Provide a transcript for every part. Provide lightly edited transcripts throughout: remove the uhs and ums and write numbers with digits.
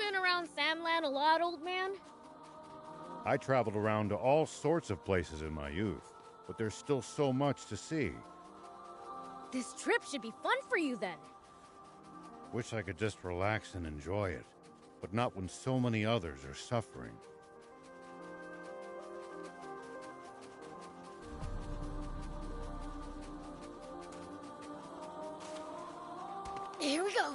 been around Sandland a lot, old man? I traveled around to all sorts of places in my youth, but there's still so much to see. This trip should be fun for you then. Wish I could just relax and enjoy it, but not when so many others are suffering. Here we go.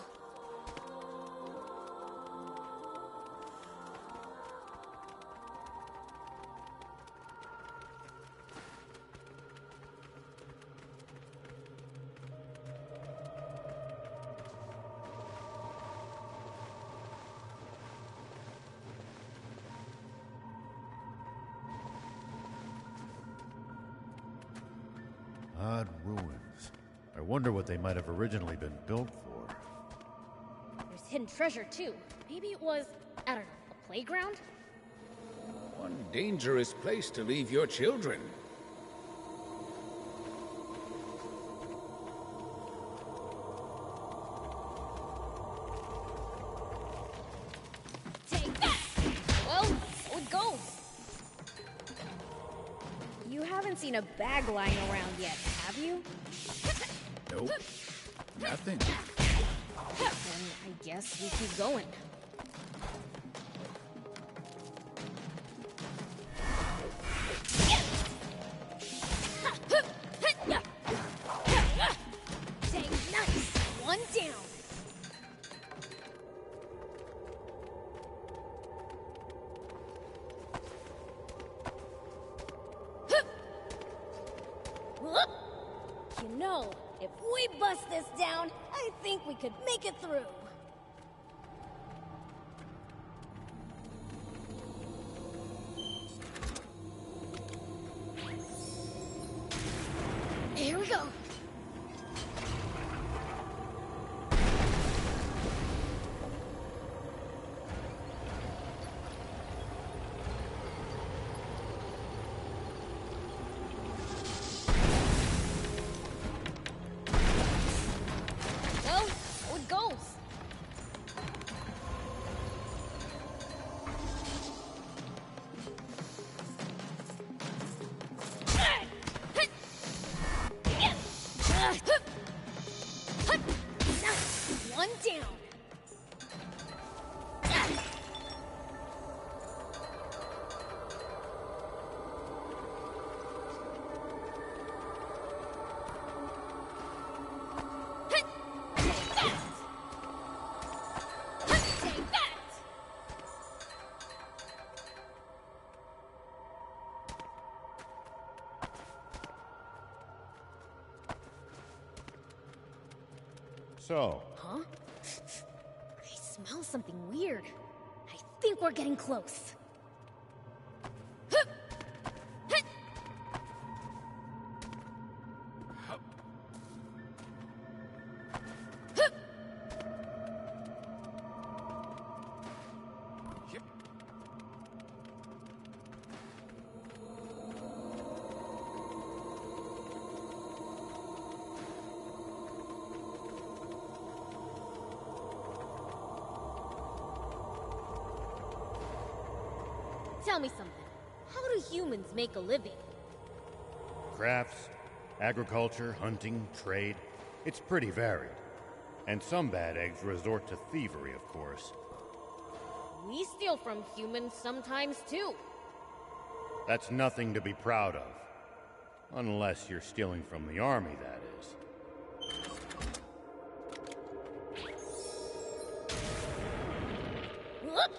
Odd ruins. I wonder what they might have originally been built for. There's hidden treasure too. Maybe it was, I don't know, a playground? One dangerous place to leave your children. Take that! Well, so it goes. You haven't seen a bag lying around yet, have you? Nope. Nothing. Then I guess we keep going. Dang, nice! One down. You know, if we bust this down, I think we could make it through. Here we go. Well, so it goes. One down. Take that! So, Huh? I smell something weird. I think we're getting close. Tell me something. How do humans make a living? crafts, agriculture, hunting, trade. It's pretty varied. And some bad eggs resort to thievery, of course. We steal from humans sometimes, too. That's nothing to be proud of. Unless you're stealing from the army, that is. Whoop!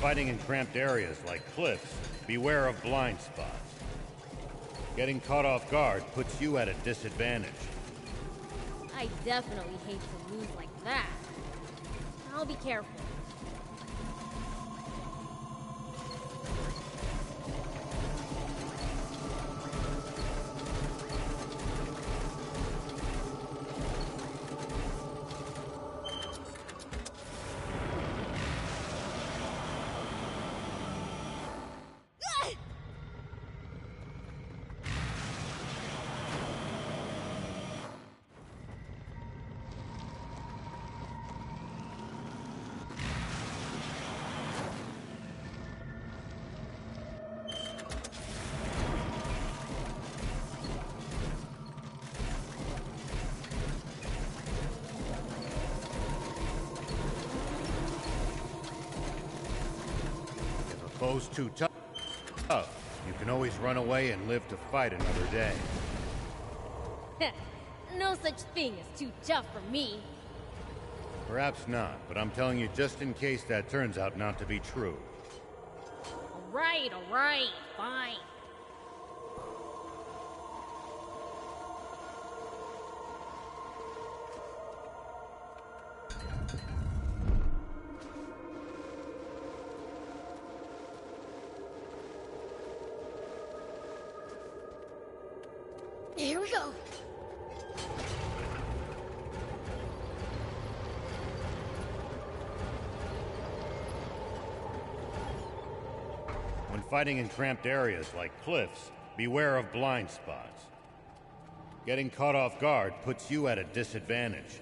Fighting in cramped areas like cliffs, beware of blind spots. Getting caught off guard puts you at a disadvantage. I definitely hate to lose like that. I'll be careful. foe's too tough, you can always run away and live to fight another day. No such thing as too tough for me. Perhaps not, but I'm telling you just in case that turns out not to be true. Alright, fine. Here we go. When fighting in cramped areas like cliffs, beware of blind spots. Getting caught off guard puts you at a disadvantage.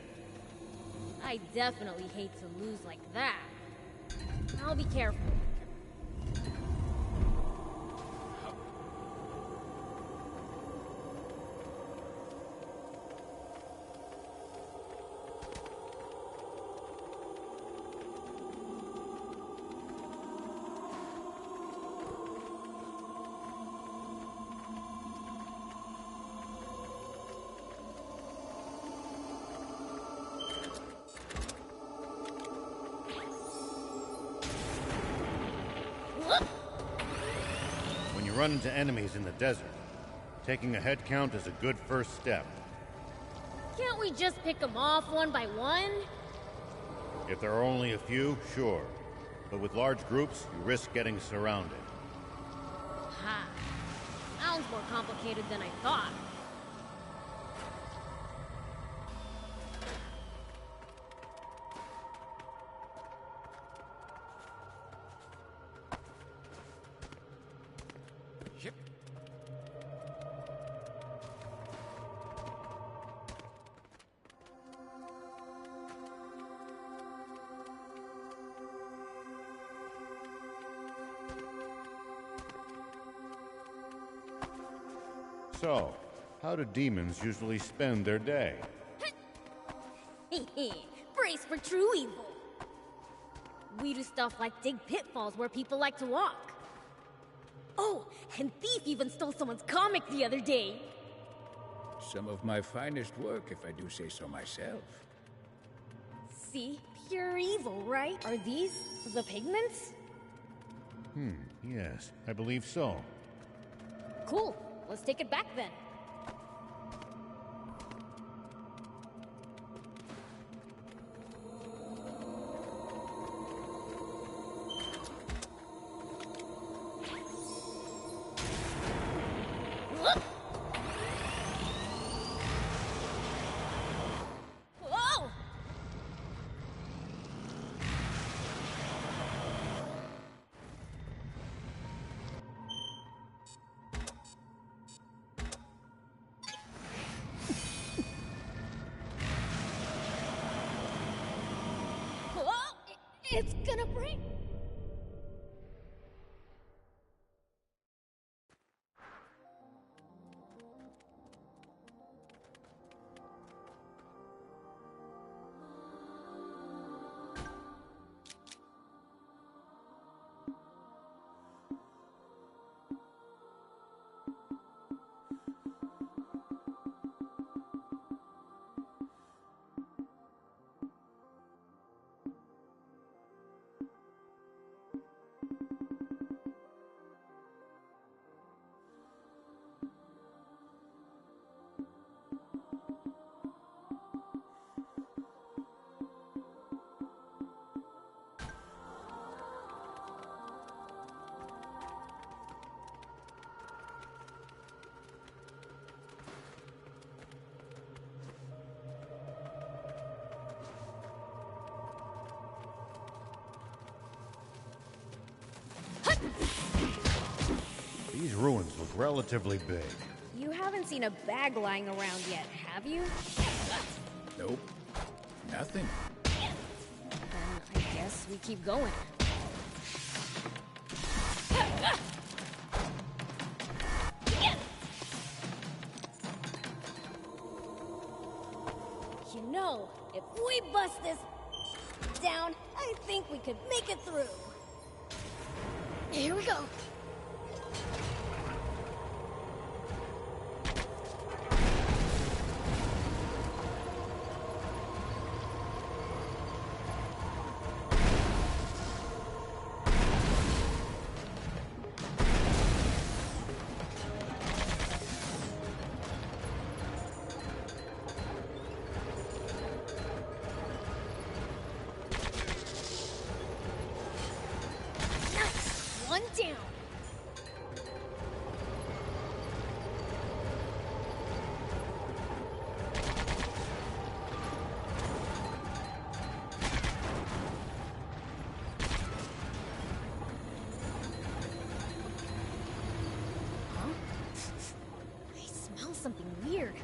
I definitely hate to lose like that. I'll be careful. When you run into enemies in the desert, taking a head count is a good first step. Can't we just pick them off one by one? If there are only a few, sure. But with large groups, you risk getting surrounded. Ha. Sounds more complicated than I thought. Yep. So, how do demons usually spend their day? Brace for true evil. We do stuff like dig pitfalls where people like to walk. Oh, and Thief even stole someone's comic the other day. Some of my finest work, if I do say so myself. See? Pure evil, right? Are these the pigments? Yes, I believe so. Cool. Let's take it back then. Whoa! Whoa! It's gonna break. These ruins look relatively big. You haven't seen a bag lying around yet, have you? Nope. Nothing. Then I guess we keep going. You know, if we bust this down, I think we could make it through. Here we go. One down. Huh? I smell something weird.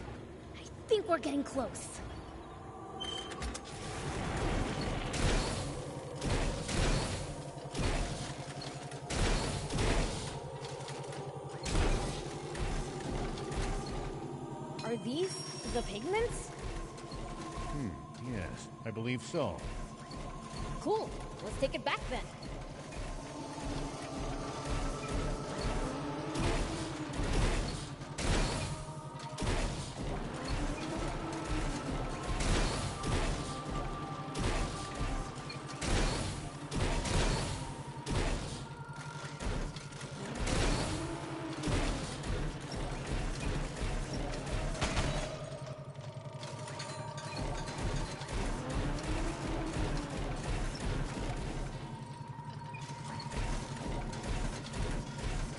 I think we're getting close. Are these the pigments? Yes, I believe so. Cool. Let's take it back then.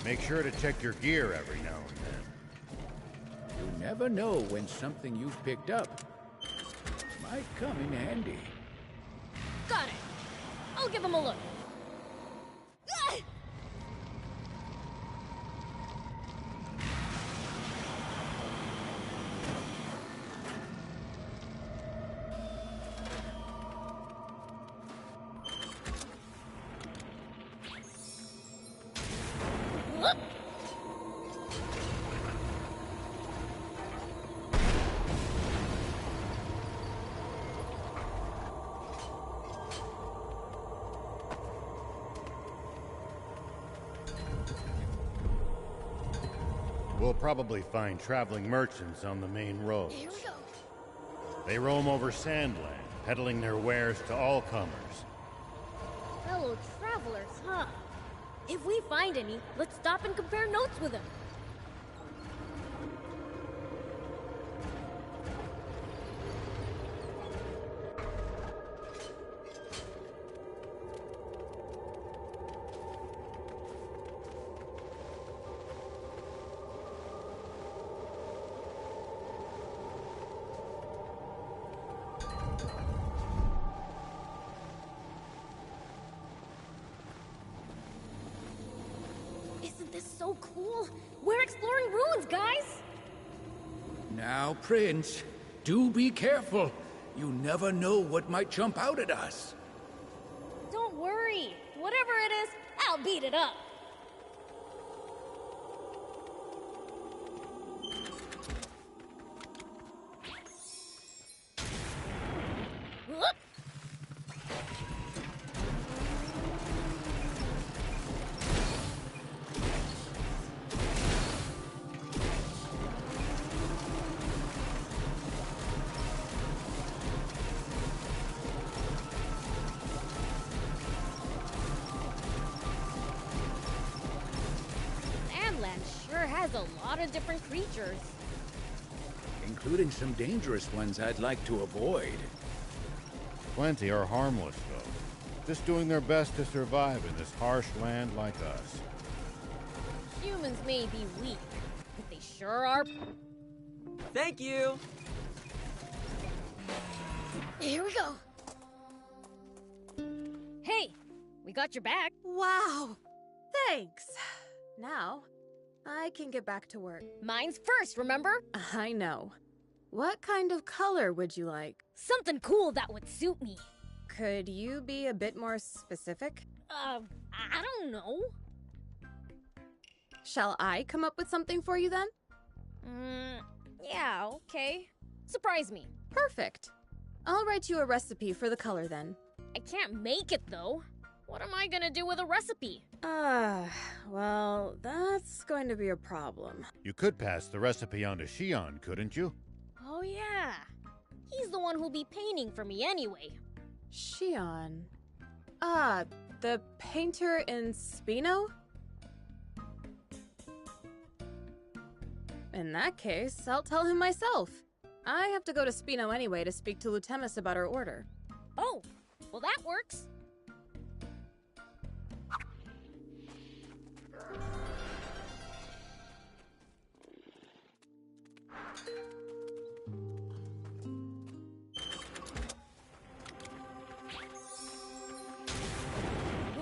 Make sure to check your gear every now and then. You never know when something you've picked up might come in handy. Got it. I'll give him a look. Ah! Whoop! We'll probably find traveling merchants on the main roads. Here we go. They roam over Sandland, peddling their wares to all comers. Fellow travelers, huh? If we find any, let's stop and compare notes with them. Isn't this so cool? We're exploring ruins, guys! Now, Prince, do be careful. You never know what might jump out at us. Don't worry. Whatever it is, I'll beat it up. Whoop! Sandland sure has a lot of different creatures. Including some dangerous ones I'd like to avoid. Plenty are harmless, though. Just doing their best to survive in this harsh land like us. Humans may be weak, but they sure are. Thank you! Here we go. Hey, we got your back. Wow! Thanks! Now, I can get back to work. Mine's first, remember? I know. What kind of color would you like? Something cool that would suit me. Could you be a bit more specific? I don't know. Shall I come up with something for you then? Yeah, okay. Surprise me. Perfect. I'll write you a recipe for the color then. I can't make it, though. What am I gonna do with a recipe? Well, that's going to be a problem. You could pass the recipe on to Shion, couldn't you? Oh yeah. He's the one who'll be painting for me anyway. Shion. The painter in Spino? In that case, I'll tell him myself. I have to go to Spino anyway to speak to Lutemis about our order. Oh, well that works.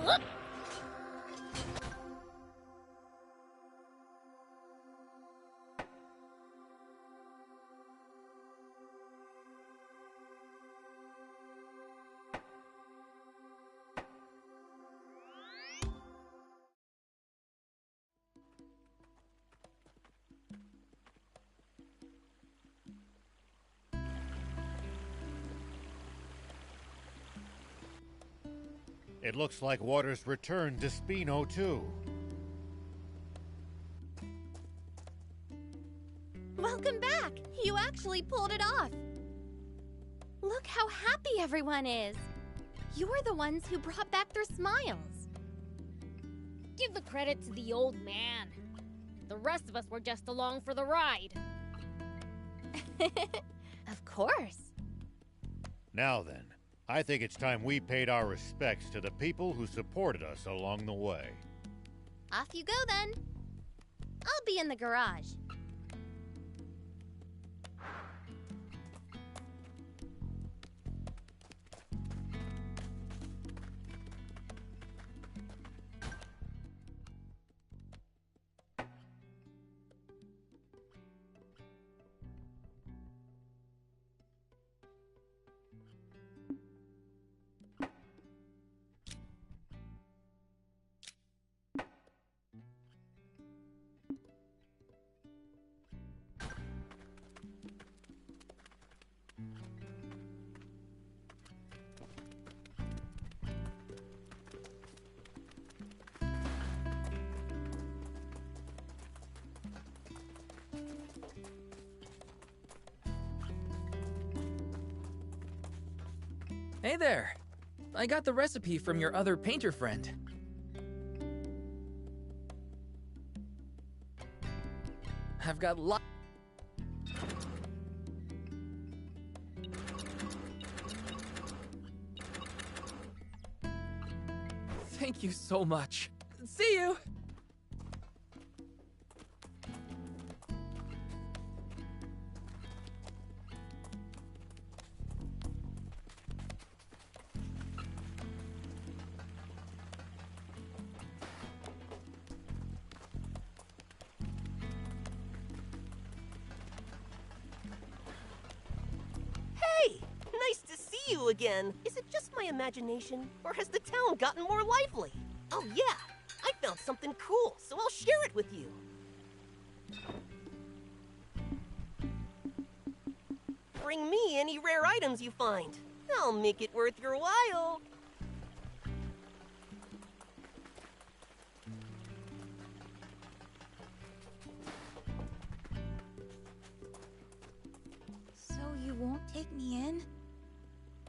Whoop. It looks like water's returned to Spino, too. Welcome back! You actually pulled it off! Look how happy everyone is! You're the ones who brought back their smiles! Give the credit to the old man. The rest of us were just along for the ride. Of course! Now then, I think it's time we paid our respects to the people who supported us along the way. Off you go then! I'll be in the garage. Hey there! I got the recipe from your other painter friend. I've got Thank you so much. See you! Nice to see you again. Is it just my imagination, or has the town gotten more lively? Oh yeah, I found something cool, so I'll share it with you. Bring me any rare items you find. I'll make it worth your while. So you won't take me in?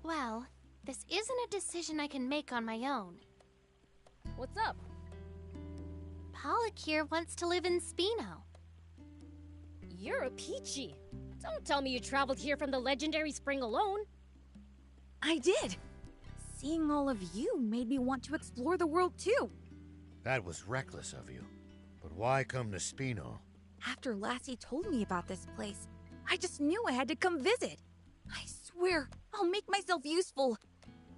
Well, this isn't a decision I can make on my own. What's up? Pollock here wants to live in Spino. You're a peachy. Don't tell me you traveled here from the legendary spring alone. I did. Seeing all of you made me want to explore the world too. That was reckless of you. But why come to Spino? After Lassie told me about this place, I just knew I had to come visit. I swear, I'll make myself useful.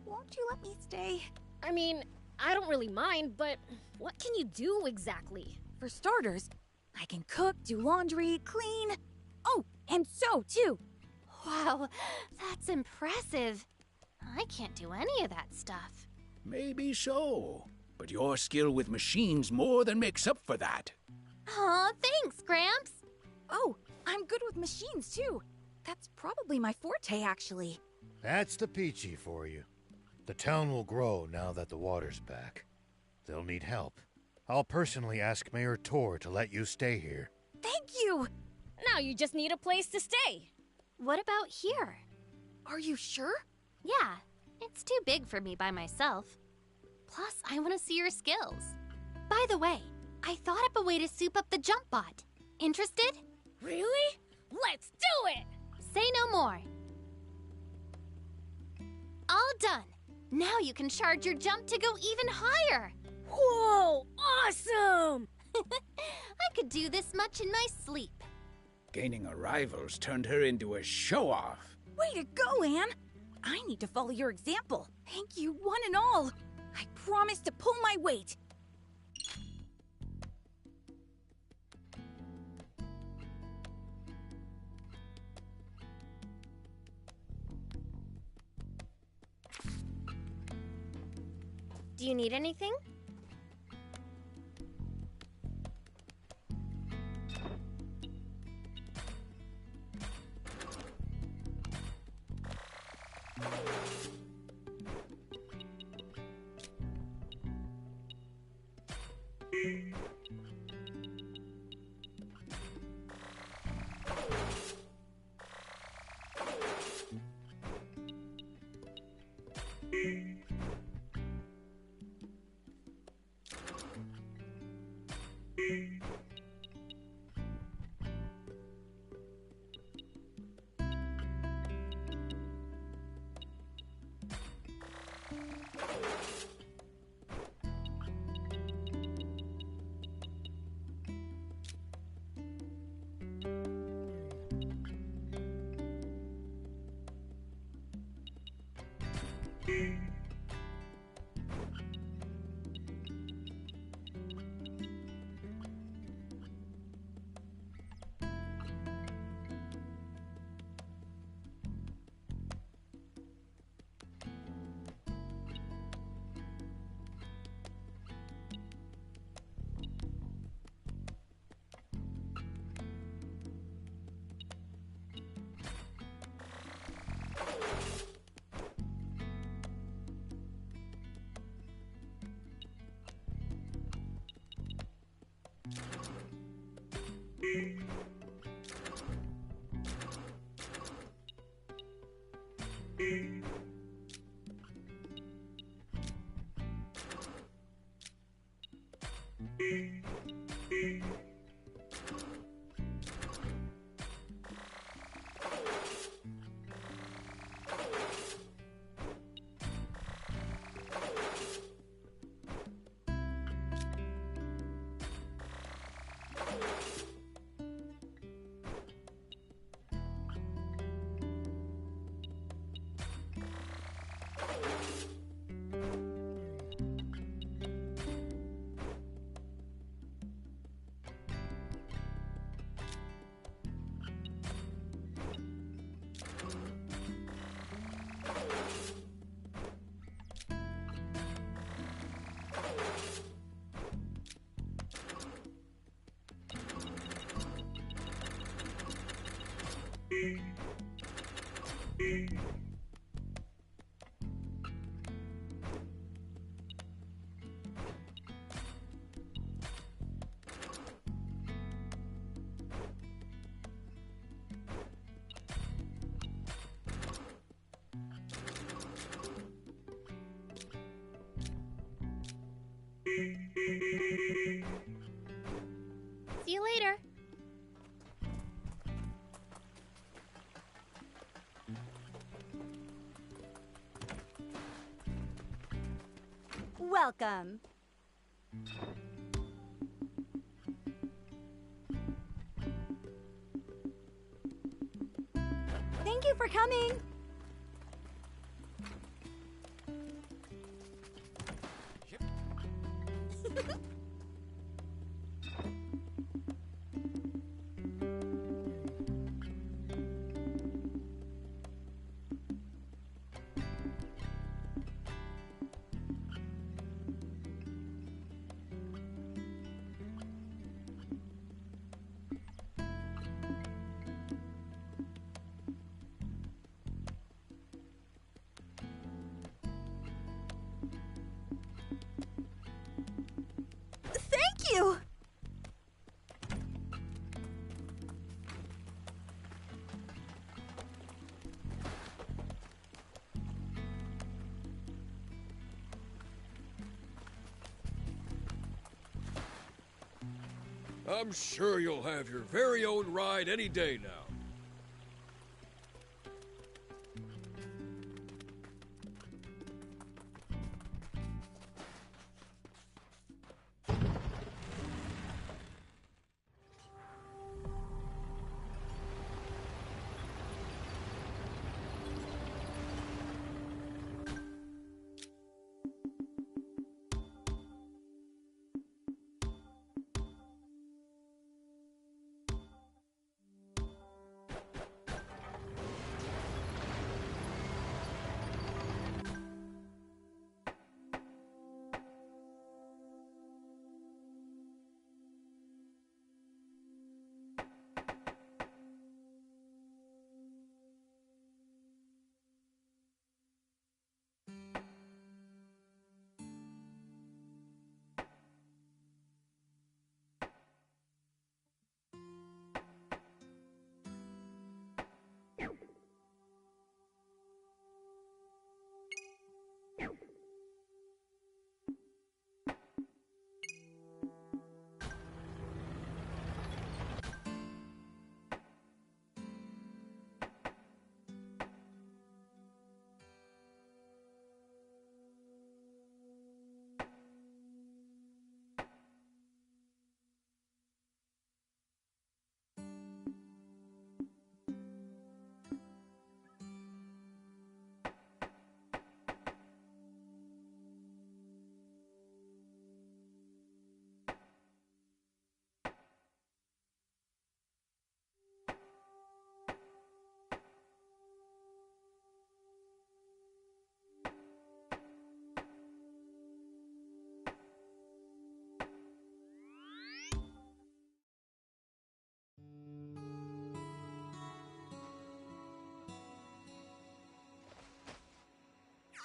Won't you let me stay? I mean, I don't really mind, but what can you do exactly? For starters, I can cook, do laundry, clean. Oh, and sew too. Wow, that's impressive. I can't do any of that stuff. Maybe so, but your skill with machines more than makes up for that. Aw, thanks, Gramps. Oh, I'm good with machines too. That's probably my forte, actually. That's the Peachy for you. The town will grow now that the water's back. They'll need help. I'll personally ask Mayor Tor to let you stay here. Thank you! Now you just need a place to stay. What about here? Are you sure? Yeah, it's too big for me by myself. Plus, I want to see your skills. By the way, I thought up a way to soup up the jump bot. Interested? Really? Let's do it! Say no more. All done. Now you can charge your jump to go even higher. Whoa, awesome! I could do this much in my sleep. Gaining a rival's turned her into a show-off. Way to go, Anne! I need to follow your example. Thank you, one and all. I promise to pull my weight. Do you need anything? See you later. Welcome. Thank you for coming. Thank you! I'm sure you'll have your very own ride any day now.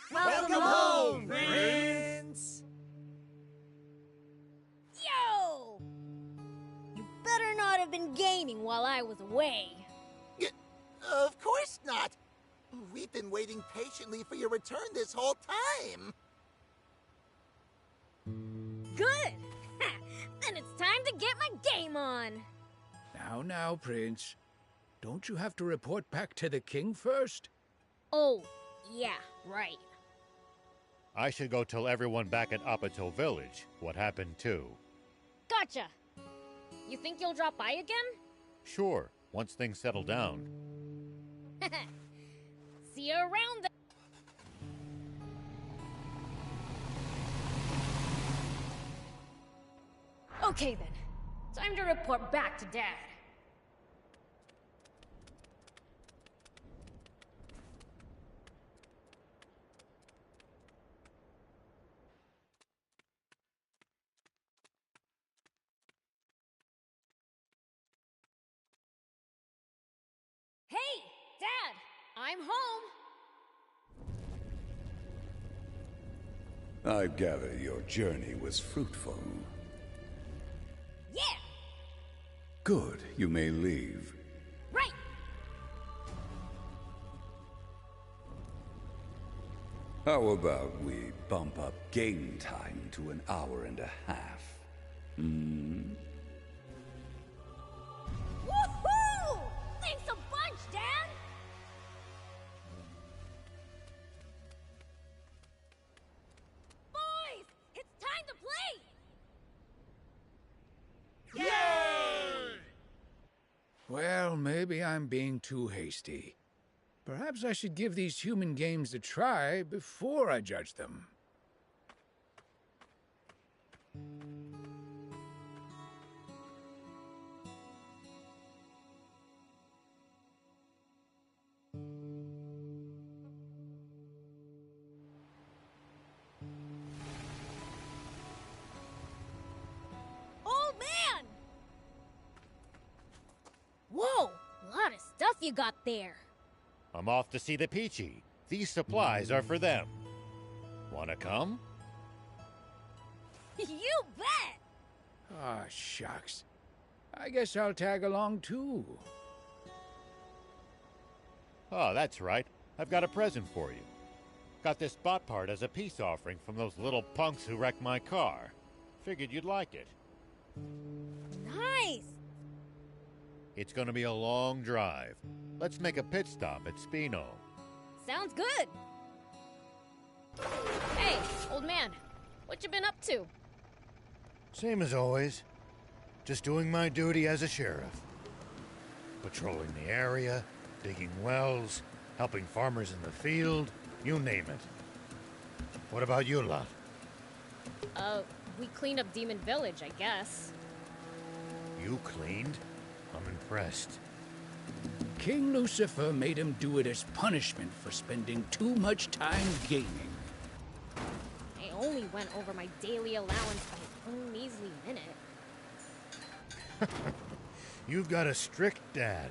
Welcome home, Prince! Yo! You better not have been gaming while I was away. Of course not. We've been waiting patiently for your return this whole time. Good! Then it's time to get my game on. Now, Prince. Don't you have to report back to the king first? Oh, yeah, right. I should go tell everyone back at Apito Village what happened too. Gotcha! You think you'll drop by again? Sure, once things settle down. See you around then. Okay then, time to report back to Dad. Hey, Dad! I'm home! I gather your journey was fruitful. Yeah! Good, you may leave. Right! How about we bump up game time to an hour and a half? Woohoo! Thanks a bunch, Dad! Boys, it's time to play! Yay! Well, maybe I'm being too hasty. Perhaps I should give these human games a try before I judge them. Old man! Whoa! A lot of stuff you got there. I'm off to see the Peachy. These supplies are for them. Wanna come? You bet! Ah, shucks. I guess I'll tag along too. Oh, that's right. I've got a present for you. Got this bot part as a peace offering from those little punks who wrecked my car. Figured you'd like it. Nice! It's gonna be a long drive. Let's make a pit stop at Spino. Sounds good! Hey, old man. What you been up to? Same as always. Just doing my duty as a sheriff. Patrolling the area, digging wells, helping farmers in the field, you name it. What about you lot? We cleaned up Demon Village, I guess. You cleaned? I'm impressed. King Lucifer made him do it as punishment for spending too much time gaming. I only went over my daily allowance by an measly minute. You've got a strict dad.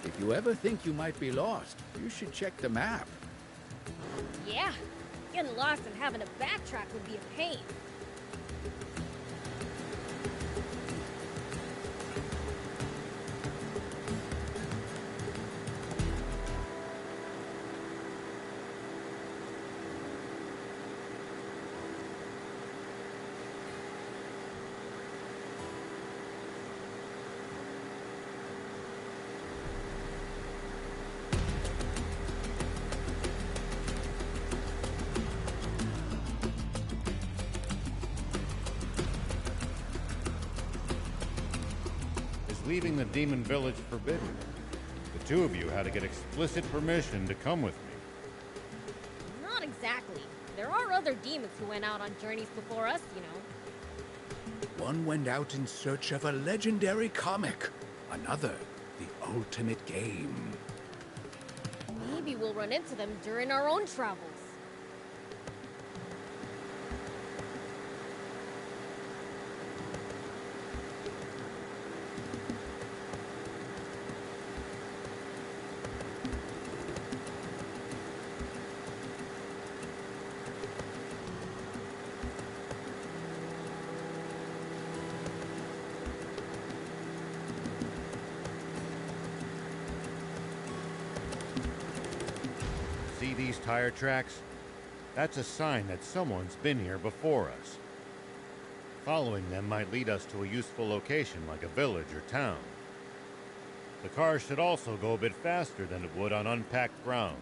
If you ever think you might be lost, you should check the map. Yeah, getting lost and having to backtrack would be a pain. Leaving the Demon Village forbidden. The two of you had to get explicit permission to come with me. Not exactly. There are other demons who went out on journeys before us, you know. One went out in search of a legendary comic. Another, the ultimate game. Maybe we'll run into them during our own travels. See these tire tracks? That's a sign that someone's been here before us. Following them might lead us to a useful location like a village or town. The car should also go a bit faster than it would on unpacked ground.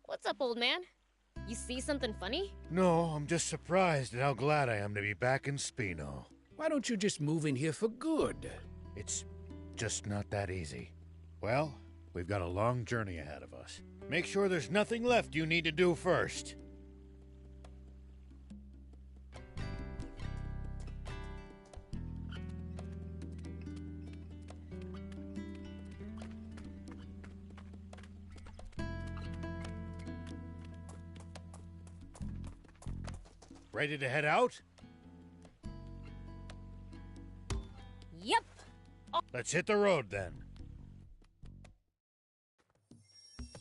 What's up, old man? You see something funny? No, I'm just surprised at how glad I am to be back in Spino. Why don't you just move in here for good? It's just not that easy. Well, we've got a long journey ahead of us. Make sure there's nothing left you need to do first. Ready to head out? Yep. Let's hit the road then.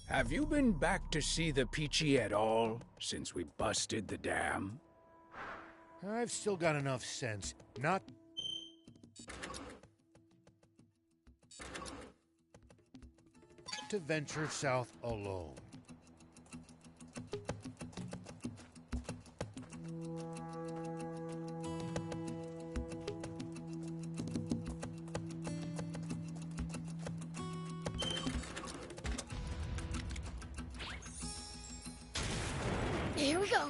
Have you been back to see the Peachy at all since we busted the dam? I've still got enough sense not to venture south alone. go!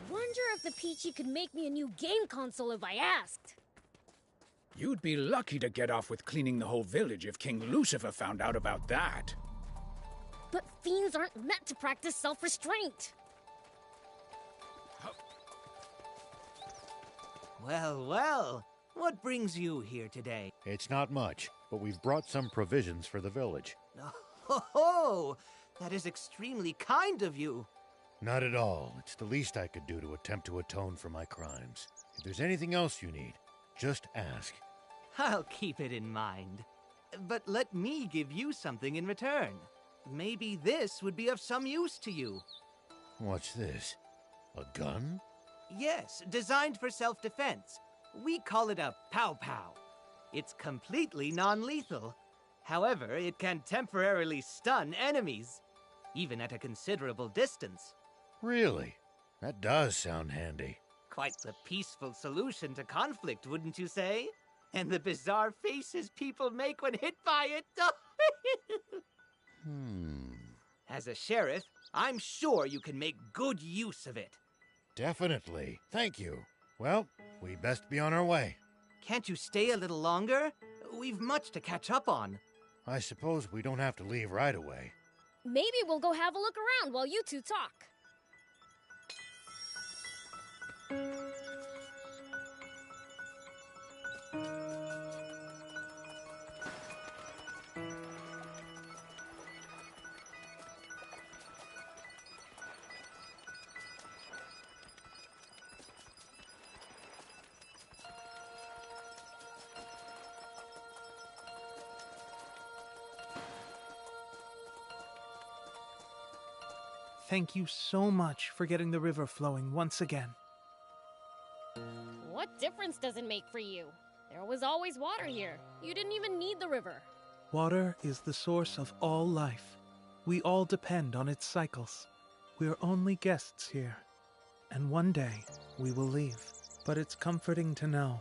Wonder if the Peachy could make me a new game console if I asked. You'd be lucky to get off with cleaning the whole village if King Lucifer found out about that. But fiends aren't meant to practice self-restraint. Well, well, what brings you here today? It's not much, but we've brought some provisions for the village. Oh, that is extremely kind of you. Not at all. It's the least I could do to attempt to atone for my crimes. If there's anything else you need, just ask. I'll keep it in mind. But let me give you something in return. Maybe this would be of some use to you. What's this? A gun? Yes, designed for self-defense. We call it a pow-pow. It's completely non-lethal. However, it can temporarily stun enemies, even at a considerable distance. Really? That does sound handy. Quite the peaceful solution to conflict, wouldn't you say? And the bizarre faces people make when hit by it. As a sheriff, I'm sure you can make good use of it. Definitely. Thank you. Well, we best be on our way. Can't you stay a little longer? We've much to catch up on. I suppose we don't have to leave right away. Maybe we'll go have a look around while you two talk. Thank you so much for getting the river flowing once again. What difference does it make for you? There was always water here. You didn't even need the river. Water is the source of all life. We all depend on its cycles. We're only guests here, and one day we will leave. But it's comforting to know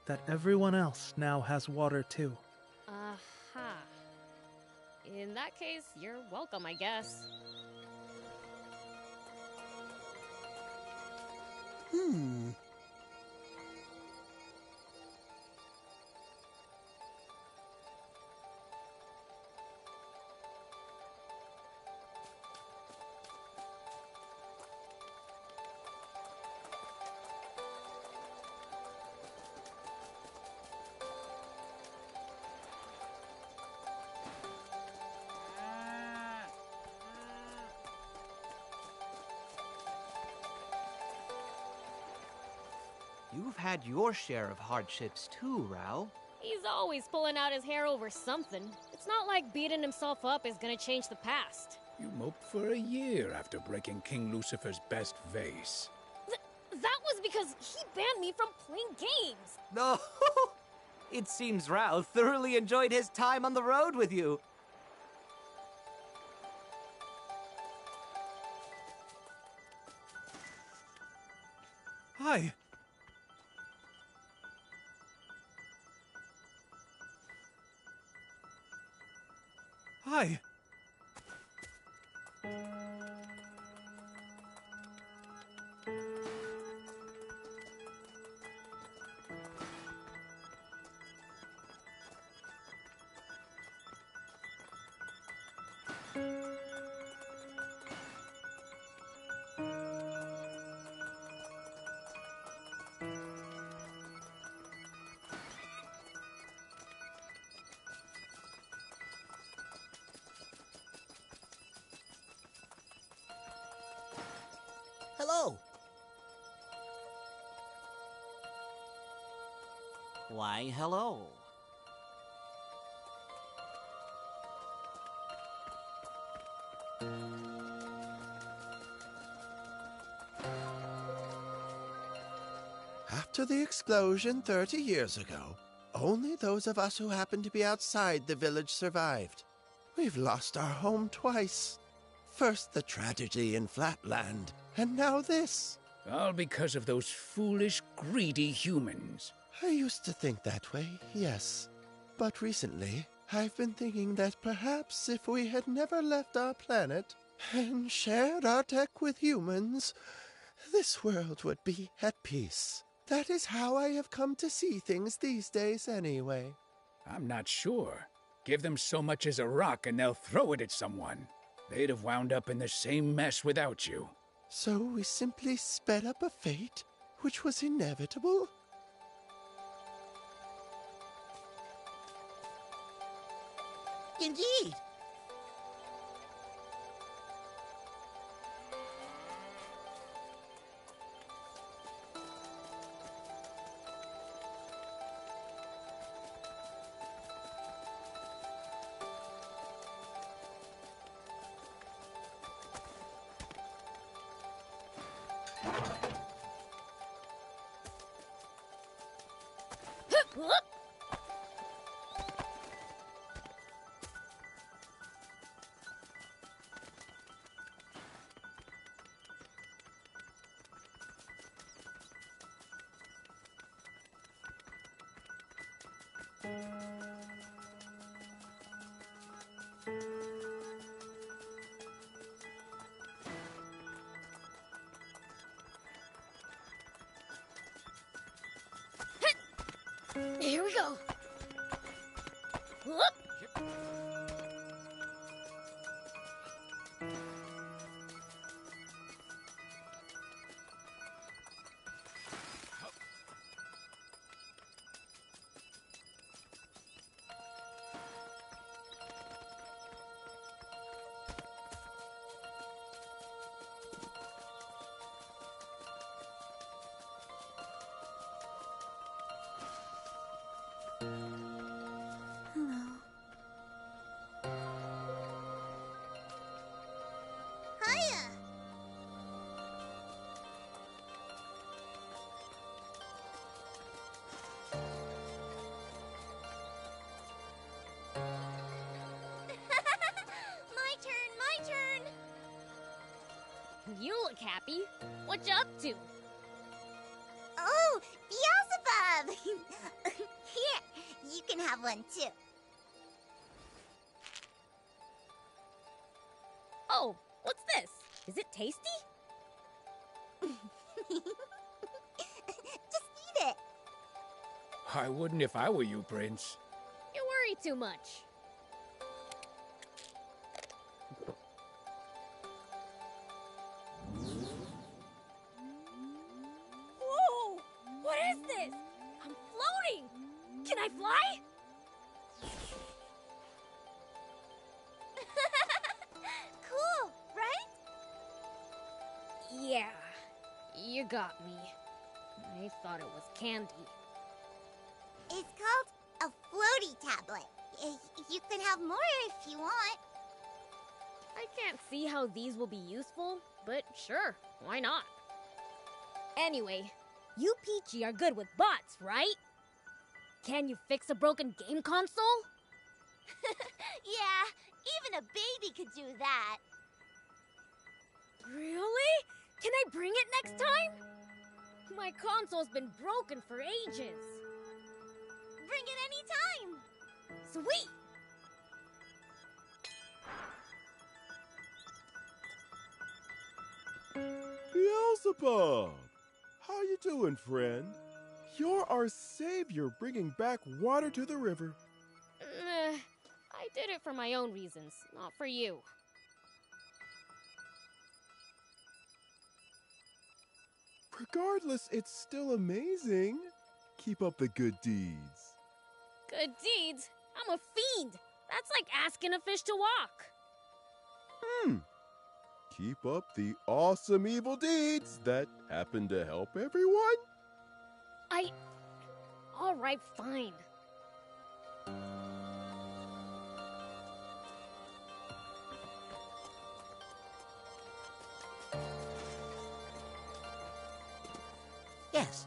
that everyone else now has water too. Aha. In that case, you're welcome, I guess. You've had your share of hardships too, Rao. He's always pulling out his hair over something. It's not like beating himself up is gonna change the past. You moped for a year after breaking King Lucifer's best vase. That was because he banned me from playing games. No! It seems Rao thoroughly enjoyed his time on the road with you. Hi. Hi. Hello. Why, hello. After the explosion 30 years ago, only those of us who happened to be outside the village survived. We've lost our home twice. First the tragedy in Flatland, and now this. All because of those foolish, greedy humans. I used to think that way, yes. But recently, I've been thinking that perhaps if we had never left our planet and shared our tech with humans, this world would be at peace. That is how I have come to see things these days anyway. I'm not sure. Give them so much as a rock and they'll throw it at someone. They'd have wound up in the same mess without you. So we simply sped up a fate which was inevitable? Indeed. Here we go. Whoop. Hiya! My turn! You look happy. What you up to? Oh, Beelzebub! Here, you can have one too. Oh, what's this? Is it tasty? Just eat it. I wouldn't if I were you, Prince. You worry too much. Whoa! What is this? I'm floating! Can I fly? Cool, right? Yeah, you got me. I thought it was candy. It's called a floaty tablet. You can have more if you want. I can't see how these will be useful, but sure, why not? Anyway, you Peachy are good with bots, right? Can you fix a broken game console? Yeah, even a baby could do that. Really? Can I bring it next time? My console's been broken for ages. Bring it anytime. Sweet! Beelzebub! How you doing, friend? You're our savior bringing back water to the river. I did it for my own reasons, not for you. Regardless, it's still amazing. Keep up the good deeds. Good deeds? I'm a fiend! That's like asking a fish to walk. Keep up the awesome evil deeds that happen to help everyone. Alright, fine. Yes.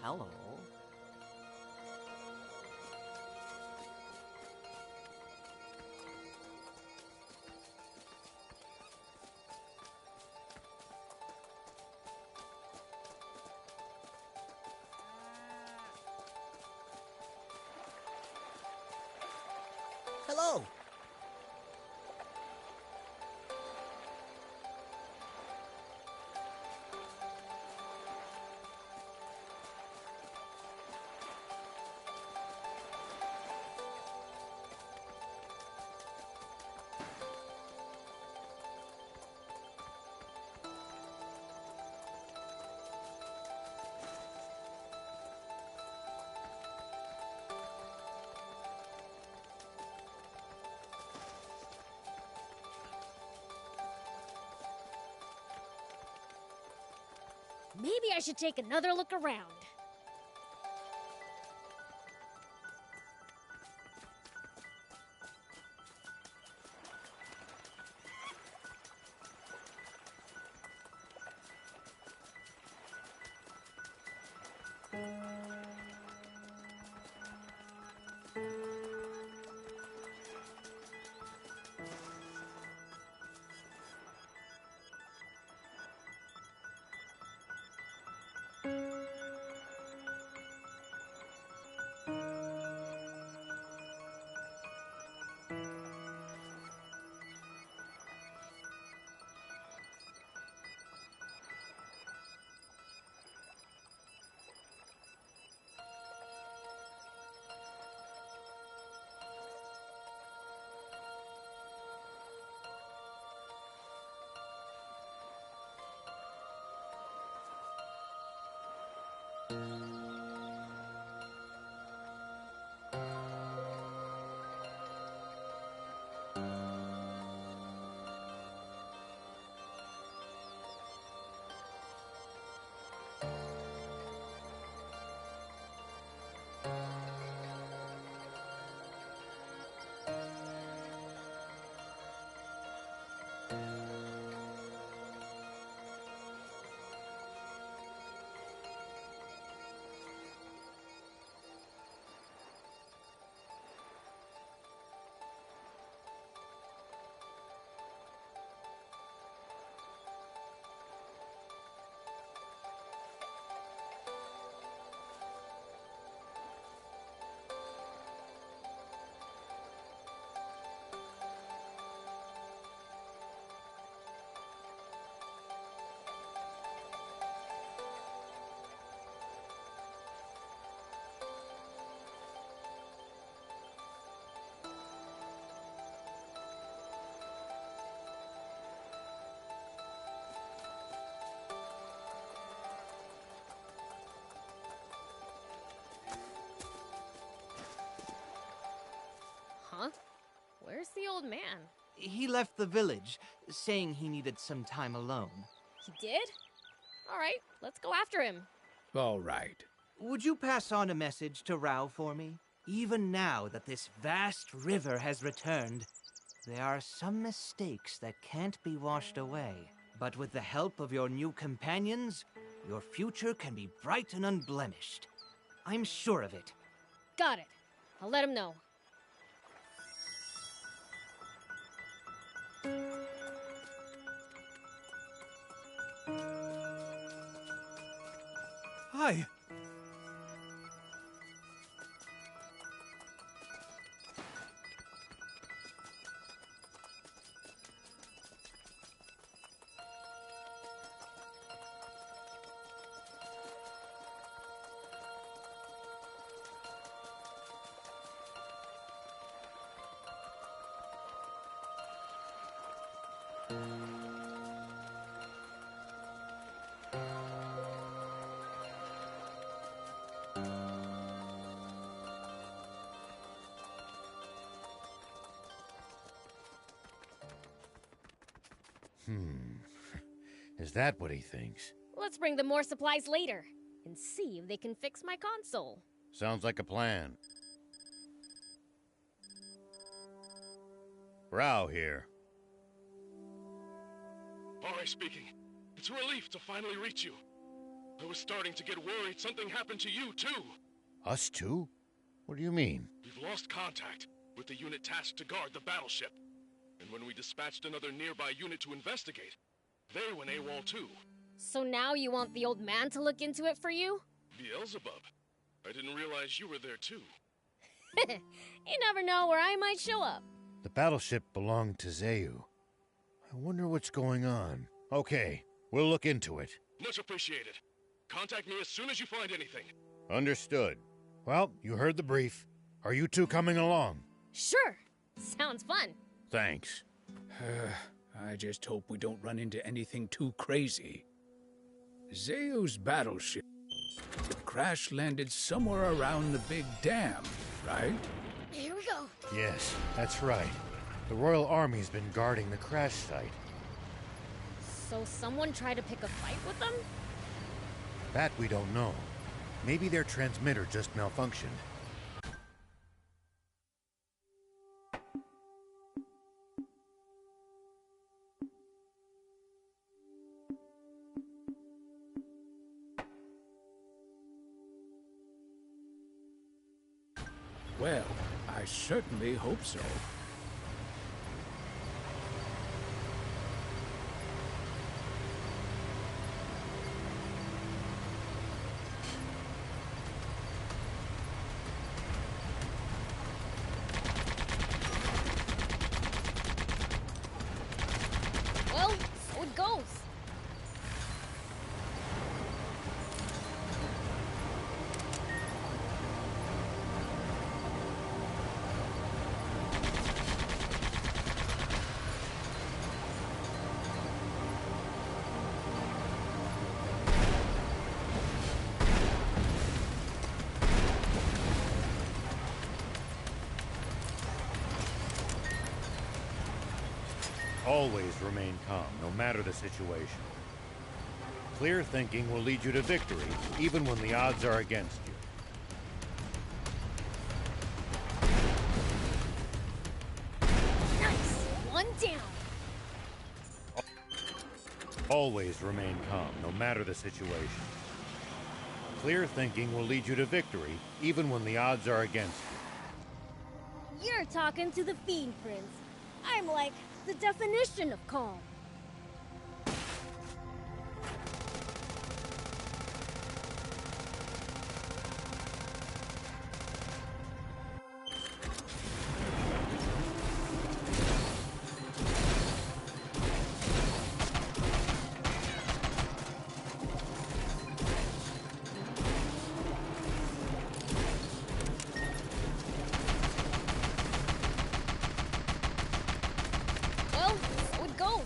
Hello. Hello. Maybe I should take another look around. Huh? Where's the old man? He left the village, saying he needed some time alone. He did? Alright, let's go after him. All right. would you pass on a message to Rao for me? Even now that this vast river has returned, there are some mistakes that can't be washed away. But with the help of your new companions, your future can be bright and unblemished. I'm sure of it. Got it. I'll let him know. Hi. Is that what he thinks? Let's bring them more supplies later and see if they can fix my console. Sounds like a plan. Rao here. Ori speaking. It's a relief to finally reach you. I was starting to get worried something happened to you, too. Us too? What do you mean? We've lost contact with the unit tasked to guard the battleship. And when we dispatched another nearby unit to investigate, they went AWOL too. So now you want the old man to look into it for you? Beelzebub. I didn't realize you were there too. You never know where I might show up. The battleship belonged to Zayu. I wonder what's going on. Okay, we'll look into it. Much appreciated. Contact me as soon as you find anything. Understood. Well, you heard the brief. Are you two coming along? Sure. Sounds fun. Thanks. I just hope we don't run into anything too crazy. Zayu's battleship crash landed somewhere around the big dam, right? Here we go. Yes, that's right. The Royal Army's been guarding the crash site. So someone tried to pick a fight with them? That we don't know. Maybe their transmitter just malfunctioned. Well, I certainly hope so. Well, so it goes. Always remain calm, no matter the situation. Clear thinking will lead you to victory, even when the odds are against you. Nice. One down. Always remain calm, no matter the situation. Clear thinking will lead you to victory, even when the odds are against you. You're talking to the Fiend Prince. I'm like the definition of calm. Well, so it goes.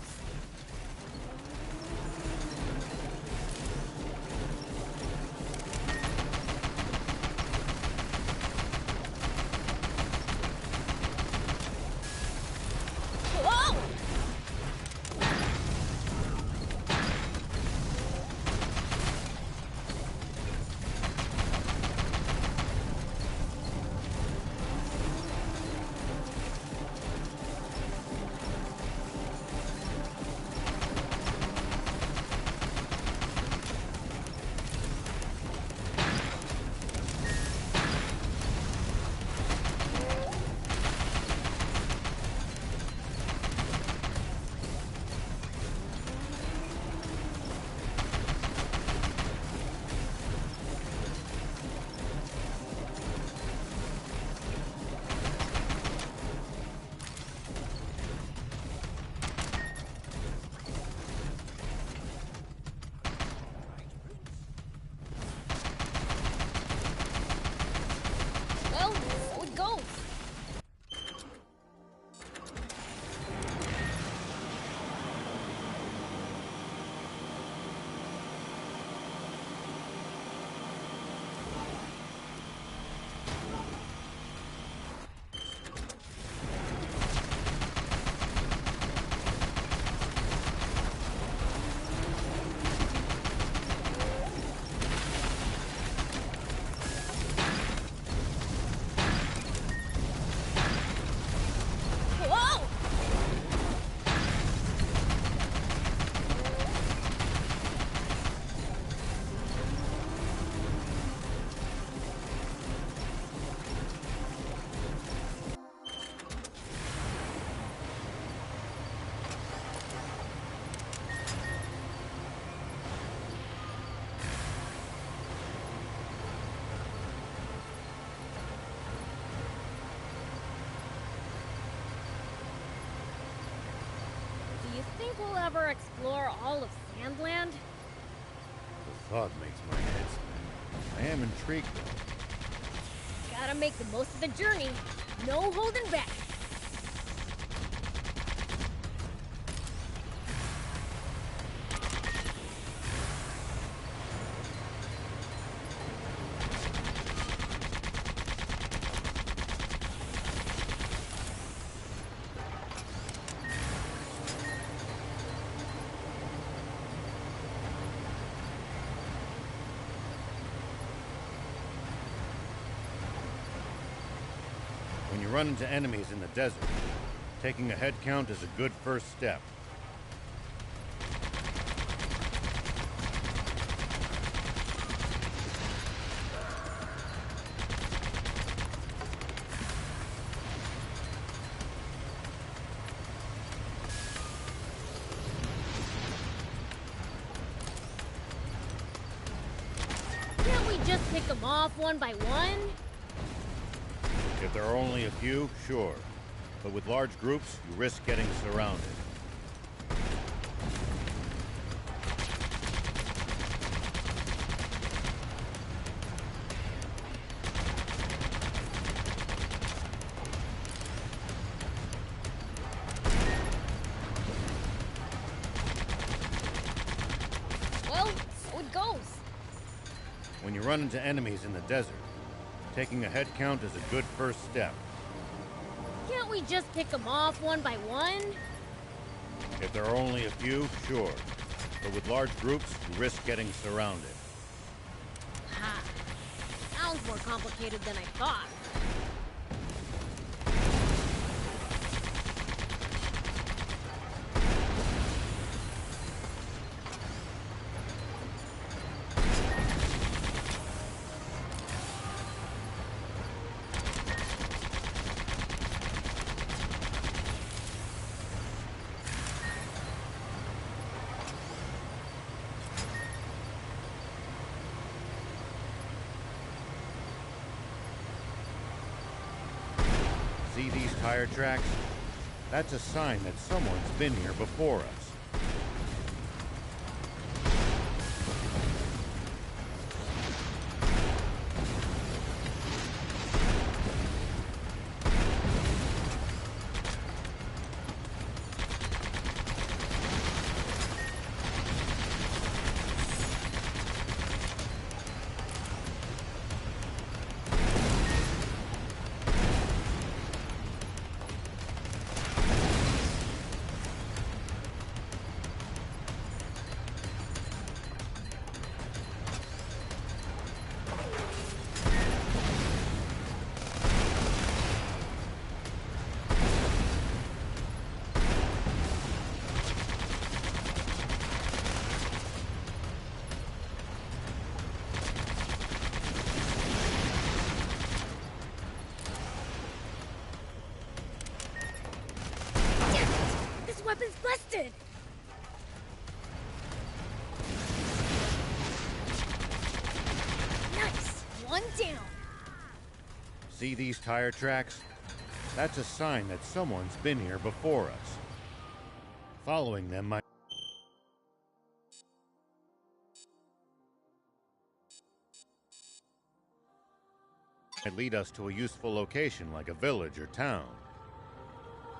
think we'll ever explore all of Sandland? The thought makes my head spin. I am intrigued, though. Gotta make the most of the journey. No holding back. When you run into enemies in the desert, taking a head count is a good first step. Can't we just pick them off one by one? If there are only a few, sure. But with large groups, you risk getting surrounded. Well, so it goes. When you run into enemies in the desert, taking a head count is a good first step. Can't we just pick them off one by one? If there are only a few, sure. But with large groups, you risk getting surrounded. Ha. Sounds more complicated than I thought. See these tire tracks? That's a sign that someone's been here before us. This weapon's busted! Nice! One down! See these tire tracks? That's a sign that someone's been here before us. Following them might lead us to a useful location like a village or town.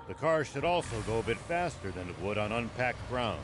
The car should also go a bit faster than it would on unpacked ground.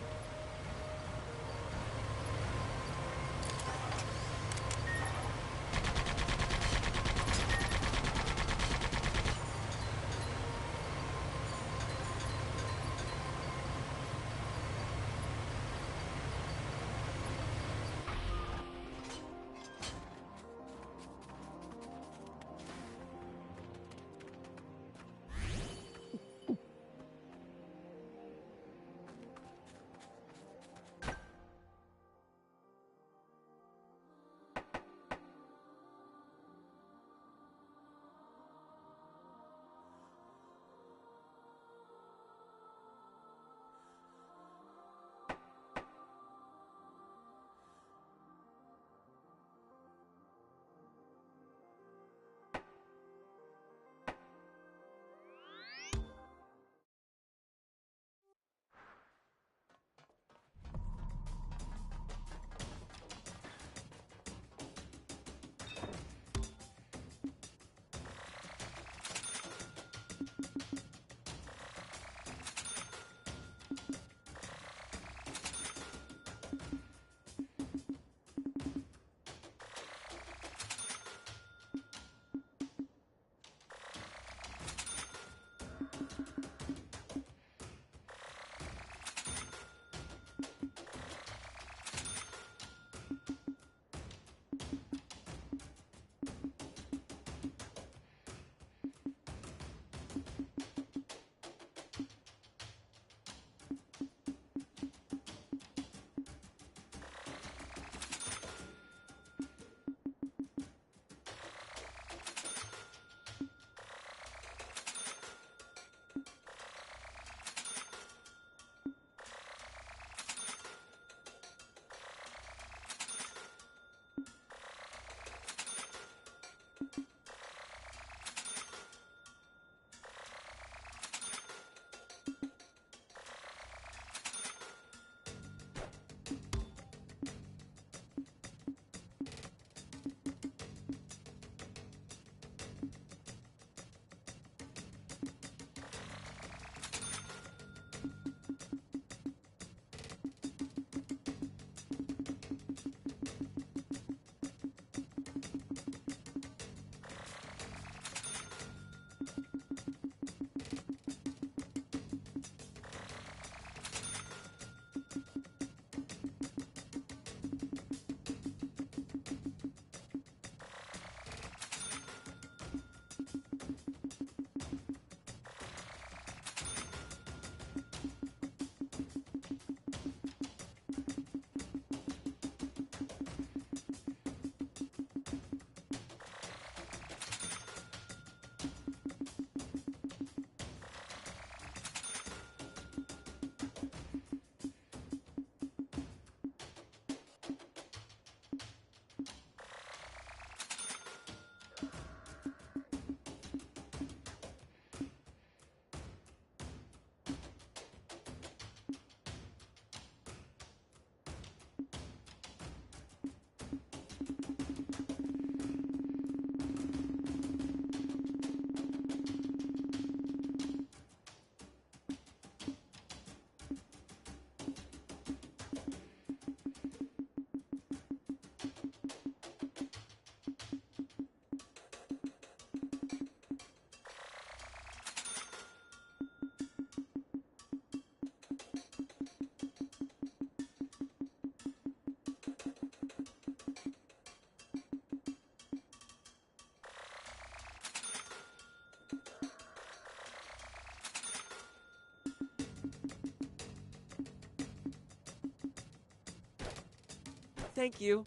thank you.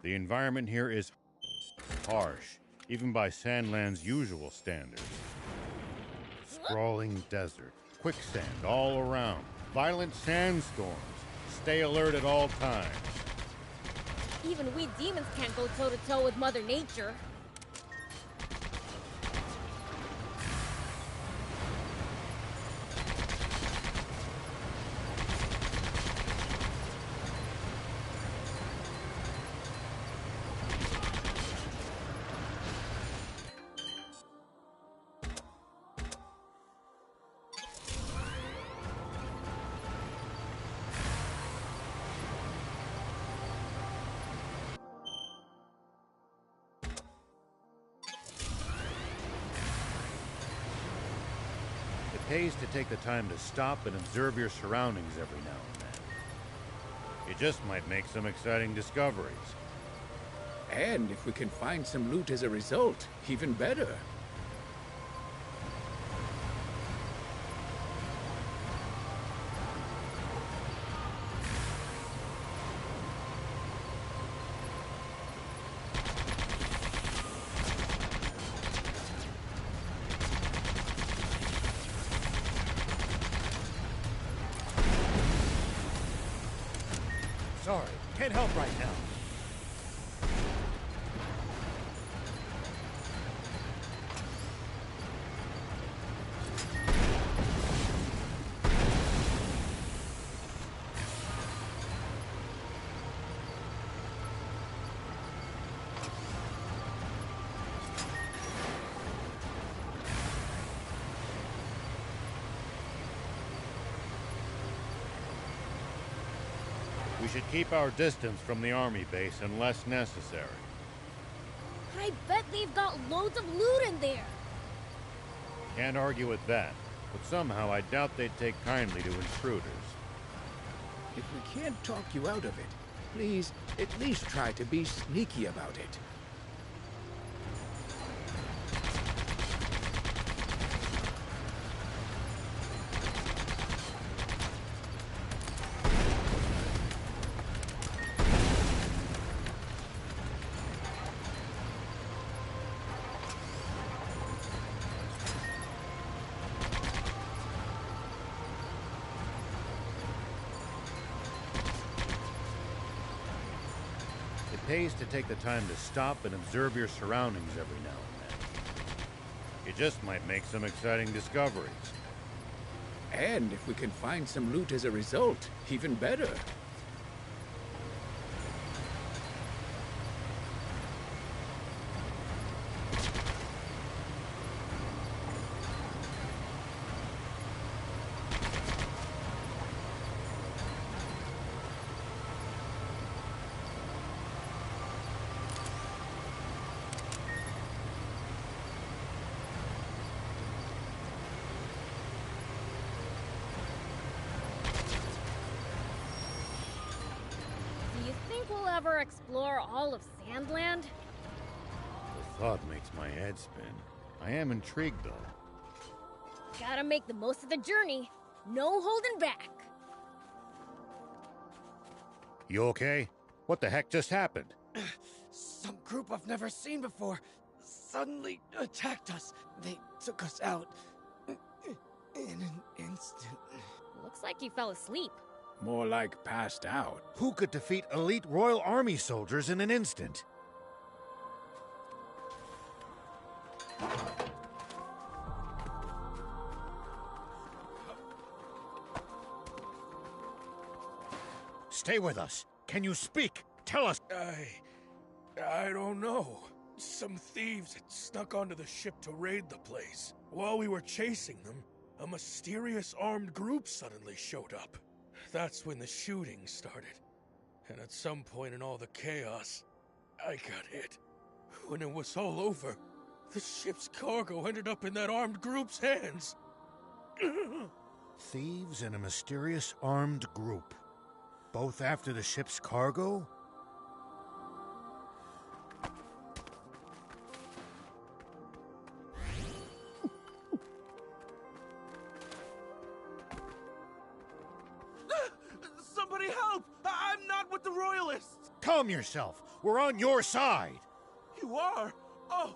The environment here is harsh, even by Sandland's usual standards. Sprawling desert, quicksand all around, violent sandstorms. Stay alert at all times. Even we demons can't go toe-to-toe with Mother Nature. It pays to take the time to stop and observe your surroundings every now and then. You just might make some exciting discoveries. And if we can find some loot as a result, even better. Sorry, can't help right now. We should keep our distance from the army base unless necessary. I bet they've got loads of loot in there. Can't argue with that, but somehow I doubt they'd take kindly to intruders. If we can't talk you out of it, please at least try to be sneaky about it. It pays to take the time to stop and observe your surroundings every now and then. You just might make some exciting discoveries. And if we can find some loot as a result, even better. Do you think we'll ever explore all of Sandland? The thought makes my head spin. I am intrigued, though. Gotta make the most of the journey. No holding back. You okay? What the heck just happened? Some group I've never seen before suddenly attacked us. They took us out in an instant. Looks like you fell asleep. More like passed out. Who could defeat elite Royal Army soldiers in an instant? Stay with us. Can you speak? Tell us. I don't know. Some thieves had snuck onto the ship to raid the place. While we were chasing them, a mysterious armed group suddenly showed up. That's when the shooting started. And at some point in all the chaos, I got hit. When it was all over, the ship's cargo ended up in that armed group's hands. Thieves and a mysterious armed group. Both after the ship's cargo? Somebody help! I'm not with the Royalists! Calm yourself. We're on your side. You are? Oh,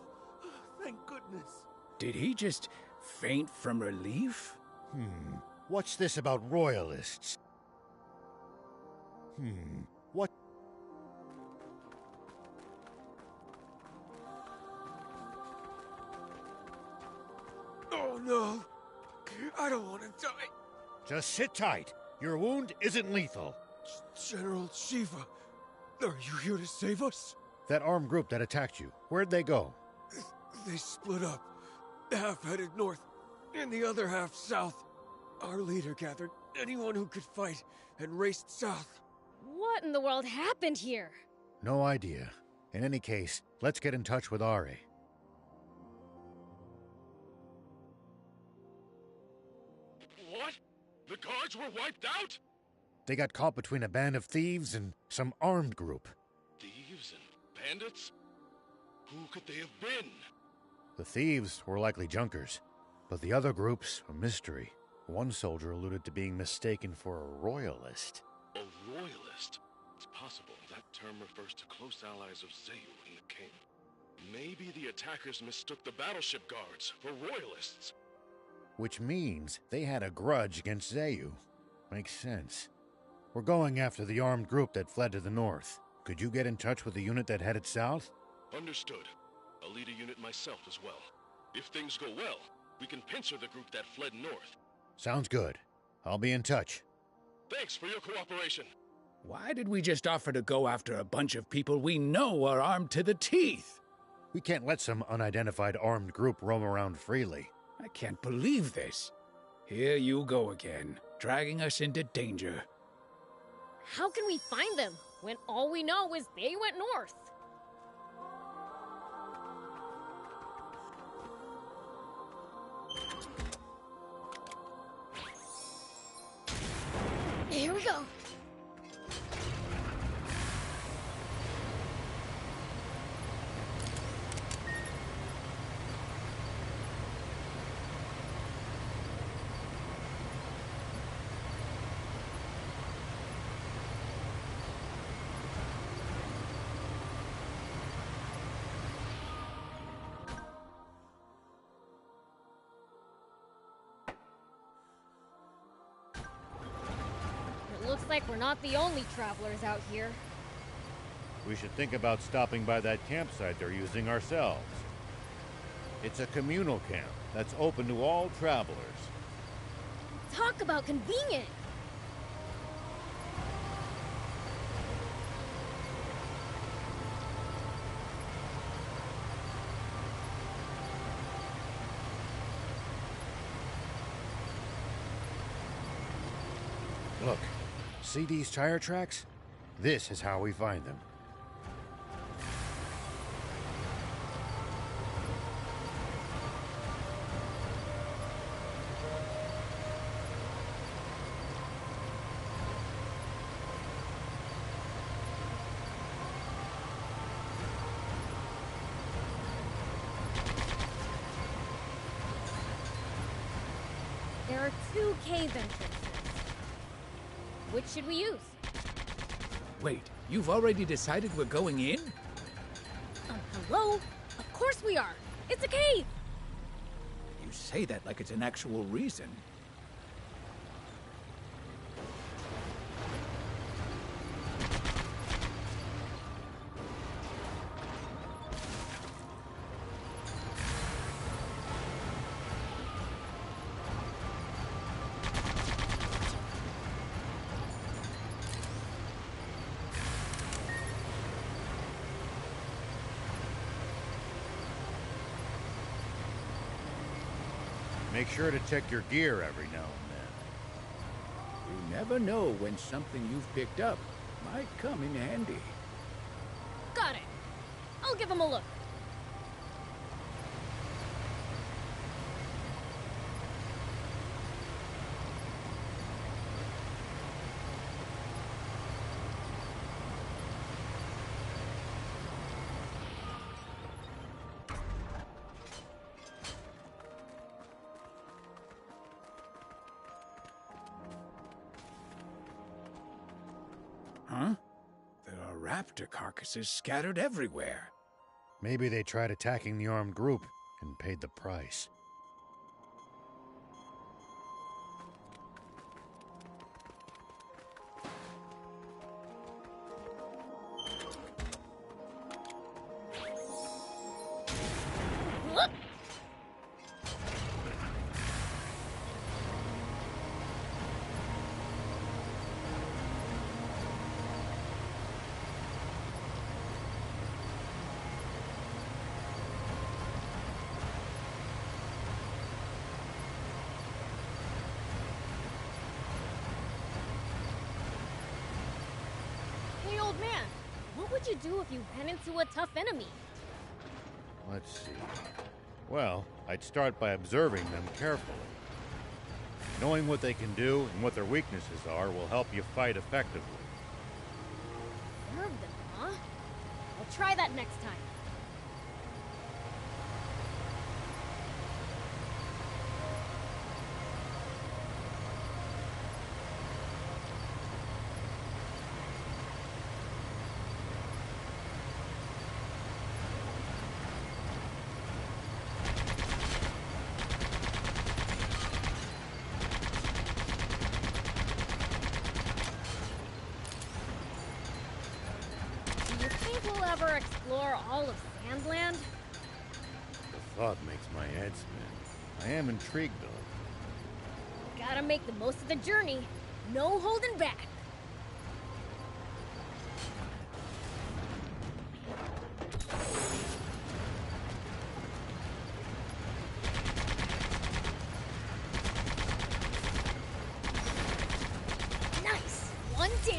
thank goodness. Did he just faint from relief? What's this about Royalists? What? Oh no! I don't want to die. Just sit tight. Your wound isn't lethal. General Shiva, are you here to save us? That armed group that attacked you, where'd they go? They split up. Half headed north, and the other half south. Our leader gathered anyone who could fight and raced south. What in the world happened here? No idea. In any case, let's get in touch with Ari. What? The guards were wiped out? They got caught between a band of thieves and some armed group. Thieves and bandits? Who could they have been? The thieves were likely junkers, but the other groups a mystery. One soldier alluded to being mistaken for a royalist. A royalist? It's possible that term refers to close allies of Zayu and the king. Maybe the attackers mistook the battleship guards for royalists. Which means they had a grudge against Zayu. Makes sense. We're going after the armed group that fled to the north. Could you get in touch with the unit that headed south? Understood. I'll lead a unit myself as well. If things go well, we can pincer the group that fled north. Sounds good. I'll be in touch. Thanks for your cooperation. Why did we just offer to go after a bunch of people we know are armed to the teeth? We can't let some unidentified armed group roam around freely. I can't believe this. Here you go again, dragging us into danger. How can we find them when all we know is they went north? Here we go. Looks like we're not the only travelers out here. We should think about stopping by that campsite they're using ourselves. It's a communal camp that's open to all travelers. Talk about convenient! Look, see these tire tracks? This is how we find them. There are 2 cave entrances. Which should we use? Wait, you've already decided we're going in? Hello? Of course we are! It's a cave! You say that like it's an actual reason. Make sure to check your gear every now and You never know when something you've picked up might come in handy. Got it! I'll give him a look. Huh? There are raptor carcasses scattered everywhere. Maybe they tried attacking the armed group and paid the price. Hey, old man, what would you do if you ran into a tough enemy? Let's see. Well, I'd start by observing them carefully. Knowing what they can do and what their weaknesses are will help you fight effectively. Observe them, huh? I'll try that next time. Do you think we'll ever explore all of Sandland? The thought makes my head spin. I am intrigued, though. Gotta make the most of the journey. No holding back. Nice! One down.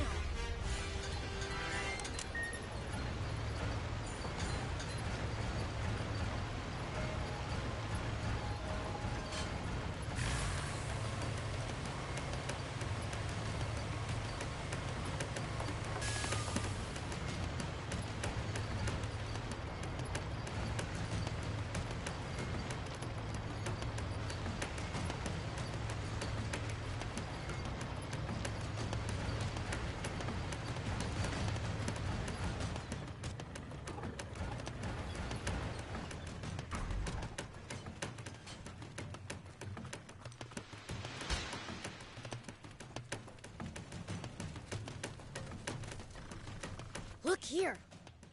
Look here.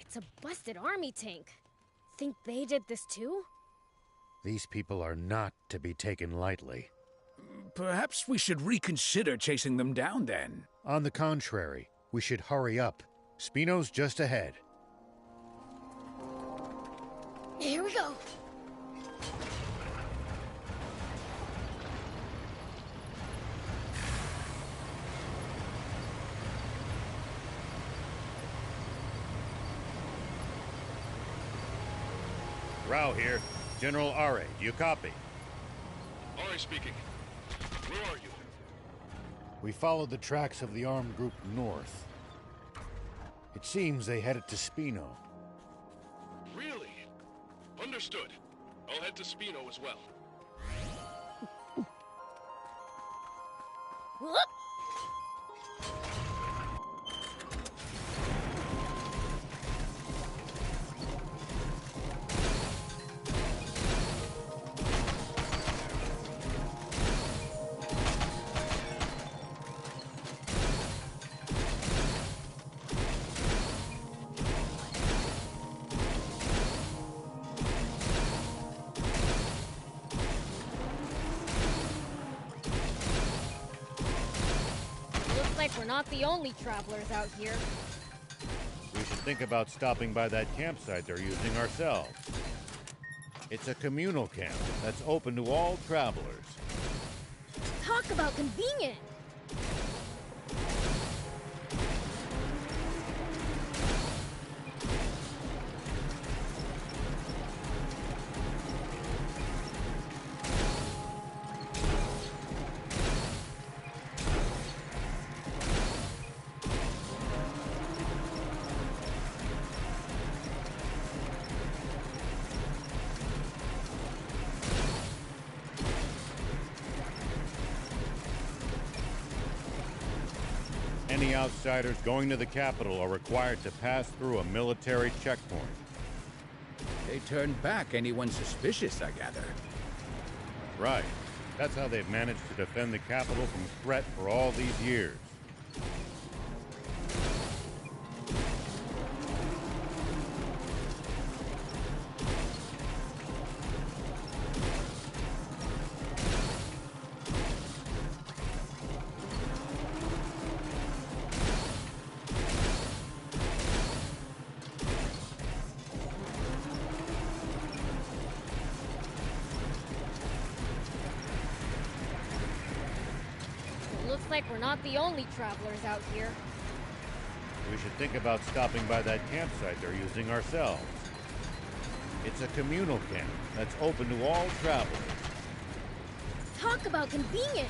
It's a busted army tank. Think they did this too? These people are not to be taken lightly. Perhaps we should reconsider chasing them down then. On the contrary, we should hurry up. Spino's just ahead. Here we go. Rao here. General Are, do you copy? Ari speaking. Where are you? We followed the tracks of the armed group north. It seems they headed to Spino. Really? Understood. I'll head to Spino as well. Whoop! Looks like we're not the only travelers out here. We should think about stopping by that campsite they're using ourselves. It's a communal camp that's open to all travelers. Talk about convenient! Any outsiders going to the capital are required to pass through a military checkpoint. They turn back anyone suspicious, I gather. Right. That's how they've managed to defend the capital from threat for all these years. Looks like we're not the only travelers out here. We should think about stopping by that campsite they're using ourselves. It's a communal camp that's open to all travelers. Talk about convenient!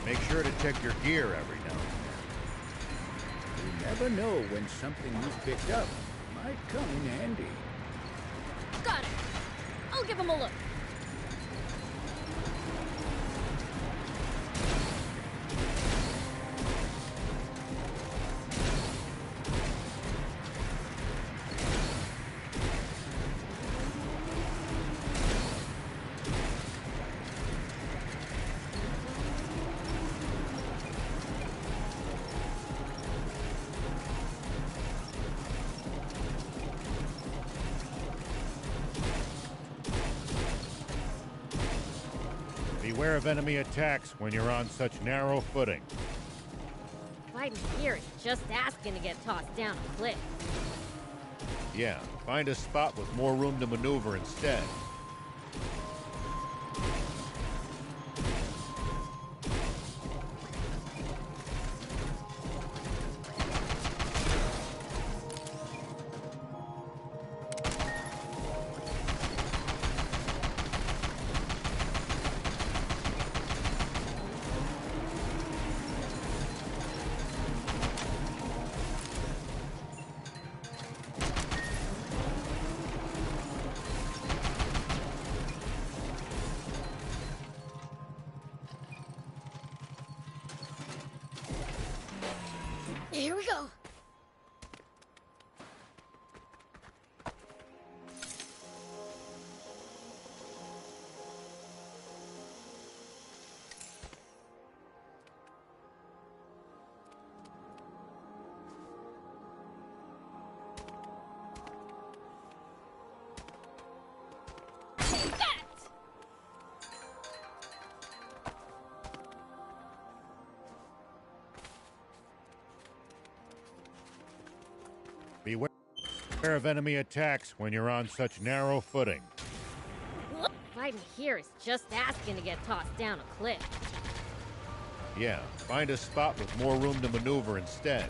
Make sure to check your gear every now and then. You never know when something you've picked up might come in handy. Got it! I'll give him a look. Beware of enemy attacks when you're on such narrow footing. Fighting here is just asking to get tossed down a cliff. Yeah, find a spot with more room to maneuver instead. Here we go. Beware of enemy attacks when you're on such narrow footing. Fighting here is just asking to get tossed down a cliff. Yeah, find a spot with more room to maneuver instead.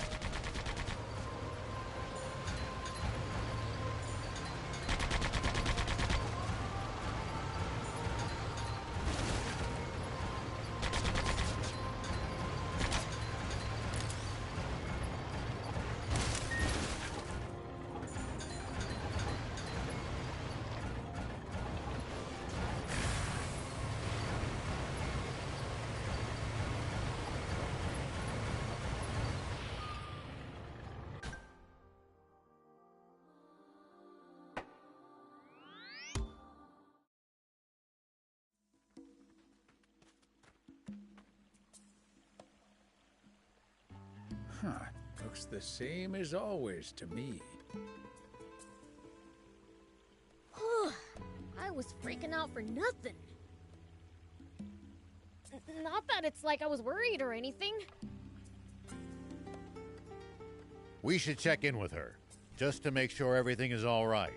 Huh. Looks the same as always to me. I was freaking out for nothing. Not that it's like I was worried or anything. We should check in with her, just to make sure everything is all right.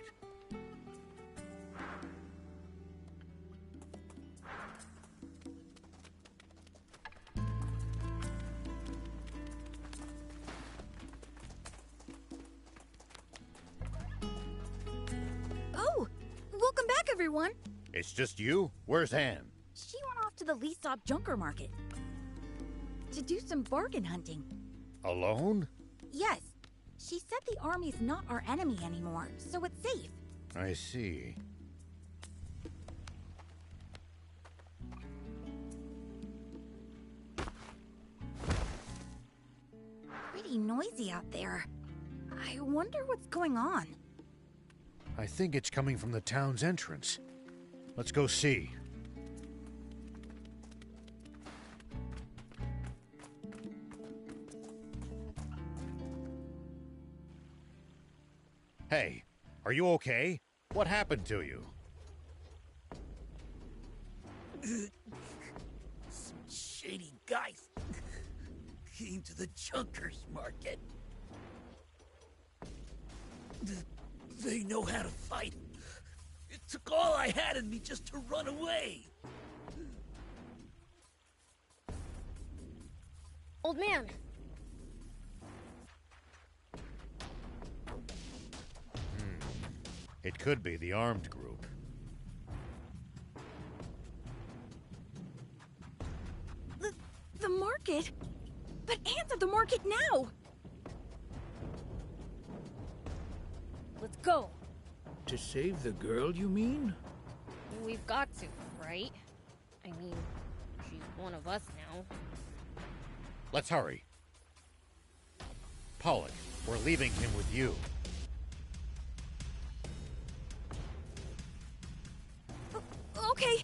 everyone. It's just you? Where's Anne? She went off to the Leesop Junker Market to do some bargain hunting. Alone? Yes. She said the army's not our enemy anymore, so it's safe. I see. Pretty noisy out there. I wonder what's going on. I think it's coming from the town's entrance. Let's go see. Hey, are you okay? What happened to you? Some shady guys came to the Junkers Market. They know how to fight. It took all I had in me just to run away. Old man. It could be the armed group. The market? But Anne's at the market now! Let's go. To save the girl, you mean? We've got to, right? I mean, she's one of us now. Let's hurry. Pollock, we're leaving him with you. Okay.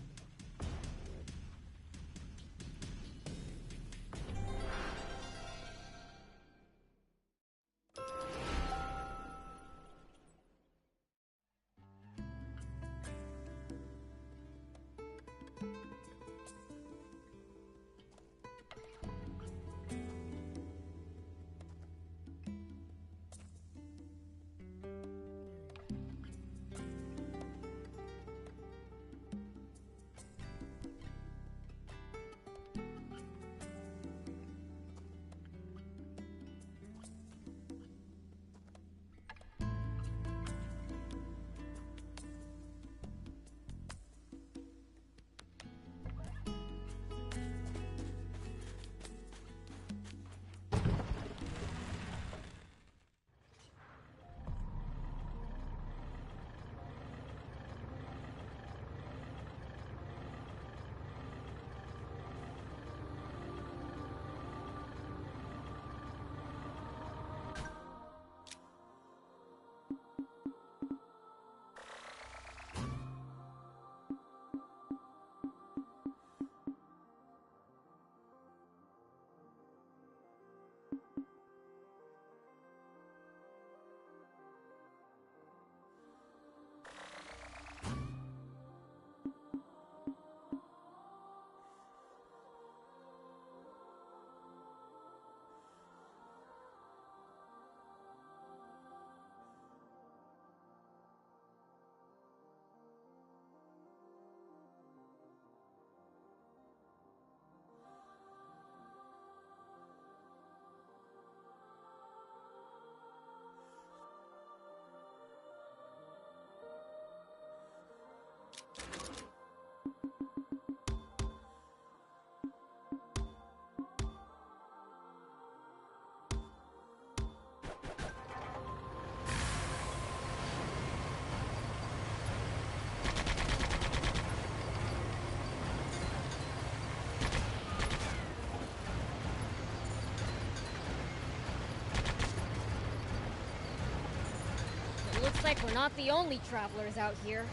Looks like we're not the only travelers out here.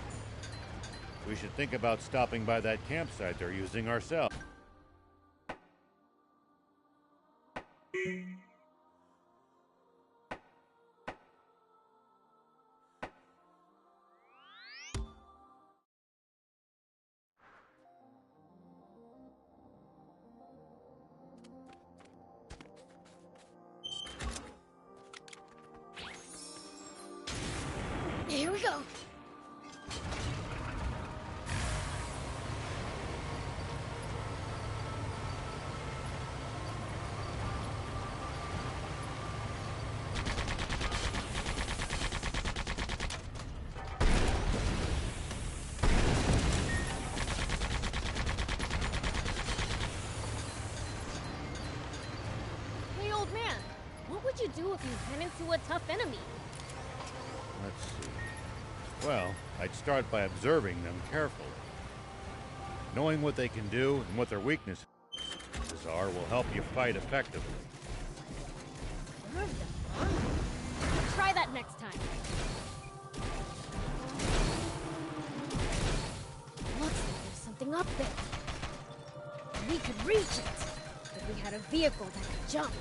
We should think about stopping by that campsite they're using ourselves. Here we go. you do if you ran into a tough enemy? Let's see. Well, I'd start by observing them carefully. Knowing what they can do and what their weaknesses are will help you fight effectively. Try that next time. Looks like there's something up there. We could reach it if we had a vehicle that could jump.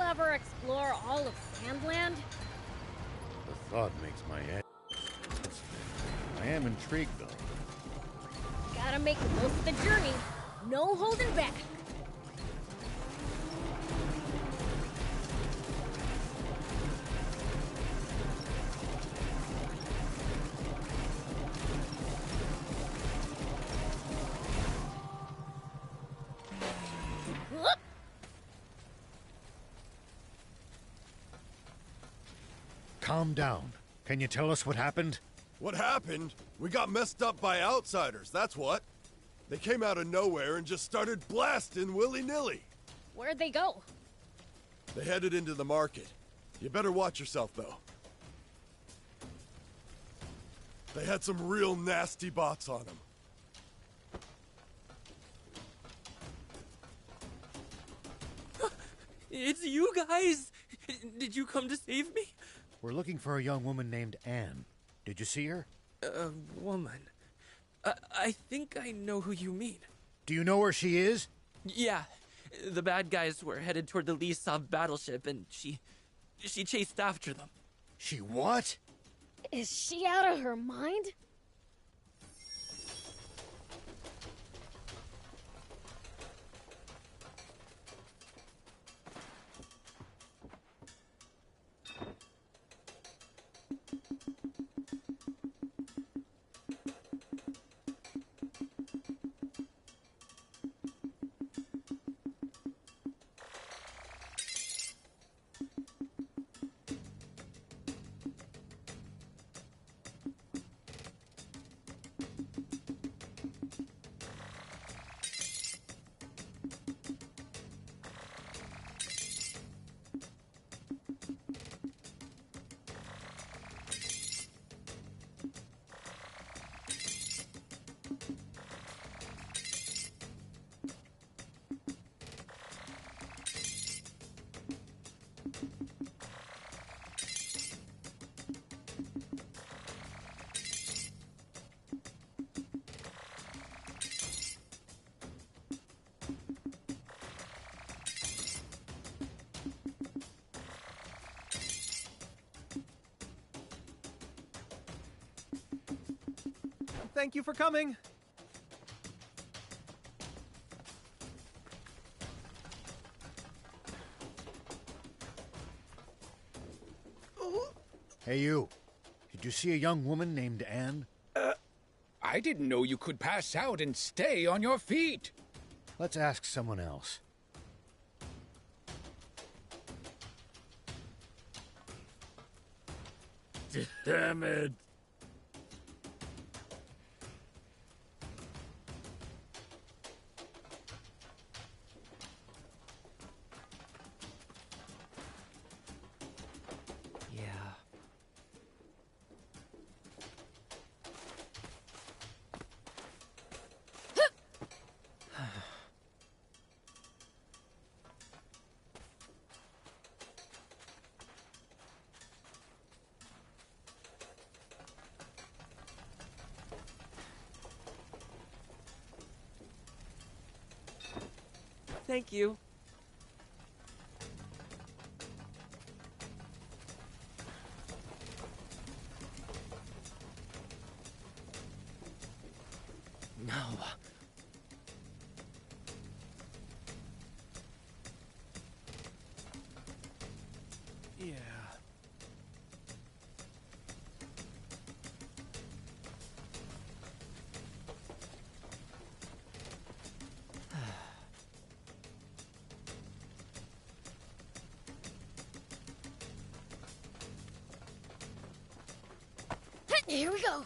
Ever explore all of Sandland? The thought makes my head spin. I am intrigued, though. Gotta make the most of the journey. No holding back. Calm down. Can you tell us what happened? What happened? We got messed up by outsiders, that's what. They came out of nowhere and just started blasting willy-nilly. Where'd they go? They headed into the market. You better watch yourself, though. They had some real nasty bots on them. It's you guys! Did you come to save me? We're looking for a young woman named Anne. Did you see her? A woman? I think I know who you mean. Do you know where she is? Yeah. The bad guys were headed toward the Lee-Sov battleship, and she chased after them. She what? Is she out of her mind? Thank you for coming. Hey, you. Did you see a young woman named Anne? I didn't know you could pass out and stay on your feet. Let's ask someone else. Damn it. Thank you. No. Here we go.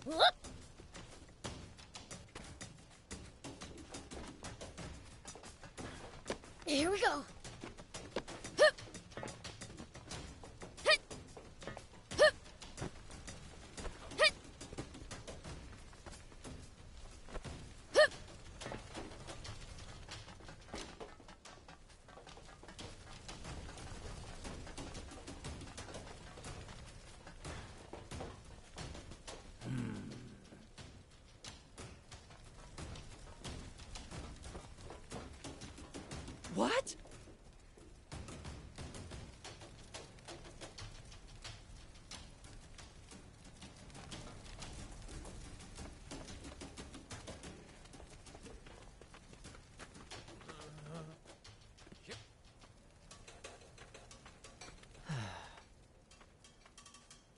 Whoop. Here we go. Hup. Hit. Hup. Hit. Hup. What?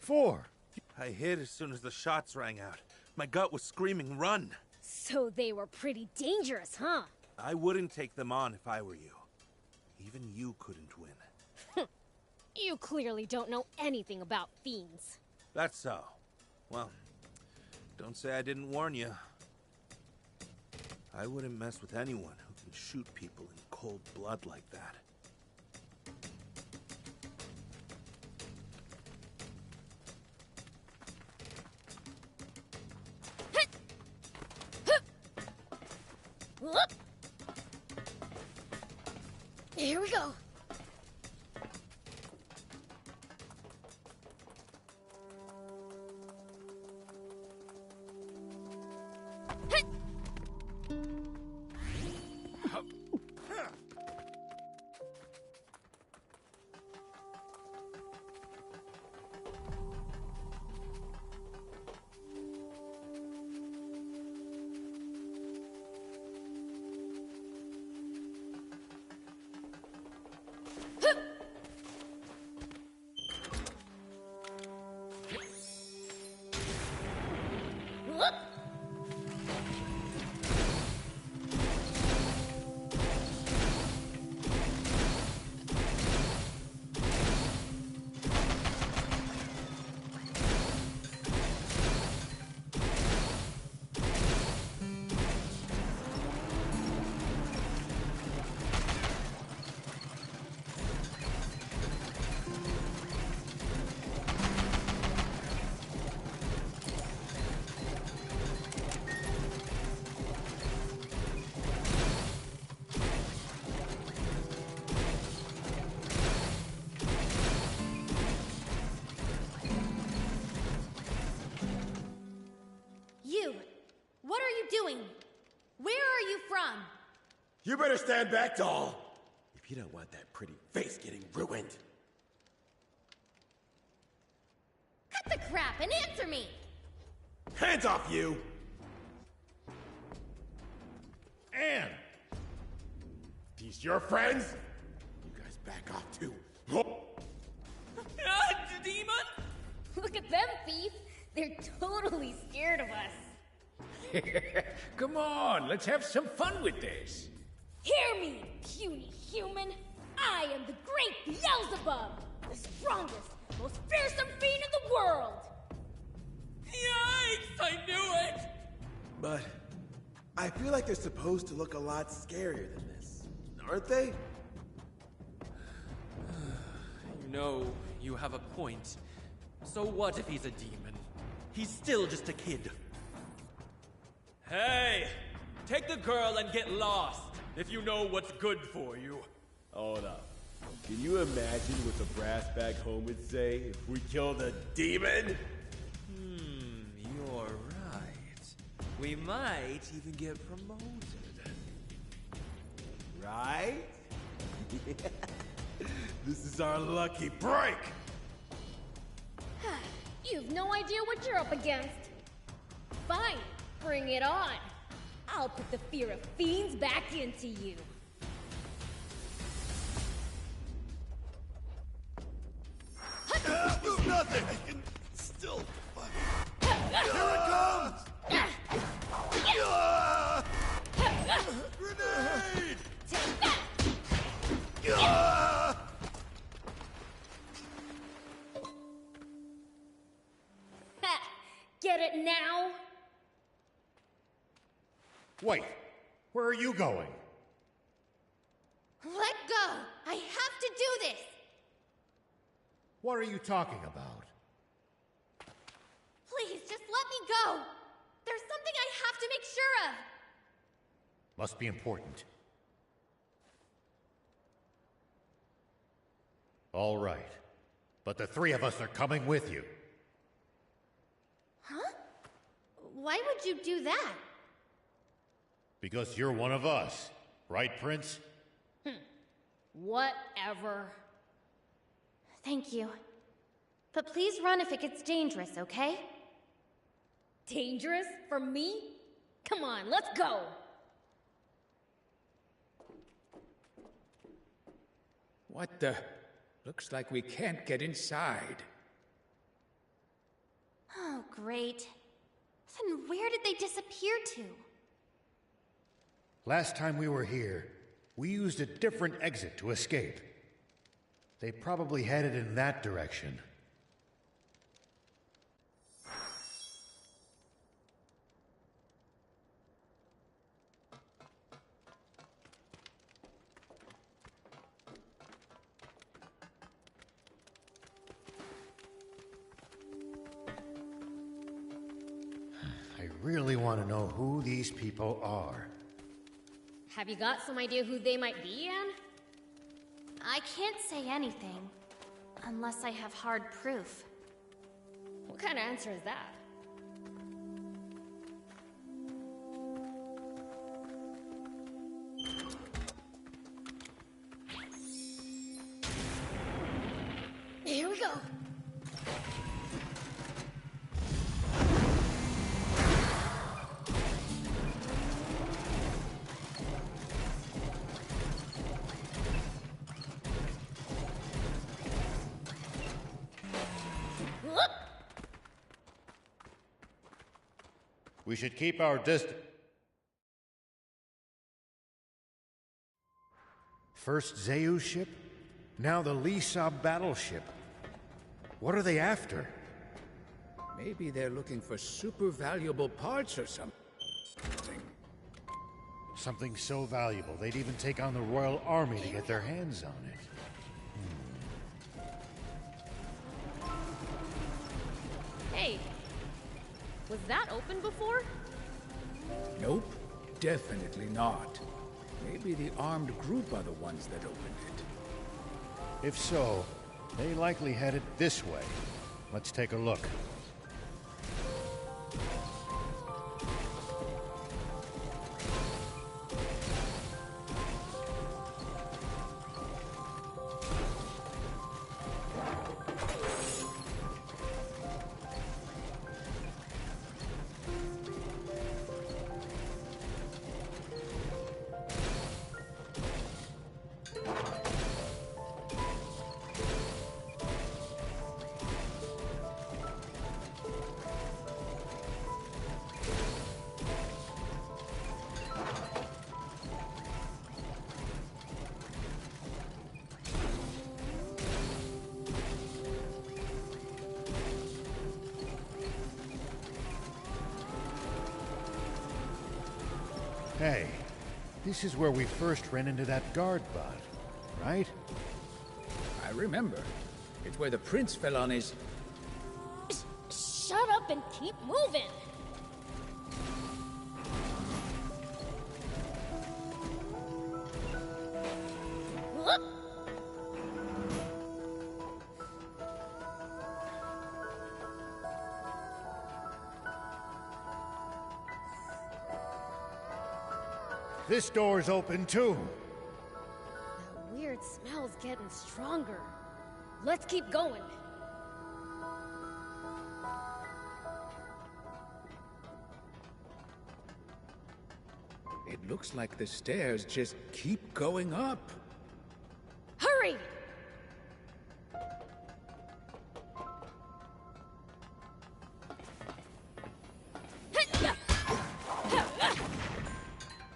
Four. I hid as soon as the shots rang out. My gut was screaming, run! So they were pretty dangerous, huh? I wouldn't take them on if I were you. Even you couldn't win. You clearly don't know anything about fiends. That's so. Well, don't say I didn't warn you. I wouldn't mess with anyone who can shoot people in cold blood like that. Whoop. Here we go. Hit. Whoop. You! What are you doing? Where are you from? You better stand back, doll! If you don't want that pretty face getting ruined. Cut the crap and answer me! Hands off, you! Anne! These your friends? You guys back off, too. Demon? Look at them, Thief. They're totally scared of us. Come on, let's have some fun with this. Hear me, puny human. I am the great Beelzebub, the strongest, most fearsome fiend in the world. Yikes! I knew it! But I feel like they're supposed to look a lot scarier than this, aren't they? You know, you have a point. So what if he's a demon? He's still just a kid. Hey! Take the girl and get lost, if you know what's good for you. Hold up. Can you imagine what the brass back home would say if we killed a demon? You're right. We might even get promoted. Right? This is our lucky break! You've no idea what you're up against. Fine, bring it on. I'll put the fear of fiends back into you. Nothing! I can still fight. Here it comes! Grenade! Take that! Wait, where are you going? Let go! I have to do this! What are you talking about? Please, just let me go! There's something I have to make sure of! Must be important. All right. But the three of us are coming with you. Huh? Why would you do that? Because you're one of us. Right, Prince? Whatever. Thank you. But please run if it gets dangerous, okay? Dangerous? For me? Come on, let's go! What the? Looks like we can't get inside. Oh, great. Then where did they disappear to? Last time we were here, we used a different exit to escape. They probably headed in that direction. I really want to know who these people are. Have you got some idea who they might be, Anne? I can't say anything. Unless I have hard proof. What kind of answer is that? Here we go. We should keep our distance. First Zeu's ship, now the Lisab battleship. What are they after? Maybe they're looking for super valuable parts or something. Something so valuable, they'd even take on the Royal Army to get their hands on it. Hey, was that open before? Nope, definitely not. Maybe the armed group are the ones that opened it. If so, they likely headed this way. Let's take a look. Hey, this is where we first ran into that guard bot, right? I remember. It's where the prince fell on his... Shut up and keep moving! This door's open too. That weird smell's getting stronger. Let's keep going. It looks like the stairs just keep going up. Hurry!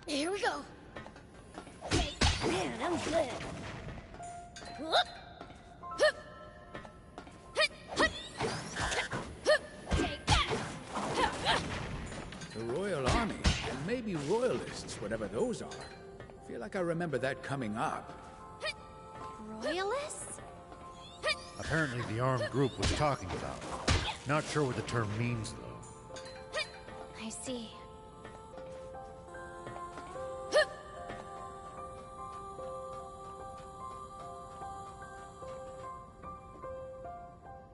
Here we go. Man, I'm good. The Royal Army, and maybe royalists, whatever those are. Feel like I remember that coming up. Royalists? Apparently the armed group was talking about it. Not sure what the term means, though. I see.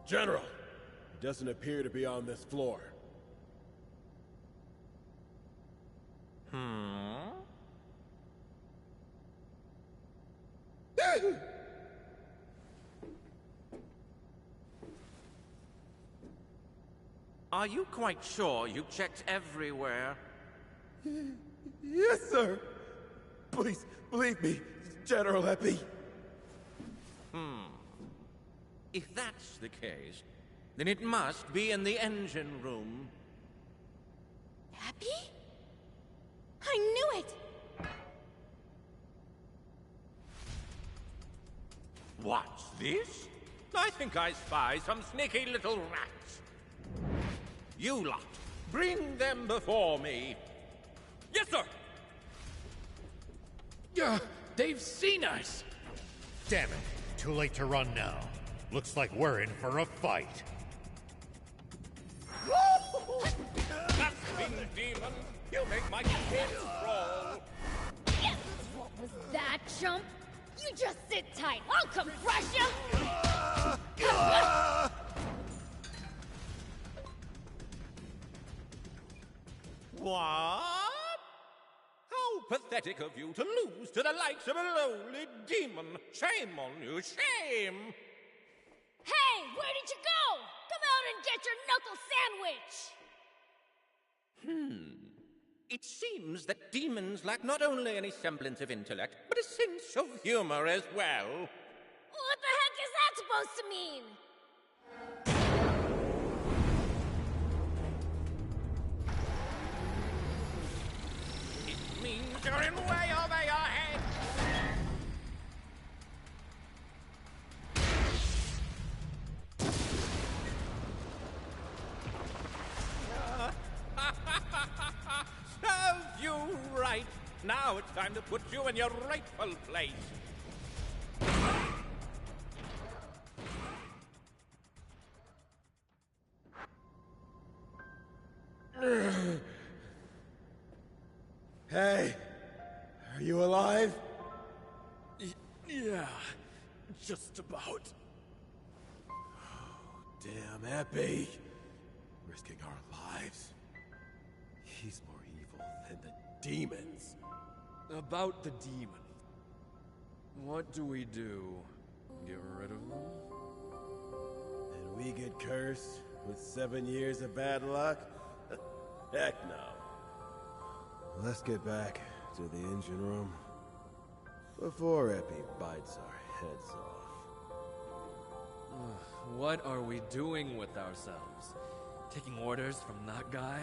General, he doesn't appear to be on this floor. Are you quite sure you checked everywhere? Yes, sir. Please, believe me, General Epi. If that's the case, then it must be in the engine room. Happy? I knew it! What's this? I think I spy some sneaky little rats. You lot, bring them before me. Yes, sir! They've seen us! Damn it. Too late to run now. Looks like we're in for a fight. Grasping demon, you make my skin crawl. What was that, chump? You just sit tight. I'll come crush you! What? How pathetic of you to lose to the likes of a lowly demon. Shame on you, shame! Hey, where did you go? Come out and get your knuckle sandwich! It seems that demons lack not only any semblance of intellect, but a sense of humor as well. What the heck is that supposed to mean? It means you're in way over your head. Serves you right. Now it's time to put you in your rightful place. Hey, are you alive? Yeah, just about. Damn, Epi. Risking our lives. He's more evil than the demons. About the demon. What do we do? Get rid of them? And we get cursed with 7 years of bad luck? Heck no. Let's get back to the engine room before Epi bites our heads off. What are we doing with ourselves? Taking orders from that guy?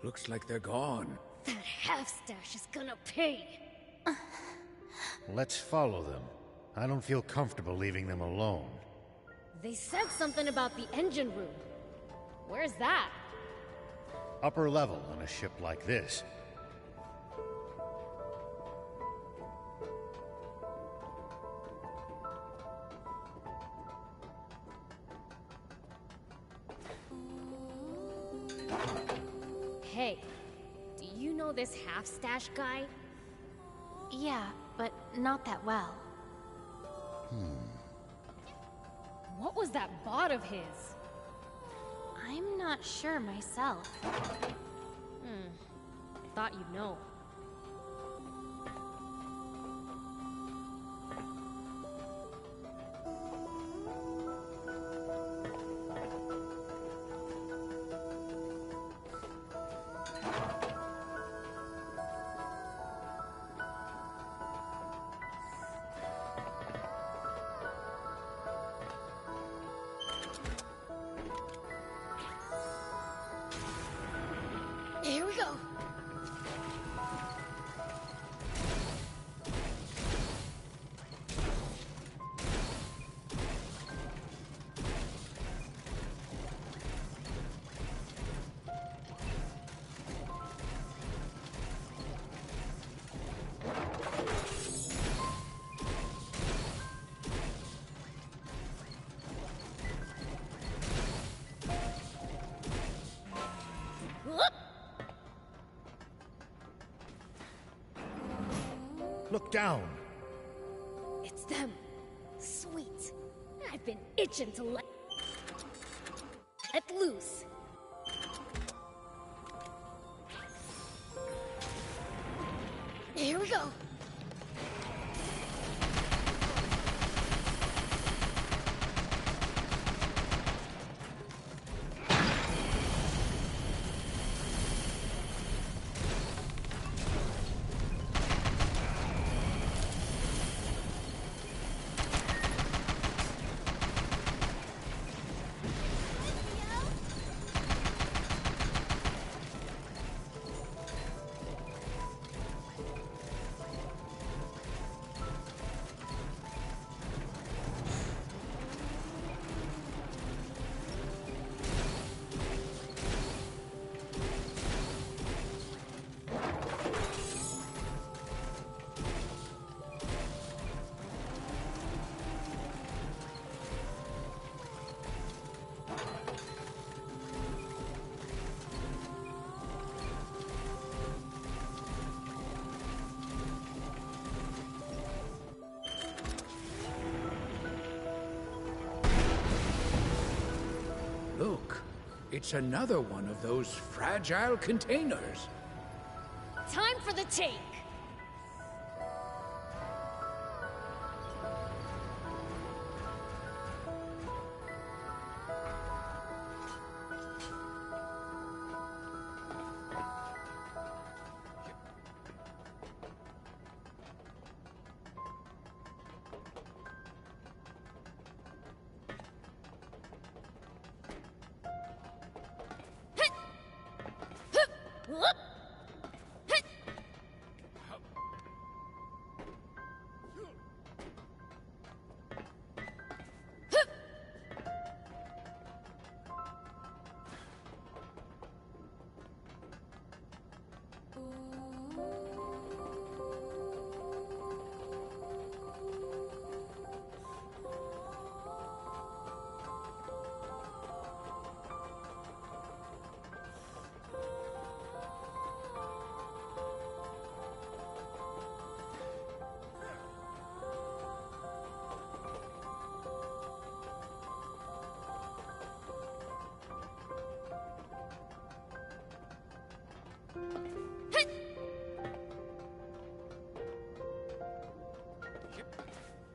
Looks like they're gone. That half-stash is gonna pay. Let's follow them. I don't feel comfortable leaving them alone. They said something about the engine room. Where's that? Upper level on a ship like this. Hey, do you know this half-stash guy? Yeah, but not that well. What was that bot of his? I'm not sure myself. Thought you'd know. Here we go. Look down. It's them. Sweet. I've been itching to let loose. Here we go. Look, it's another one of those fragile containers. Time for the take.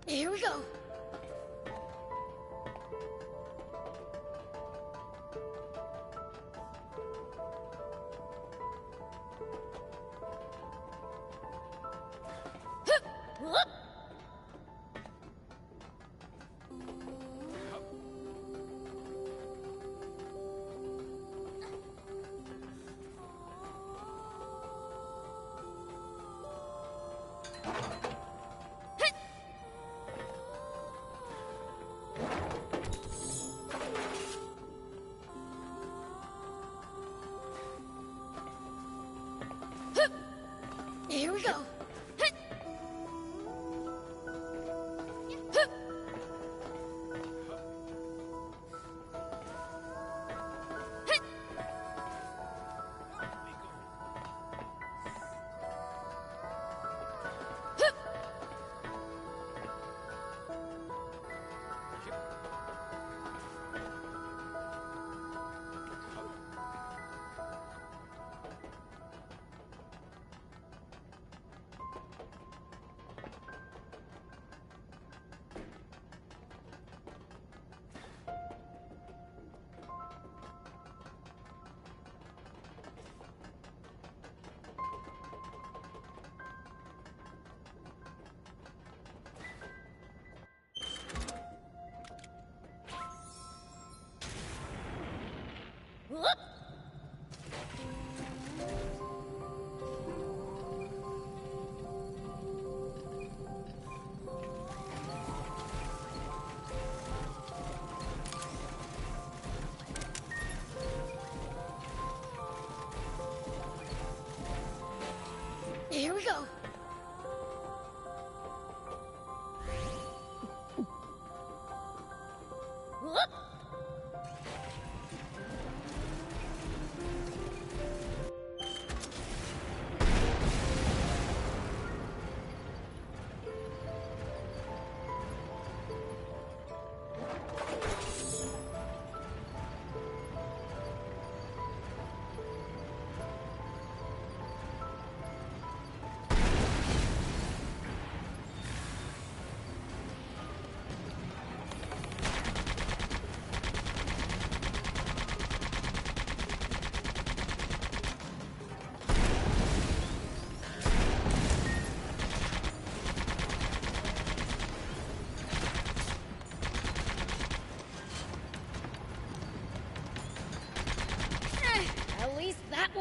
Here we go. Here we go.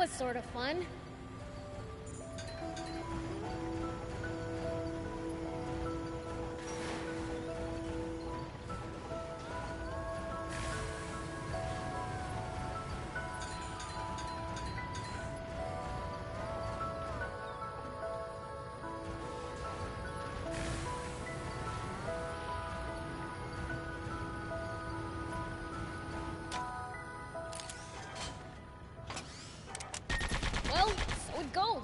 was sort of fun. Well, so it goes.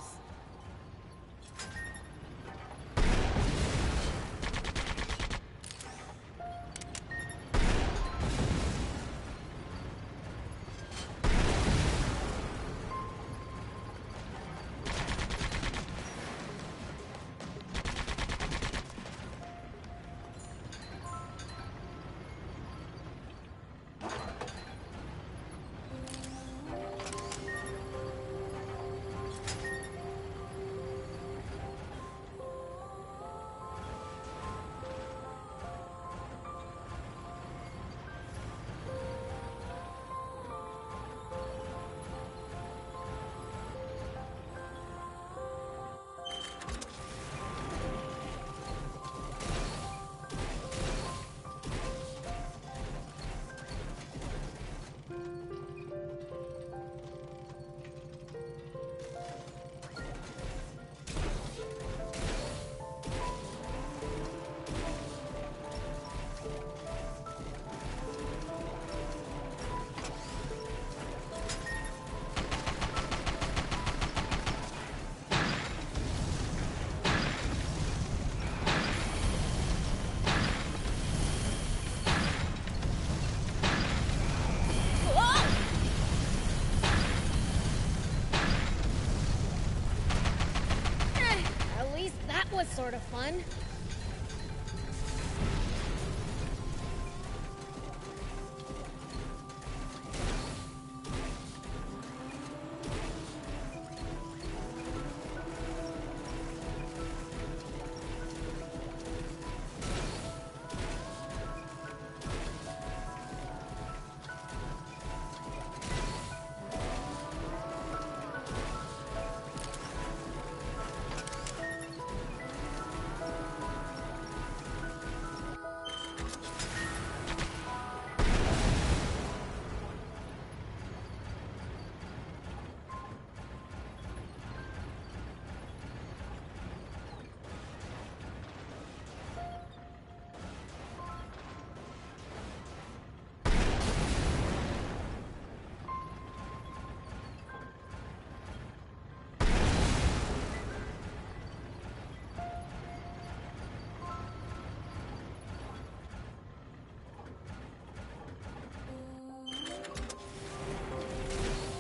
At least that was sort of fun.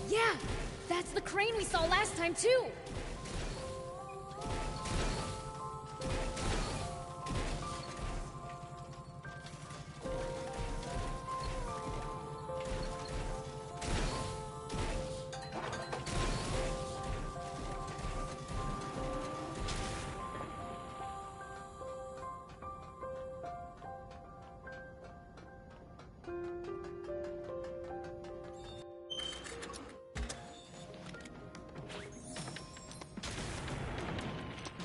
Yeah, that's the crane we saw last time too.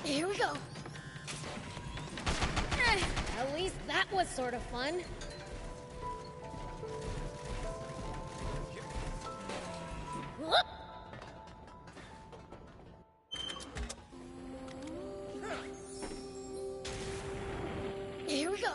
Here we go. At least that was sort of fun. Whoop! Here we go.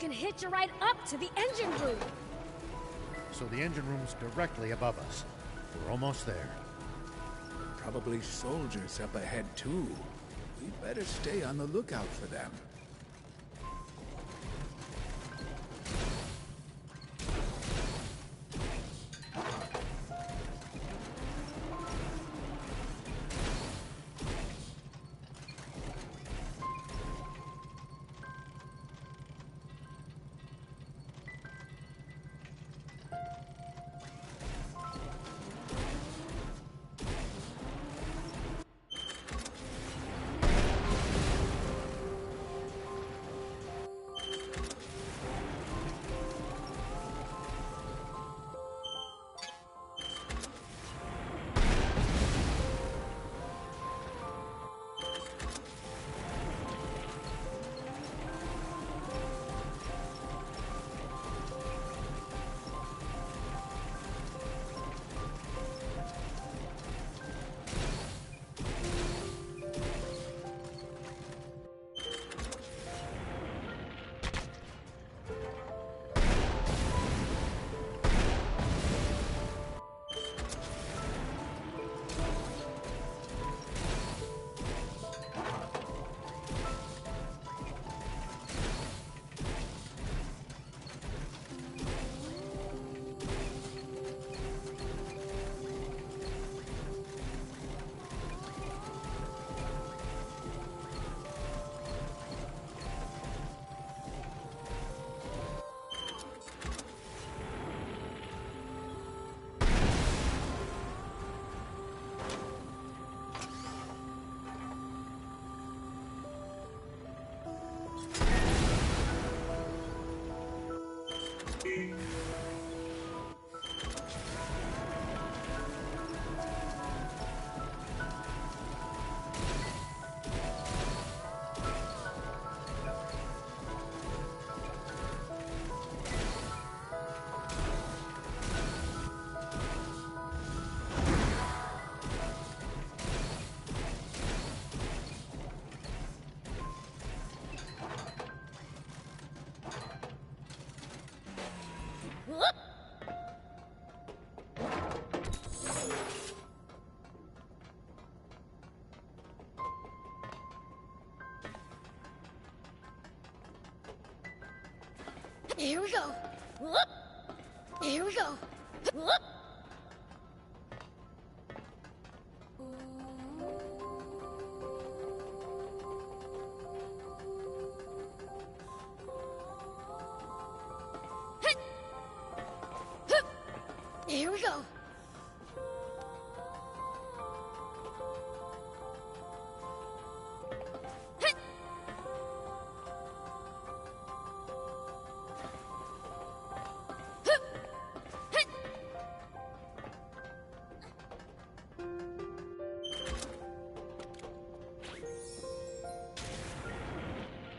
can hitch a ride up to the engine room. So the engine room's directly above us. We're almost there. Probably soldiers up ahead, too. We'd better stay on the lookout for them. Here we go. Whoop. Here we go. Whoop. Here we go.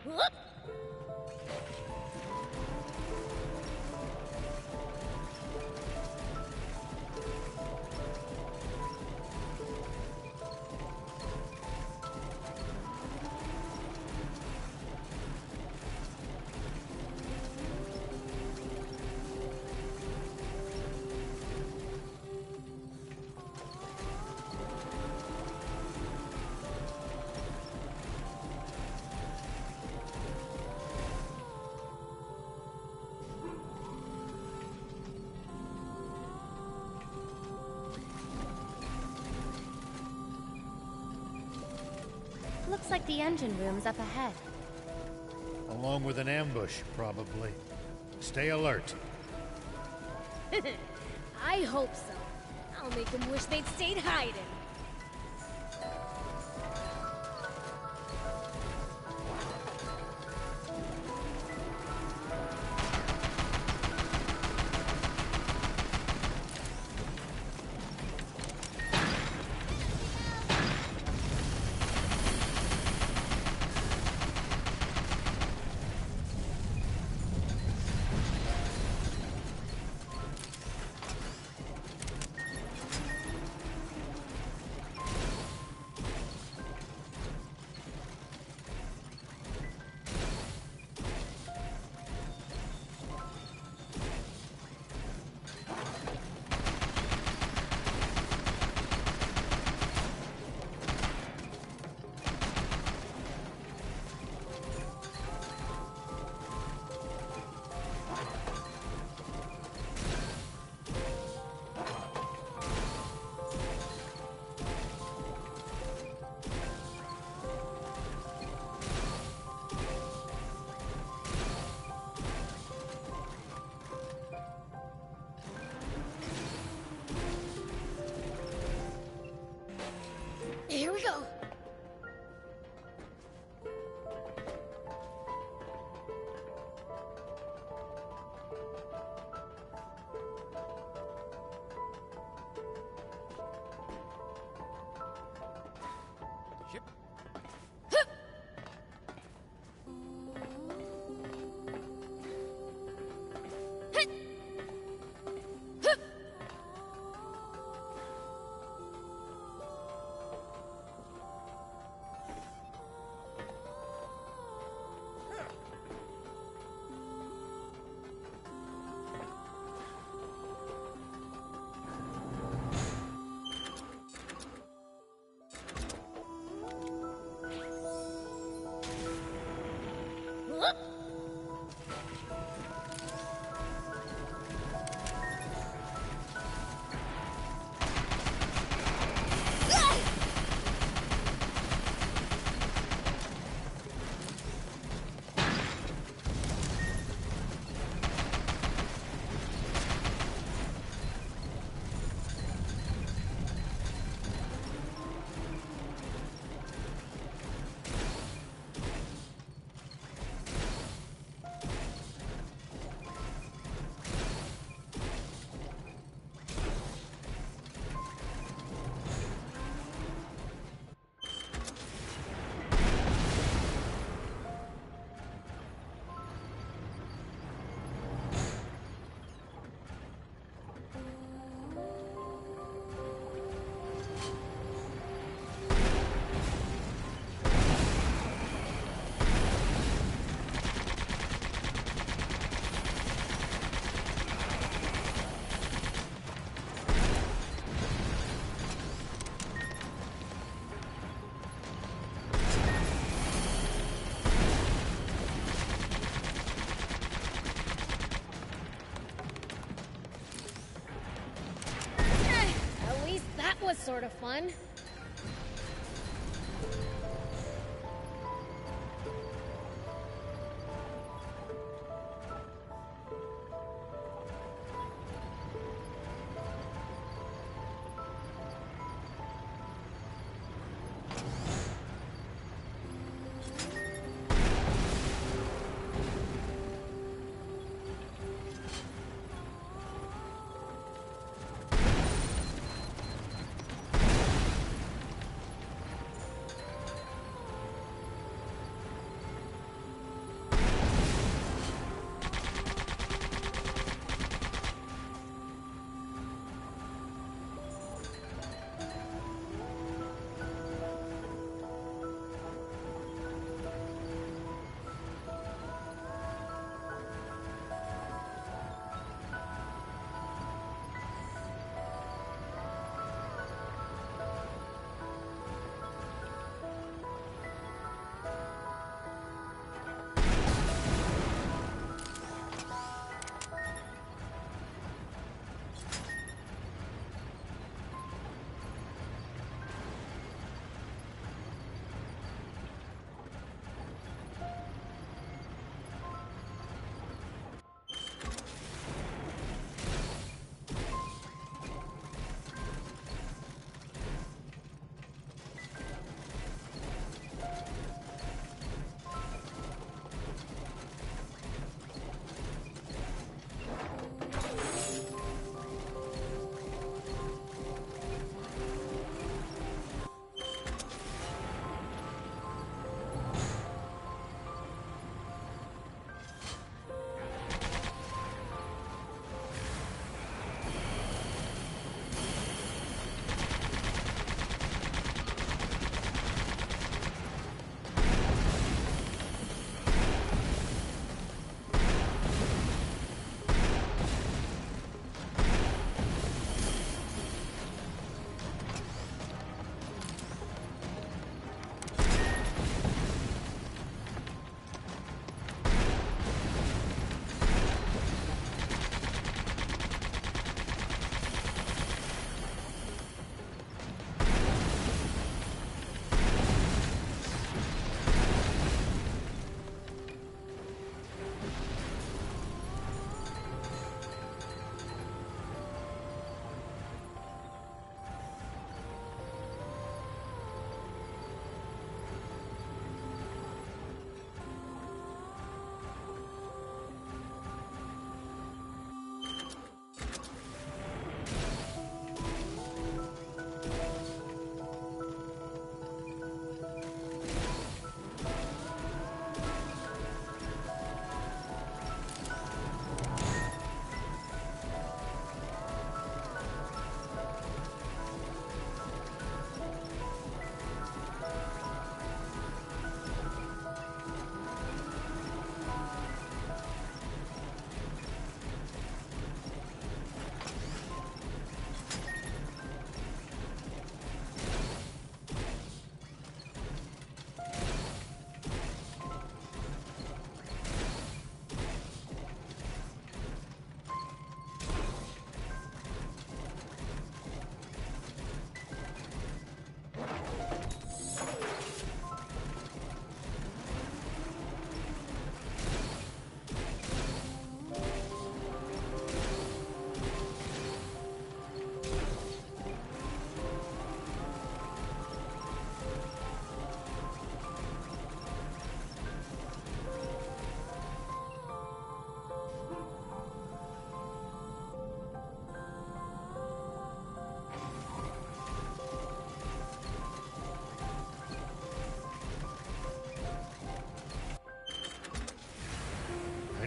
Whoop. Looks like the engine room's up ahead. Along with an ambush, probably. Stay alert. I hope so. I'll make them wish they'd stayed hiding. Here we go. Was sort of fun.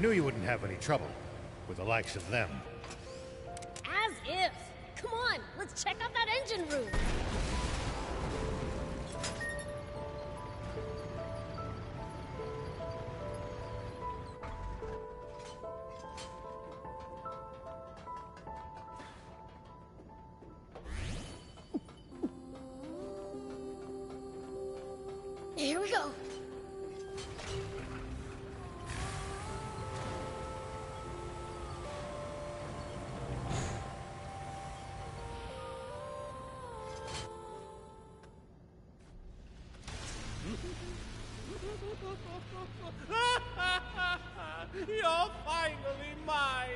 knew you wouldn't have any trouble with the likes of them. As if. Come on, let's check out that engine room. Here we go. You're finally mine!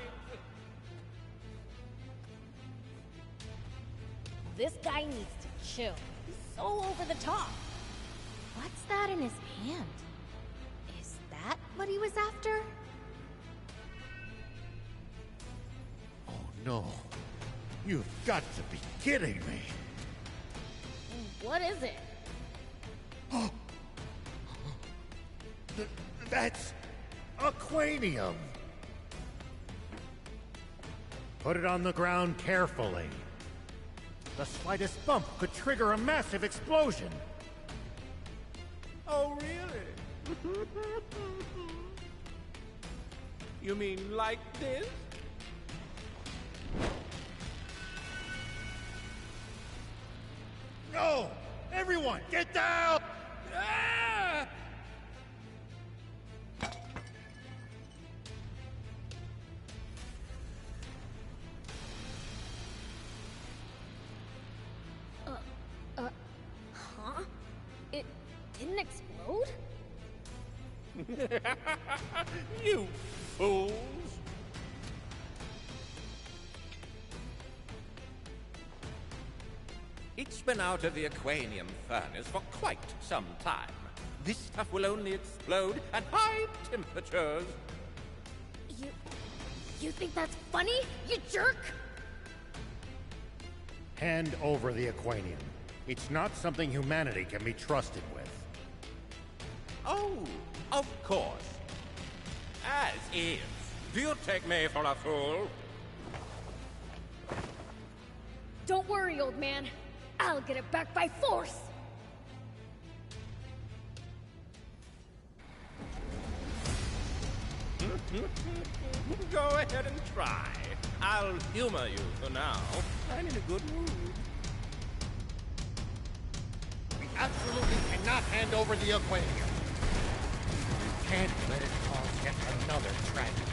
This guy needs to chill. He's so over the top. What's that in his hand? Is that what he was after? Oh no. You've got to be kidding me. What is it? That's aquanium. Put it on the ground carefully. The slightest bump could trigger a massive explosion. Oh, really? You mean like this? No! Everyone, get down! Ah! Huh? It didn't explode? You fools! It's been out of the aquanium furnace for quite some time. This stuff will only explode at high temperatures. You think that's funny, you jerk? Hand over the aquanium. It's not something humanity can be trusted with. Oh, of course. As is. Do you take me for a fool? Don't worry, old man. I'll get it back by force! Go ahead and try. I'll humor you for now. I'm in a good mood. We absolutely cannot hand over the aquanium. We can't let it cause yet another tragedy.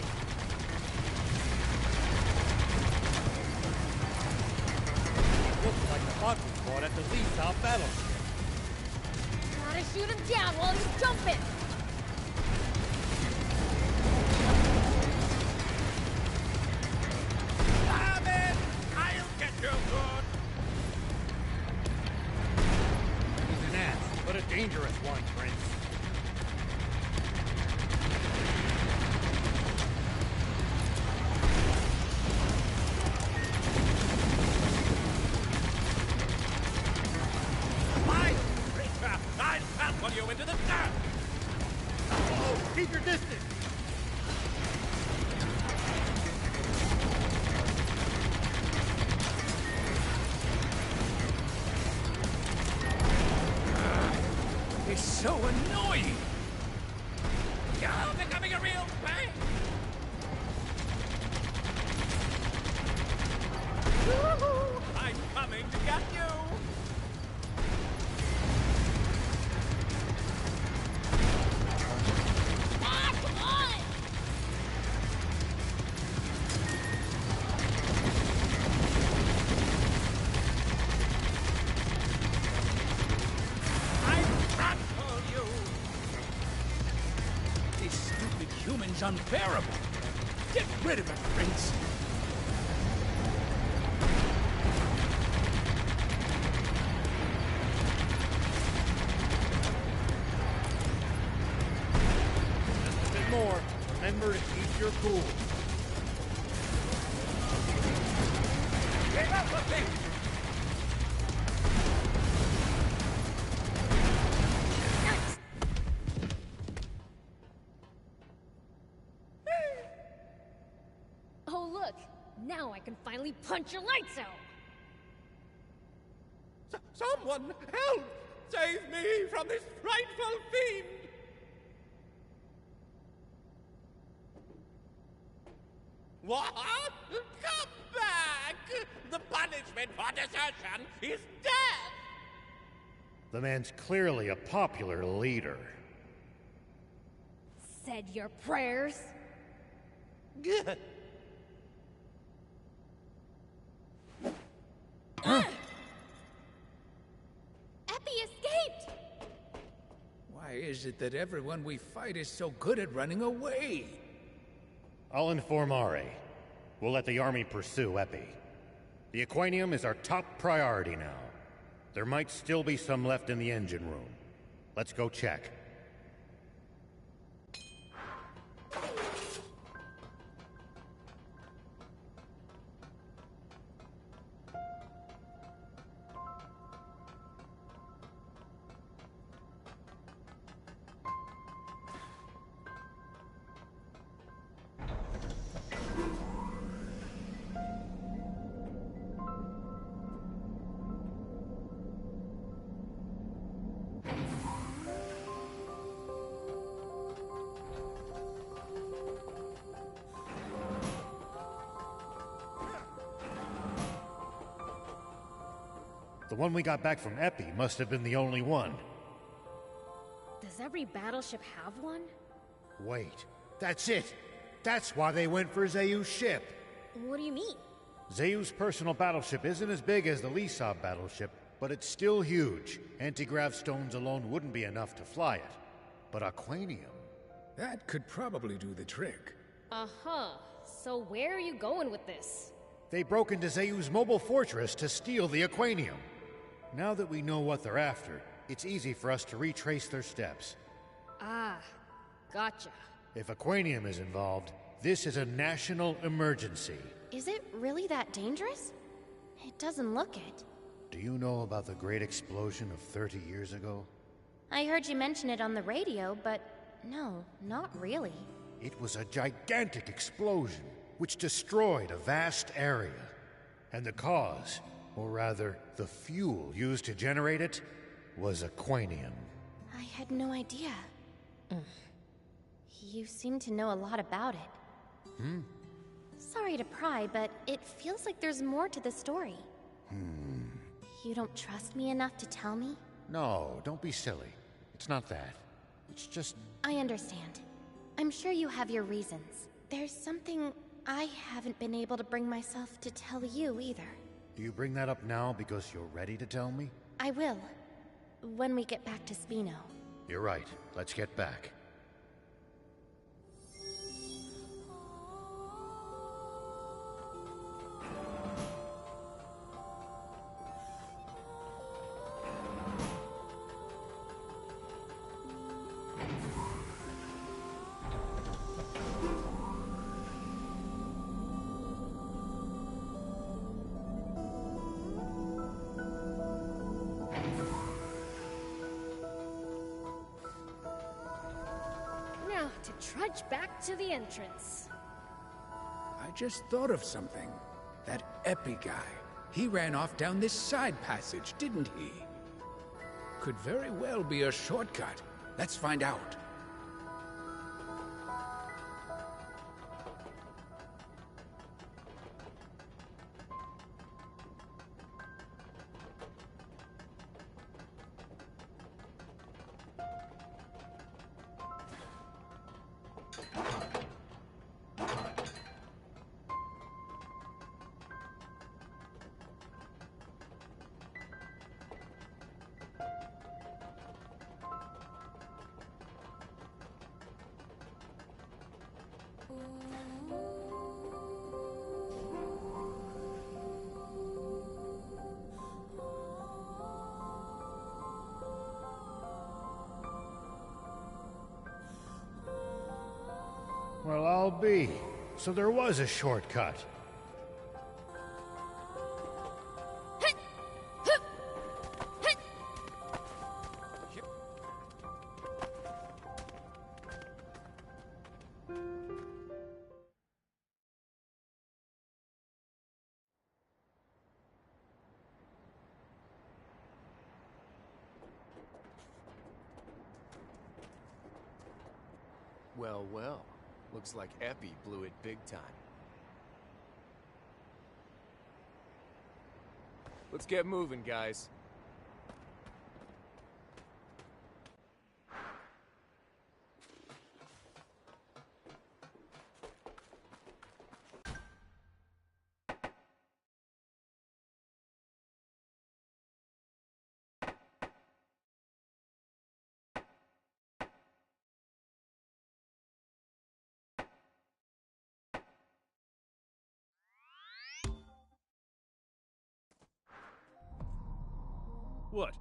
It looks like the bot was fought at the Lee-South battleship. Gotta shoot him down while he's jumping! Stop it! I'll get you good! He's an ass, but a dangerous one, Prince. I'll trample you into the dirt! Oh, keep your distance! It's so annoying! You're becoming a real pain! I'm coming to get you! Ah, come on! I trample you! This stupid human's unbearable! Get rid of it, Prince! Just a bit more. Remember to keep your cool. Get up with me! can finally punch your lights out! Someone help! Save me from this frightful fiend! What? Come back! The punishment for desertion is death! The man's clearly a popular leader. Said your prayers? Epi escaped! Why is it that everyone we fight is so good at running away? I'll inform Are. We'll let the army pursue Epi. The Aquanium is our top priority now. There might still be some left in the engine room. Let's go check. The one we got back from Epi must have been the only one. Does every battleship have one? Wait, that's it! That's why they went for Zayu's ship! What do you mean? Zayu's personal battleship isn't as big as the Lisab battleship, but it's still huge. Anti-grav stones alone wouldn't be enough to fly it. But Aquanium... That could probably do the trick. Uh-huh. So where are you going with this? They broke into Zayu's mobile fortress to steal the Aquanium. Now that we know what they're after, it's easy for us to retrace their steps. Ah, gotcha. If Aquanium is involved, this is a national emergency. Is it really that dangerous? It doesn't look it. Do you know about the great explosion of 30 years ago? I heard you mention it on the radio, but no, not really. It was a gigantic explosion, which destroyed a vast area. And the cause, or rather, the fuel used to generate it, was Aquanium. I had no idea. You seem to know a lot about it. Sorry to pry, but it feels like there's more to the story. You don't trust me enough to tell me? No, don't be silly. It's not that. It's just... I understand. I'm sure you have your reasons. There's something I haven't been able to bring myself to tell you either. Do you bring that up now because you're ready to tell me? I will. When we get back to Spino. You're right. Let's get back. Now to trudge back to the entrance. I just thought of something. That Epi guy. He ran off down this side passage, didn't he? Could very well be a shortcut. Let's find out. Well, I'll be. So there was a shortcut. Well, well. Looks like Epi blew it big time. Let's get moving, guys. What?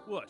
What?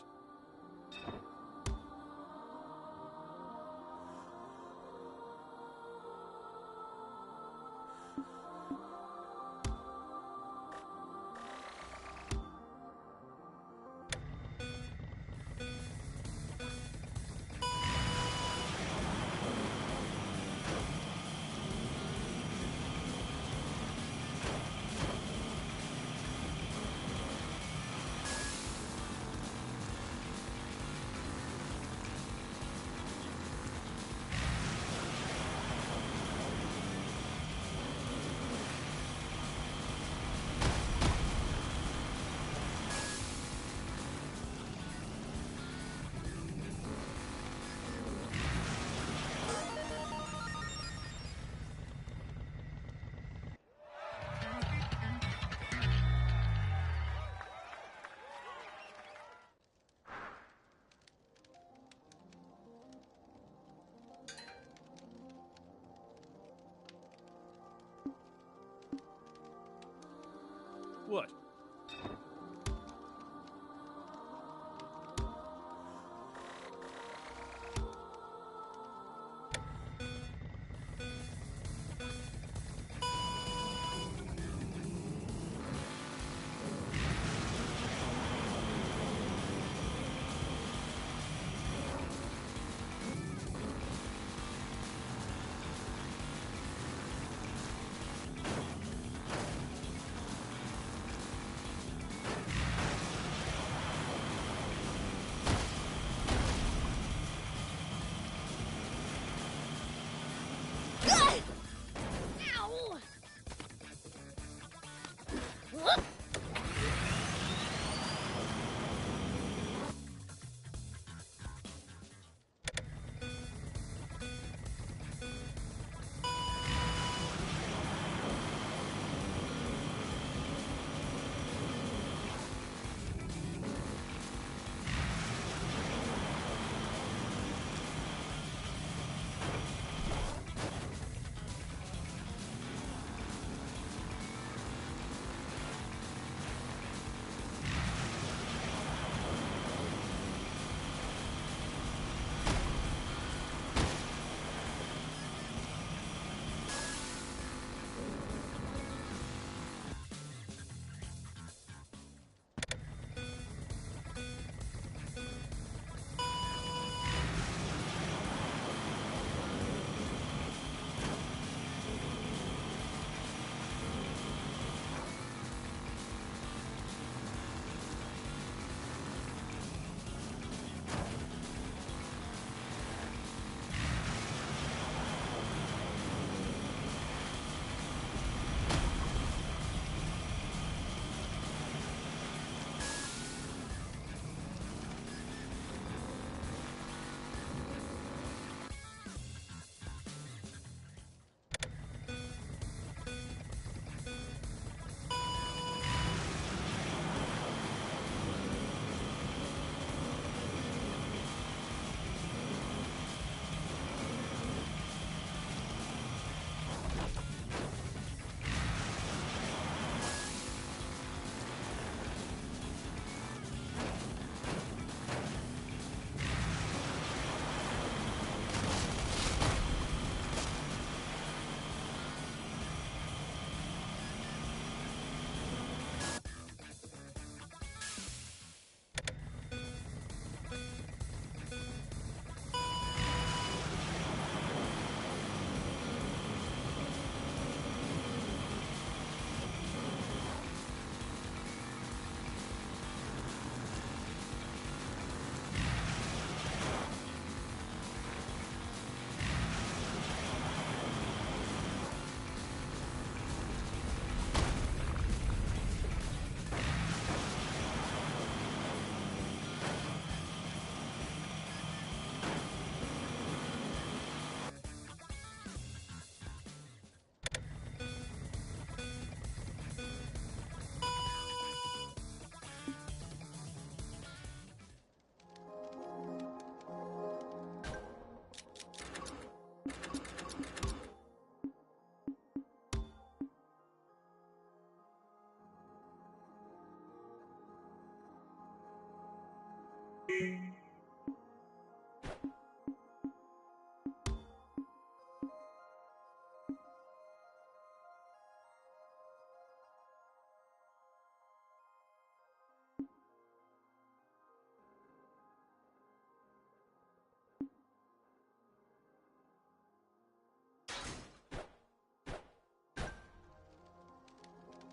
What? Ow! Whoop!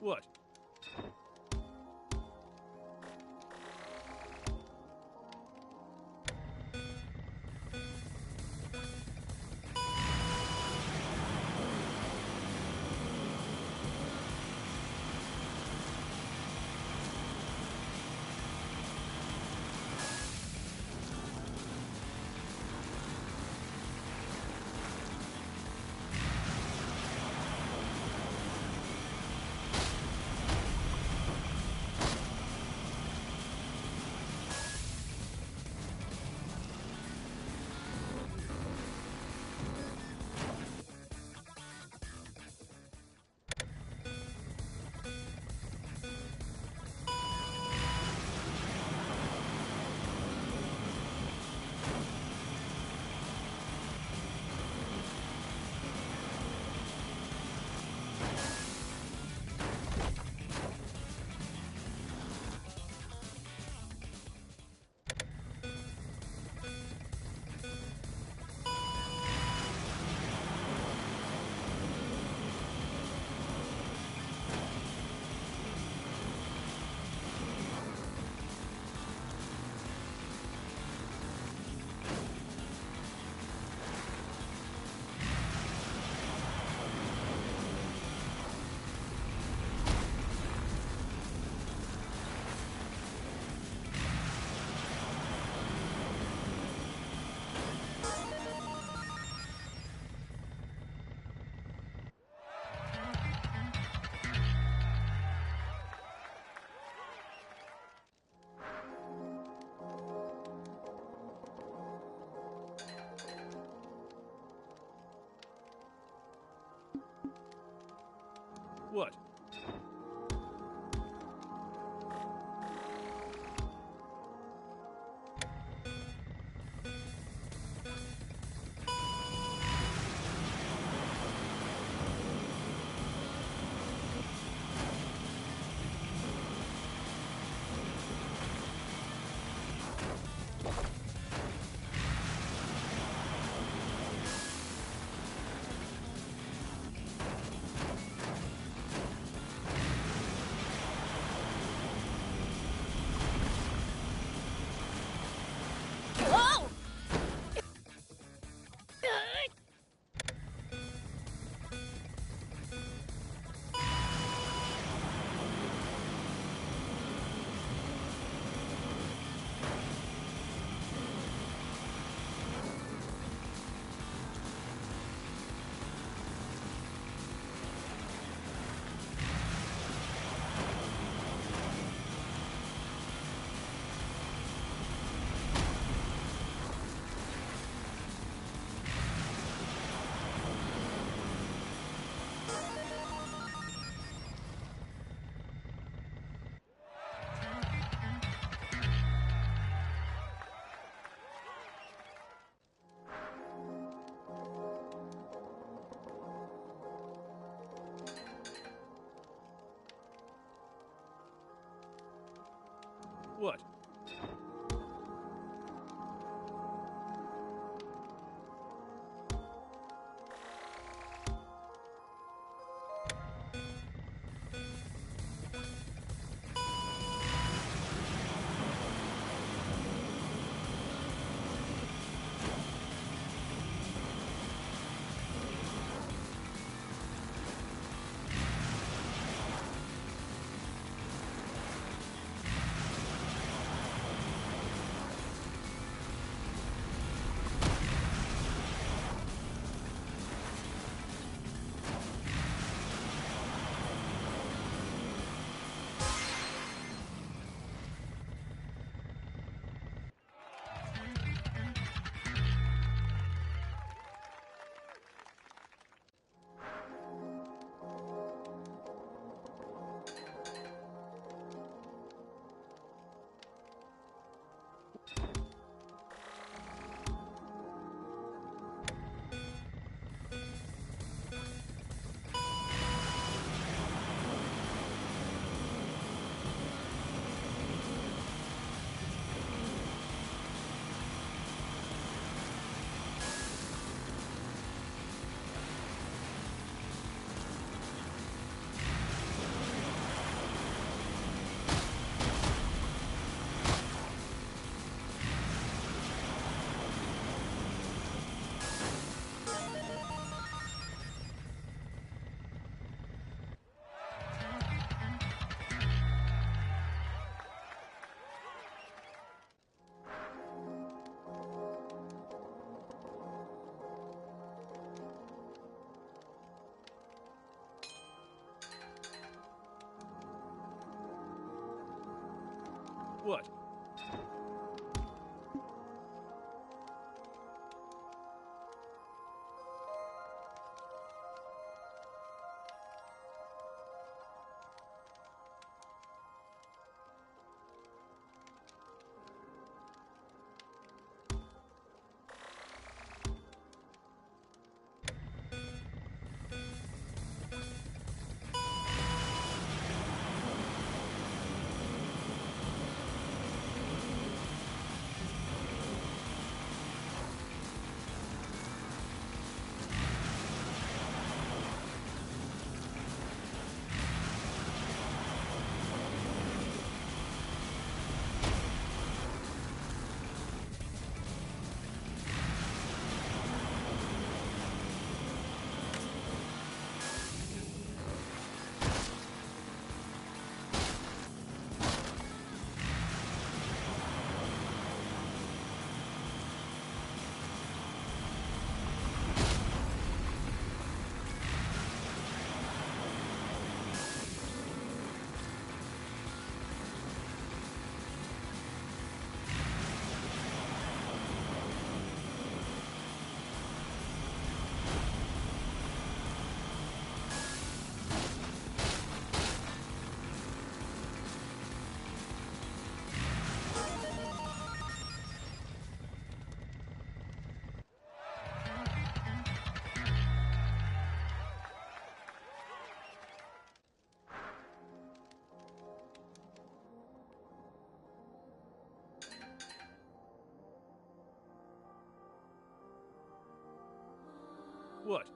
What? What? Whoa! What? What? What?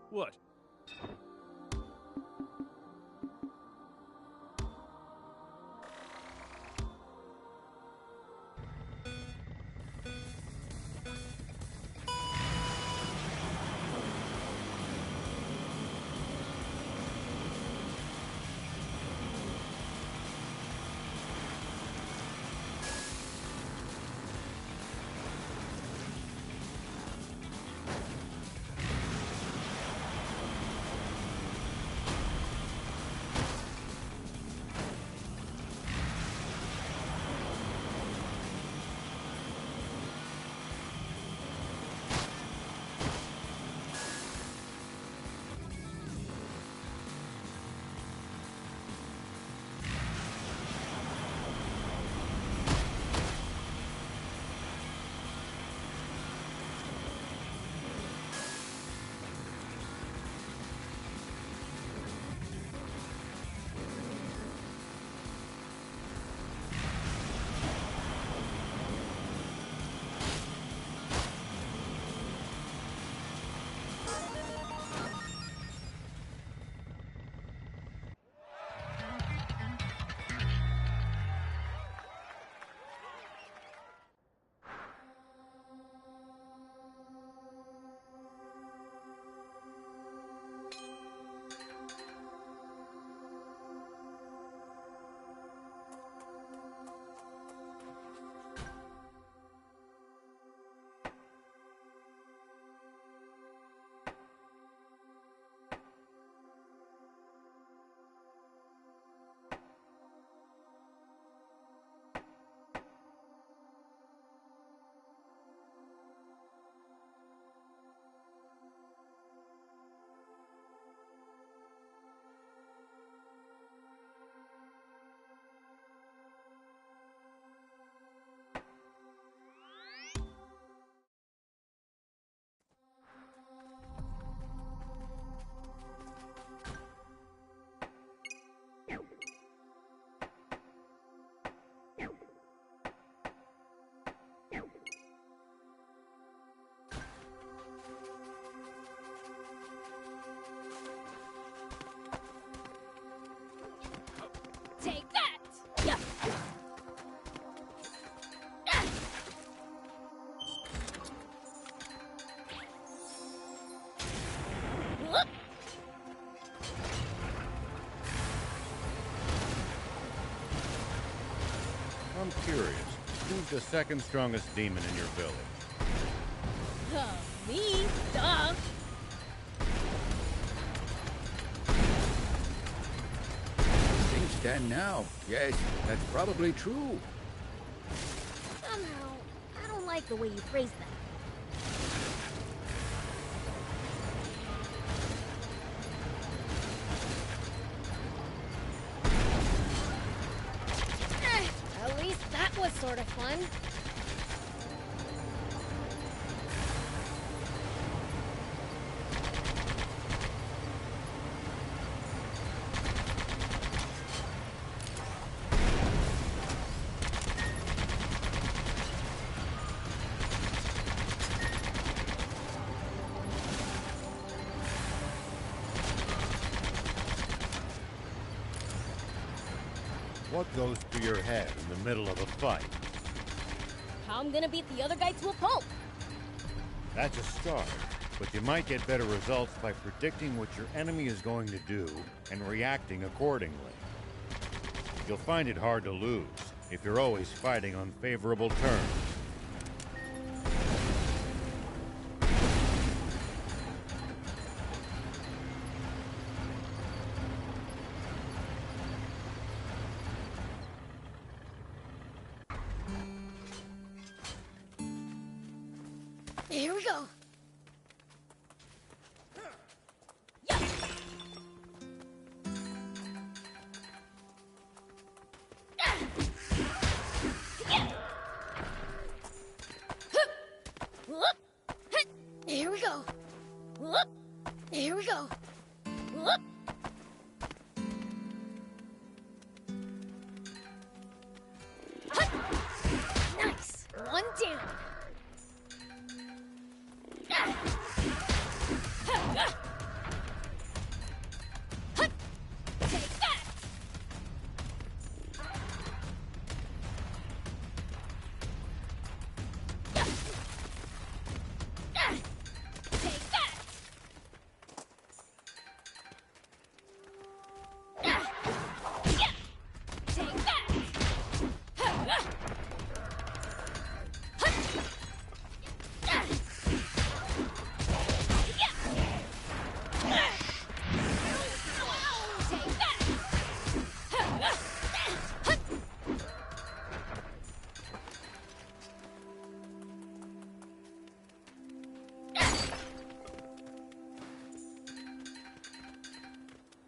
What? Take that! Yeah. Whoop. I'm curious, who's the second strongest demon in your village? Me? Duh! understand now. Yes, that's probably true. Somehow, I don't like the way you phrase that. At least that was sort of fun. What goes through your head in the middle of a fight? How I'm gonna beat the other guy to a pulp. That's a start, but you might get better results by predicting what your enemy is going to do and reacting accordingly. You'll find it hard to lose if you're always fighting on favorable terms. Here we go. Here we go. Here we go. Nice. One down.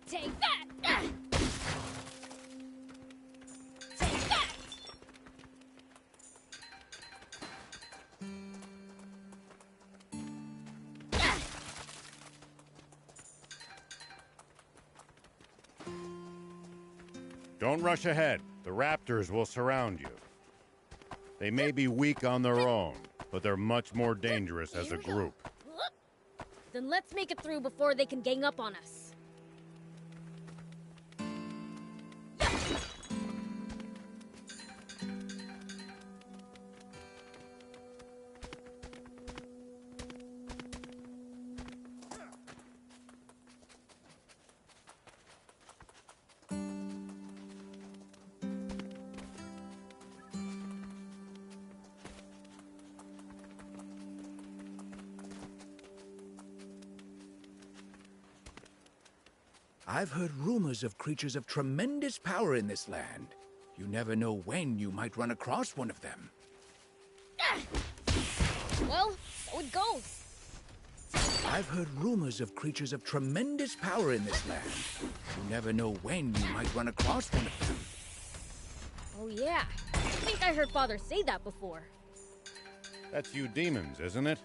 Take that! Take that! Don't rush ahead. The raptors will surround you. They may be weak on their own, but they're much more dangerous as a group. Then let's make it through before they can gang up on us. I've heard rumors of creatures of tremendous power in this land. You never know when you might run across one of them. Well, so it goes. I've heard rumors of creatures of tremendous power in this land. You never know when you might run across one of them. Oh yeah, I think I heard Father say that before. That's you demons, isn't it?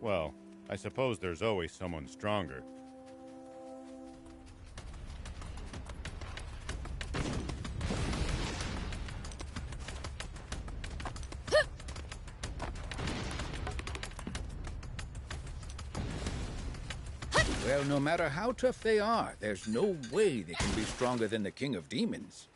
Well, I suppose there's always someone stronger. Well, no matter how tough they are, there's no way they can be stronger than the King of Demons.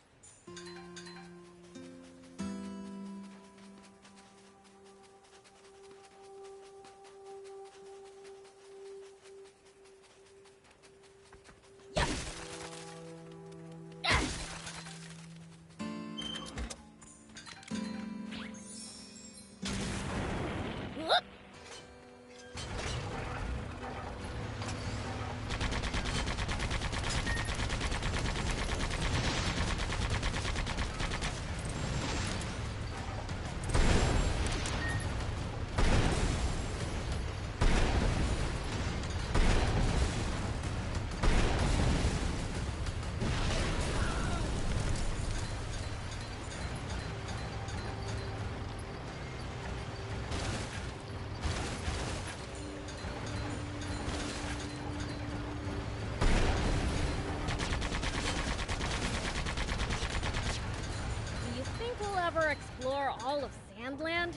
Sandland?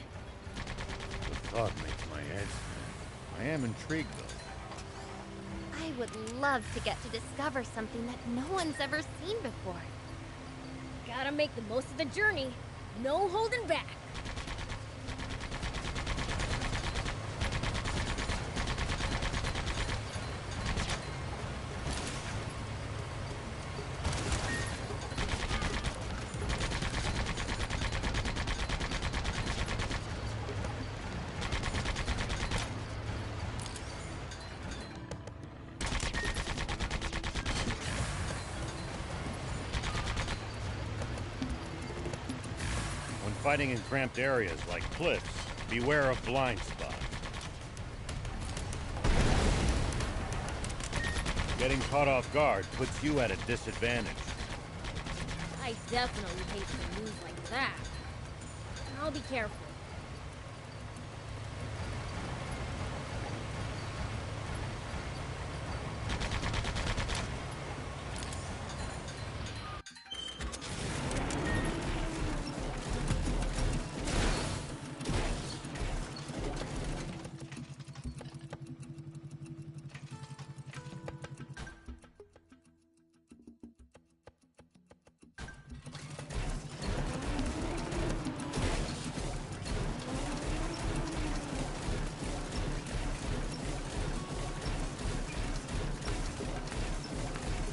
The thought makes my head spin. I am intrigued, though. I would love to get to discover something that no one's ever seen before. Gotta make the most of the journey. No holding back. Fighting in cramped areas like cliffs, beware of blind spots. Getting caught off guard puts you at a disadvantage. I definitely hate to lose like that. I'll be careful.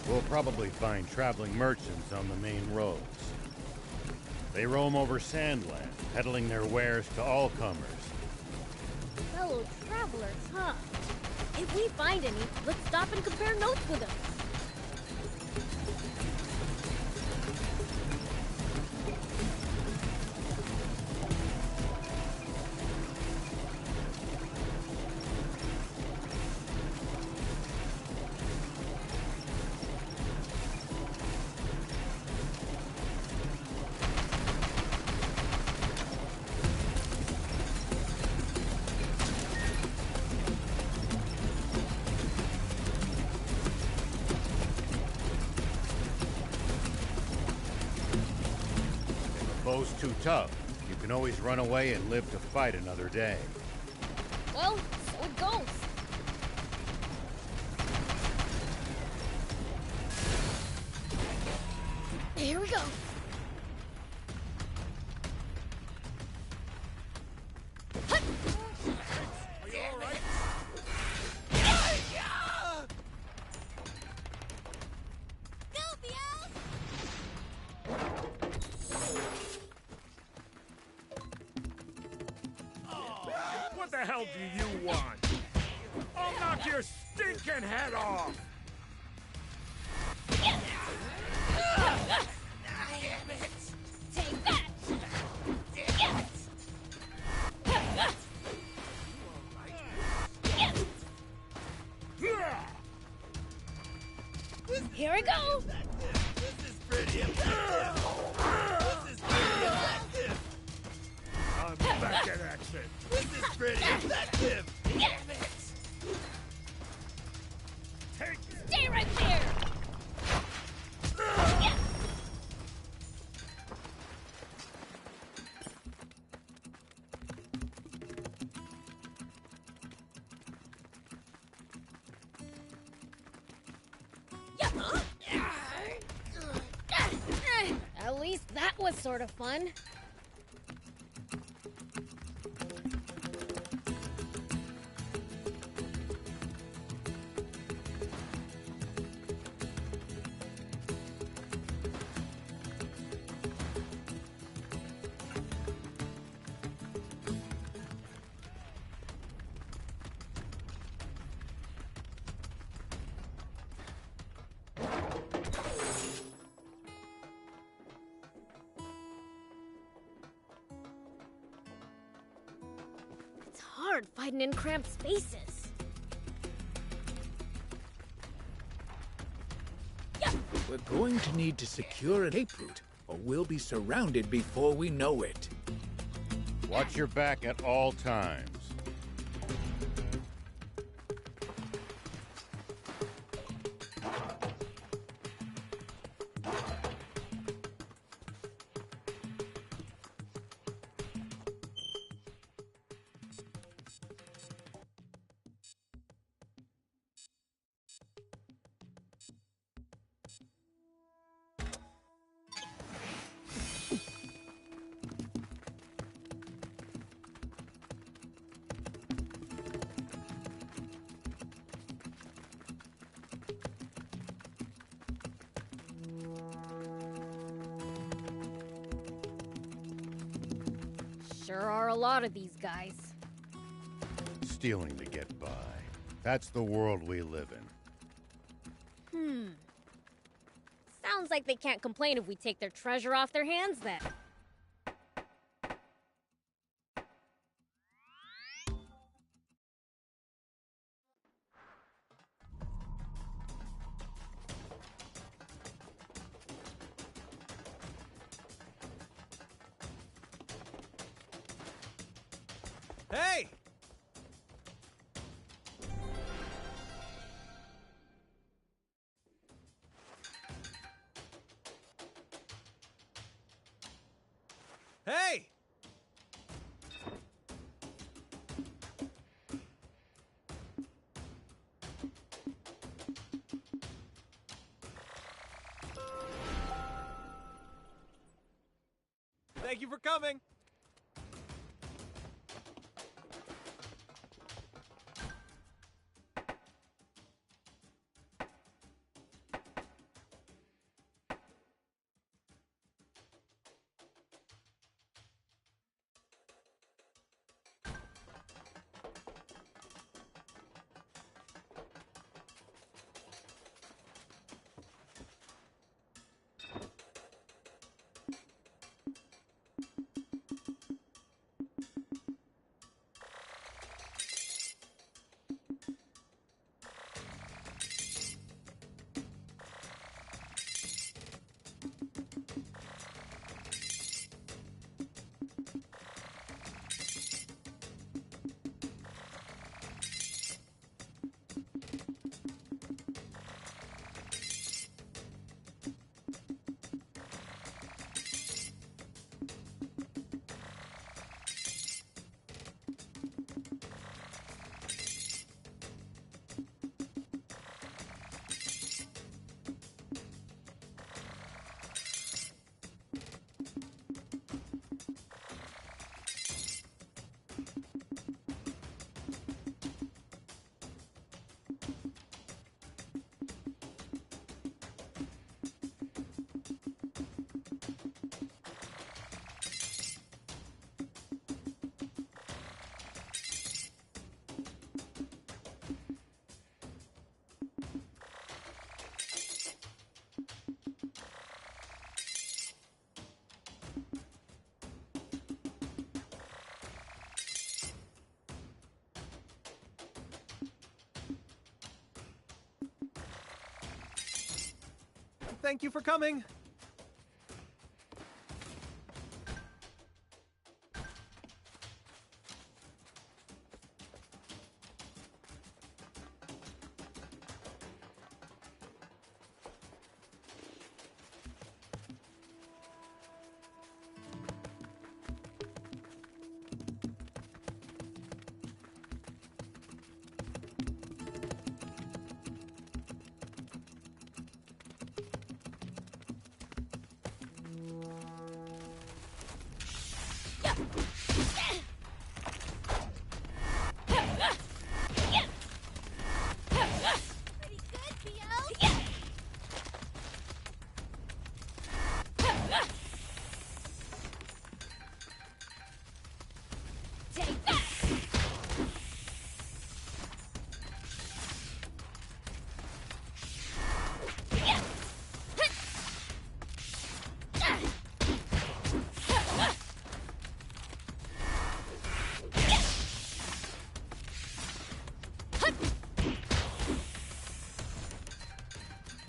We'll probably find traveling merchants on the main roads. They roam over Sandland, peddling their wares to all comers. Fellow travelers, huh? If we find any, let's stop and compare notes with them. Bow's too tough. You can always run away and live to fight another day. Well, so it goes. Here we go. What the hell do you want? I'll knock your stinking head off! Take that! Here we go! This is pretty effective! This is pretty effective! I'm back in action! This is pretty effective! Stay right there! At least that was sort of fun. It's hard fighting in cramped spaces. We're going to need to secure an escape route, or we'll be surrounded before we know it. Watch your back at all times. Sure are a lot of these guys. Stealing to get by. That's the world we live in. Sounds like they can't complain if we take their treasure off their hands then. Hey! Hey! Thank you for coming! Thank you for coming!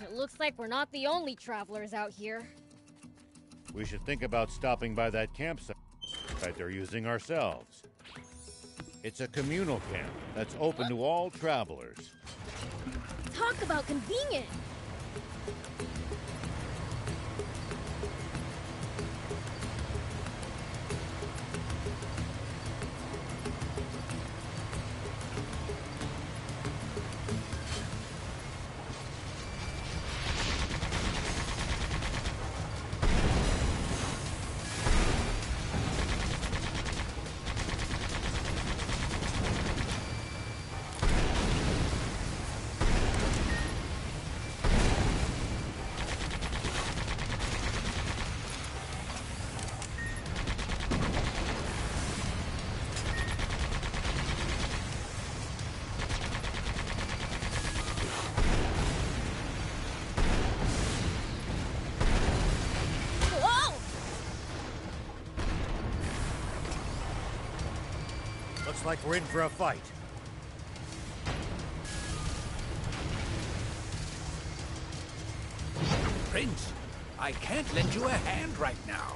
It looks like we're not the only travelers out here. We should think about stopping by that campsite they're using ourselves. It's a communal camp that's open to all travelers. Talk about convenient! Looks like we're in for a fight. Prince, I can't lend you a hand right now.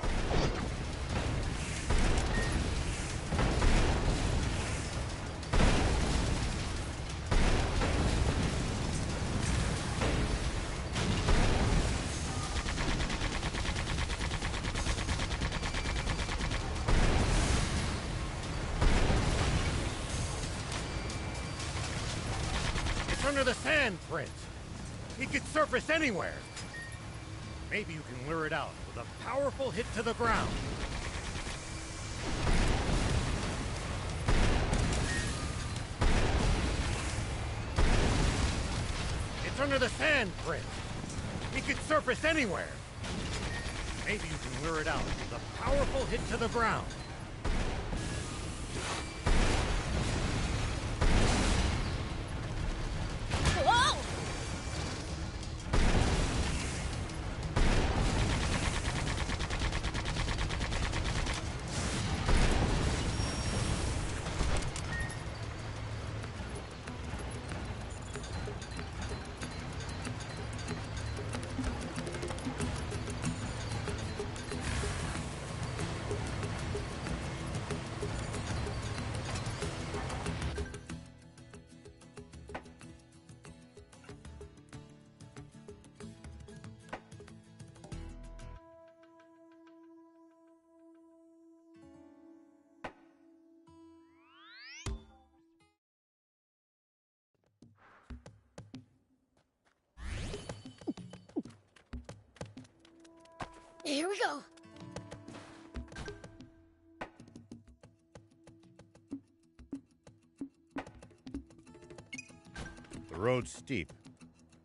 It's under the sand, Prince. He could surface anywhere. Maybe you can lure it out with a powerful hit to the ground. It's under the sand, Prince. He could surface anywhere. Maybe you can lure it out with a powerful hit to the ground. Whoa! Here we go. The road's steep.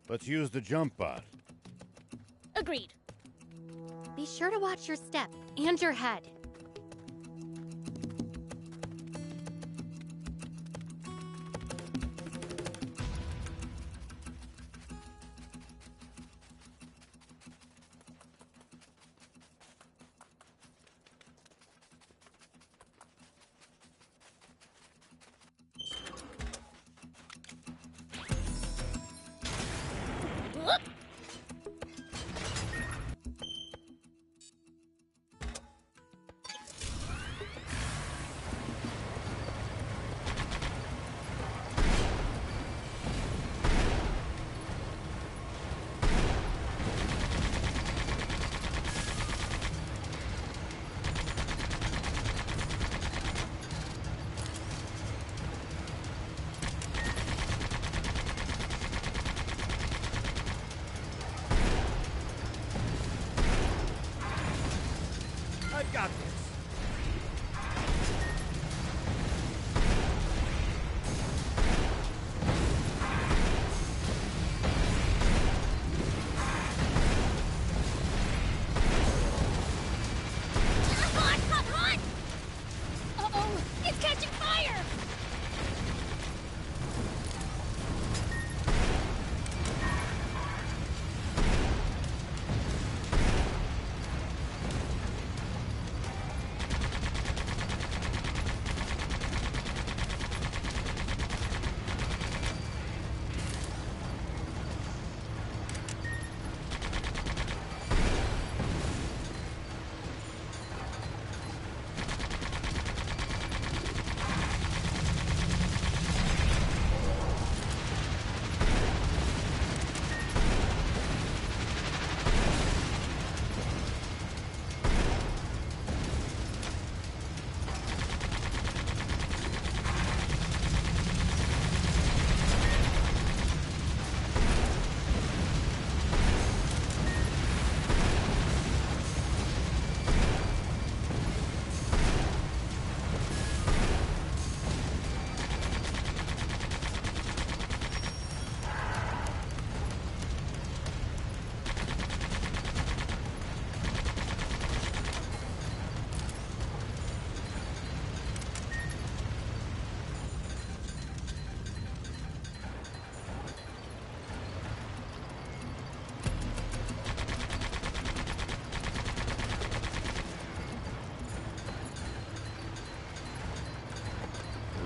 Let's use the jump bot. Agreed. Be sure to watch your step and your head. Whoop!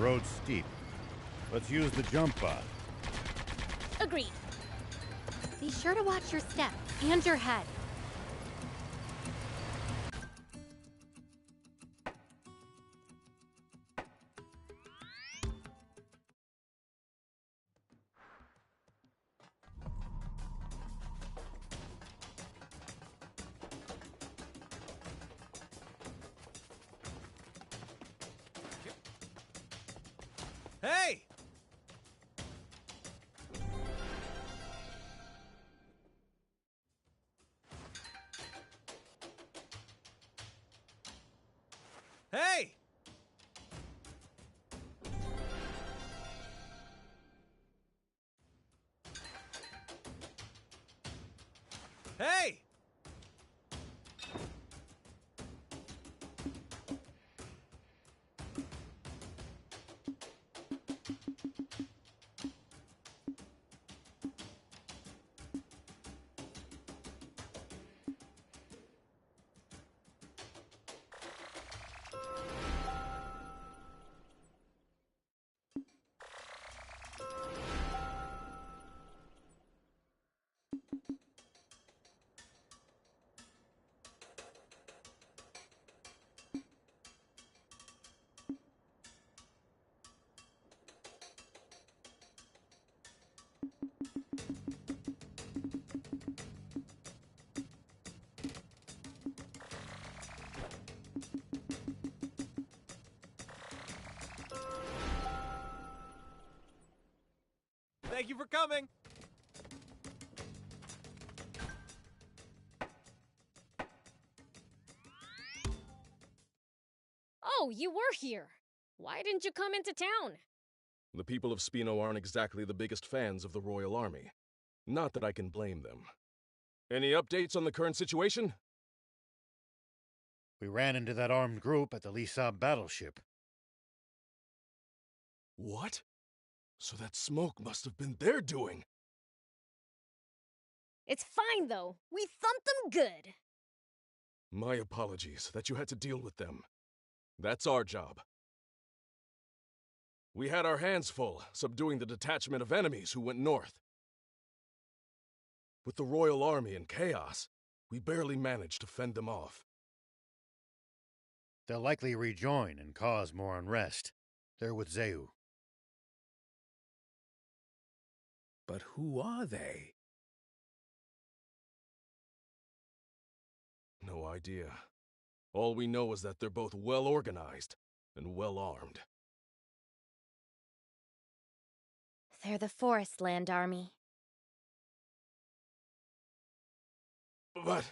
road's steep. Let's use the jump bot. Agreed. Be sure to watch your step and your head. Hey! Hey! Hey! Thank you for coming! Oh, you were here. Why didn't you come into town? The people of Spino aren't exactly the biggest fans of the Royal Army. Not that I can blame them. Any updates on the current situation? We ran into that armed group at the Lisab battleship. What? So that smoke must have been their doing. It's fine, though. We thumped them good. My apologies that you had to deal with them. That's our job. We had our hands full, subduing the detachment of enemies who went north. With the Royal Army in chaos, we barely managed to fend them off. They'll likely rejoin and cause more unrest. They're with Zeu. But who are they? No idea. All we know is that they're both well organized and well armed. They're the Forestland Army. But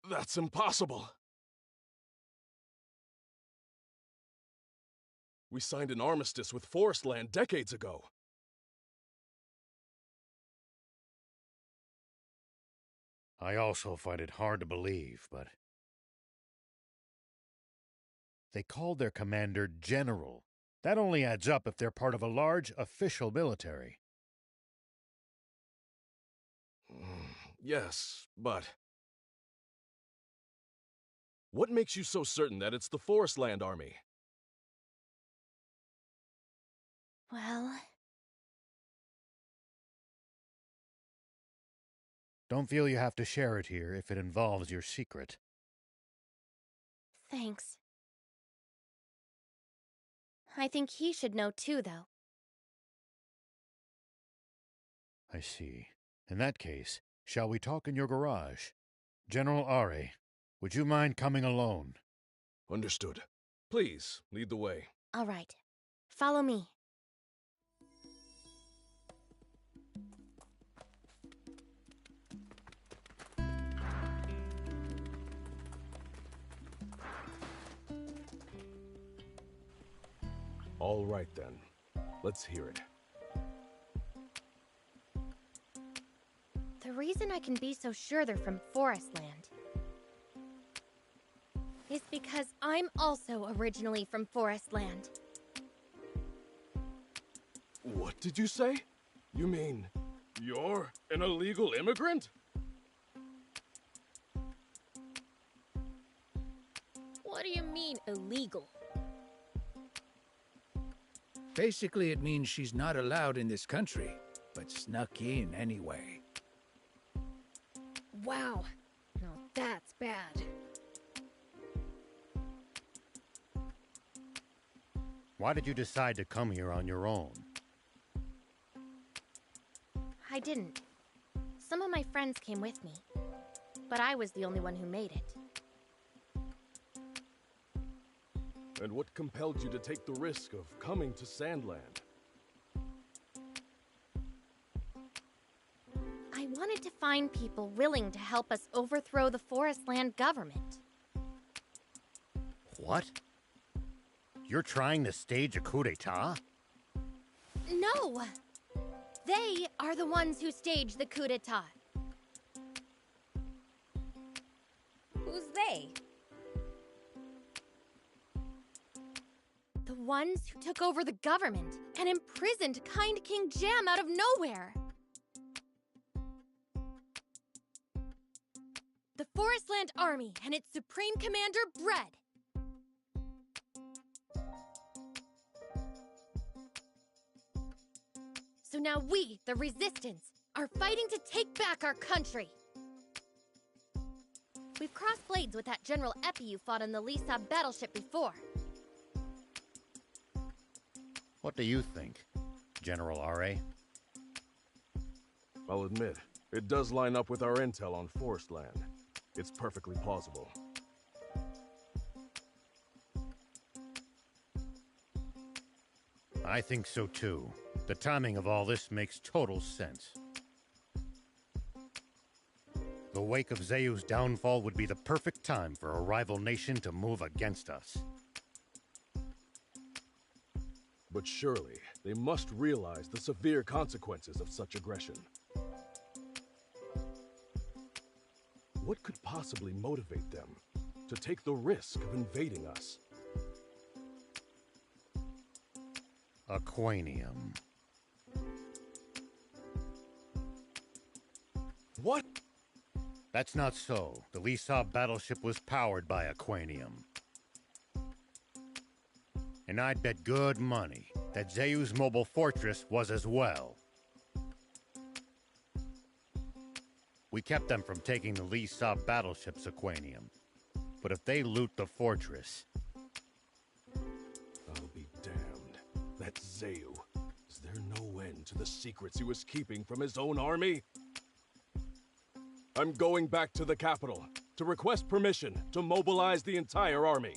that's impossible. We signed an armistice with Forestland decades ago. I also find it hard to believe, but... They called their commander General. That only adds up if they're part of a large official military. Yes, but... What makes you so certain that it's the Forestland Army? Well... Don't feel you have to share it here if it involves your secret. Thanks. I think he should know too, though. I see. In that case, shall we talk in your garage? General Are, would you mind coming alone? Understood. Please, lead the way. All right. Follow me. All right, then. Let's hear it. The reason I can be so sure they're from Forestland is because I'm also originally from Forestland. What did you say? You mean, you're an illegal immigrant? What do you mean, illegal? Basically, it means she's not allowed in this country, but snuck in anyway. Wow. Now that's bad. Why did you decide to come here on your own? I didn't. Some of my friends came with me, but I was the only one who made it. And what compelled you to take the risk of coming to Sandland? I wanted to find people willing to help us overthrow the Forestland government. What? You're trying to stage a coup d'etat? No! They are the ones who staged the coup d'etat. Who's they? The ones who took over the government and imprisoned kind King Jam out of nowhere. The Forestland Army and its Supreme Commander, Bread. So now we, the Resistance, are fighting to take back our country. We've crossed blades with that General Epi you fought on the Lisa battleship before. What do you think, General R.A.? I'll admit, it does line up with our intel on Forestland. It's perfectly plausible. I think so too. The timing of all this makes total sense. The wake of Zeu's downfall would be the perfect time for a rival nation to move against us. But surely, they must realize the severe consequences of such aggression. What could possibly motivate them to take the risk of invading us? Aquanium. What? That's not so. The Lisa battleship was powered by Aquanium. And I'd bet good money that Zeu's mobile fortress was as well. We kept them from taking the Lisa battleship's Aquanium. But if they loot the fortress... I'll be damned. That Zeu. Is there no end to the secrets he was keeping from his own army? I'm going back to the capital to request permission to mobilize the entire army.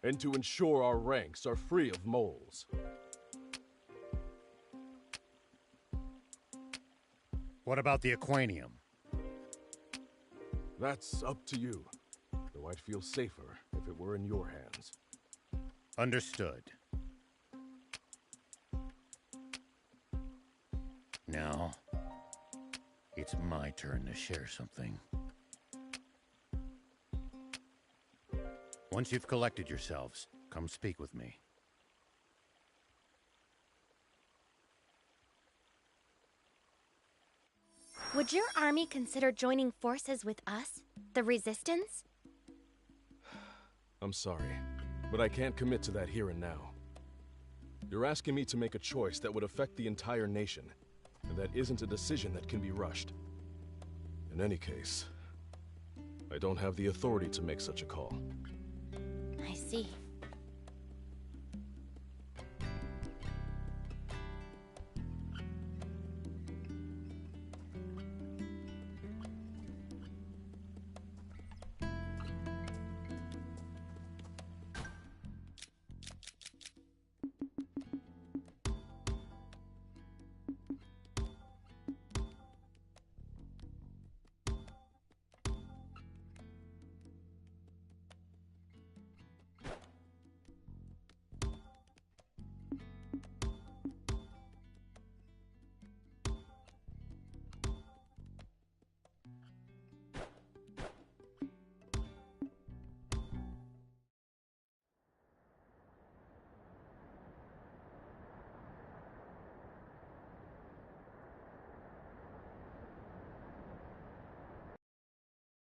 And to ensure our ranks are free of moles. What about the Aquanium? That's up to you. Though I'd feel safer if it were in your hands. Understood. Now, it's my turn to share something. Once you've collected yourselves, come speak with me. Would your army consider joining forces with us, the Resistance? I'm sorry, but I can't commit to that here and now. You're asking me to make a choice that would affect the entire nation, and that isn't a decision that can be rushed. In any case, I don't have the authority to make such a call. I see.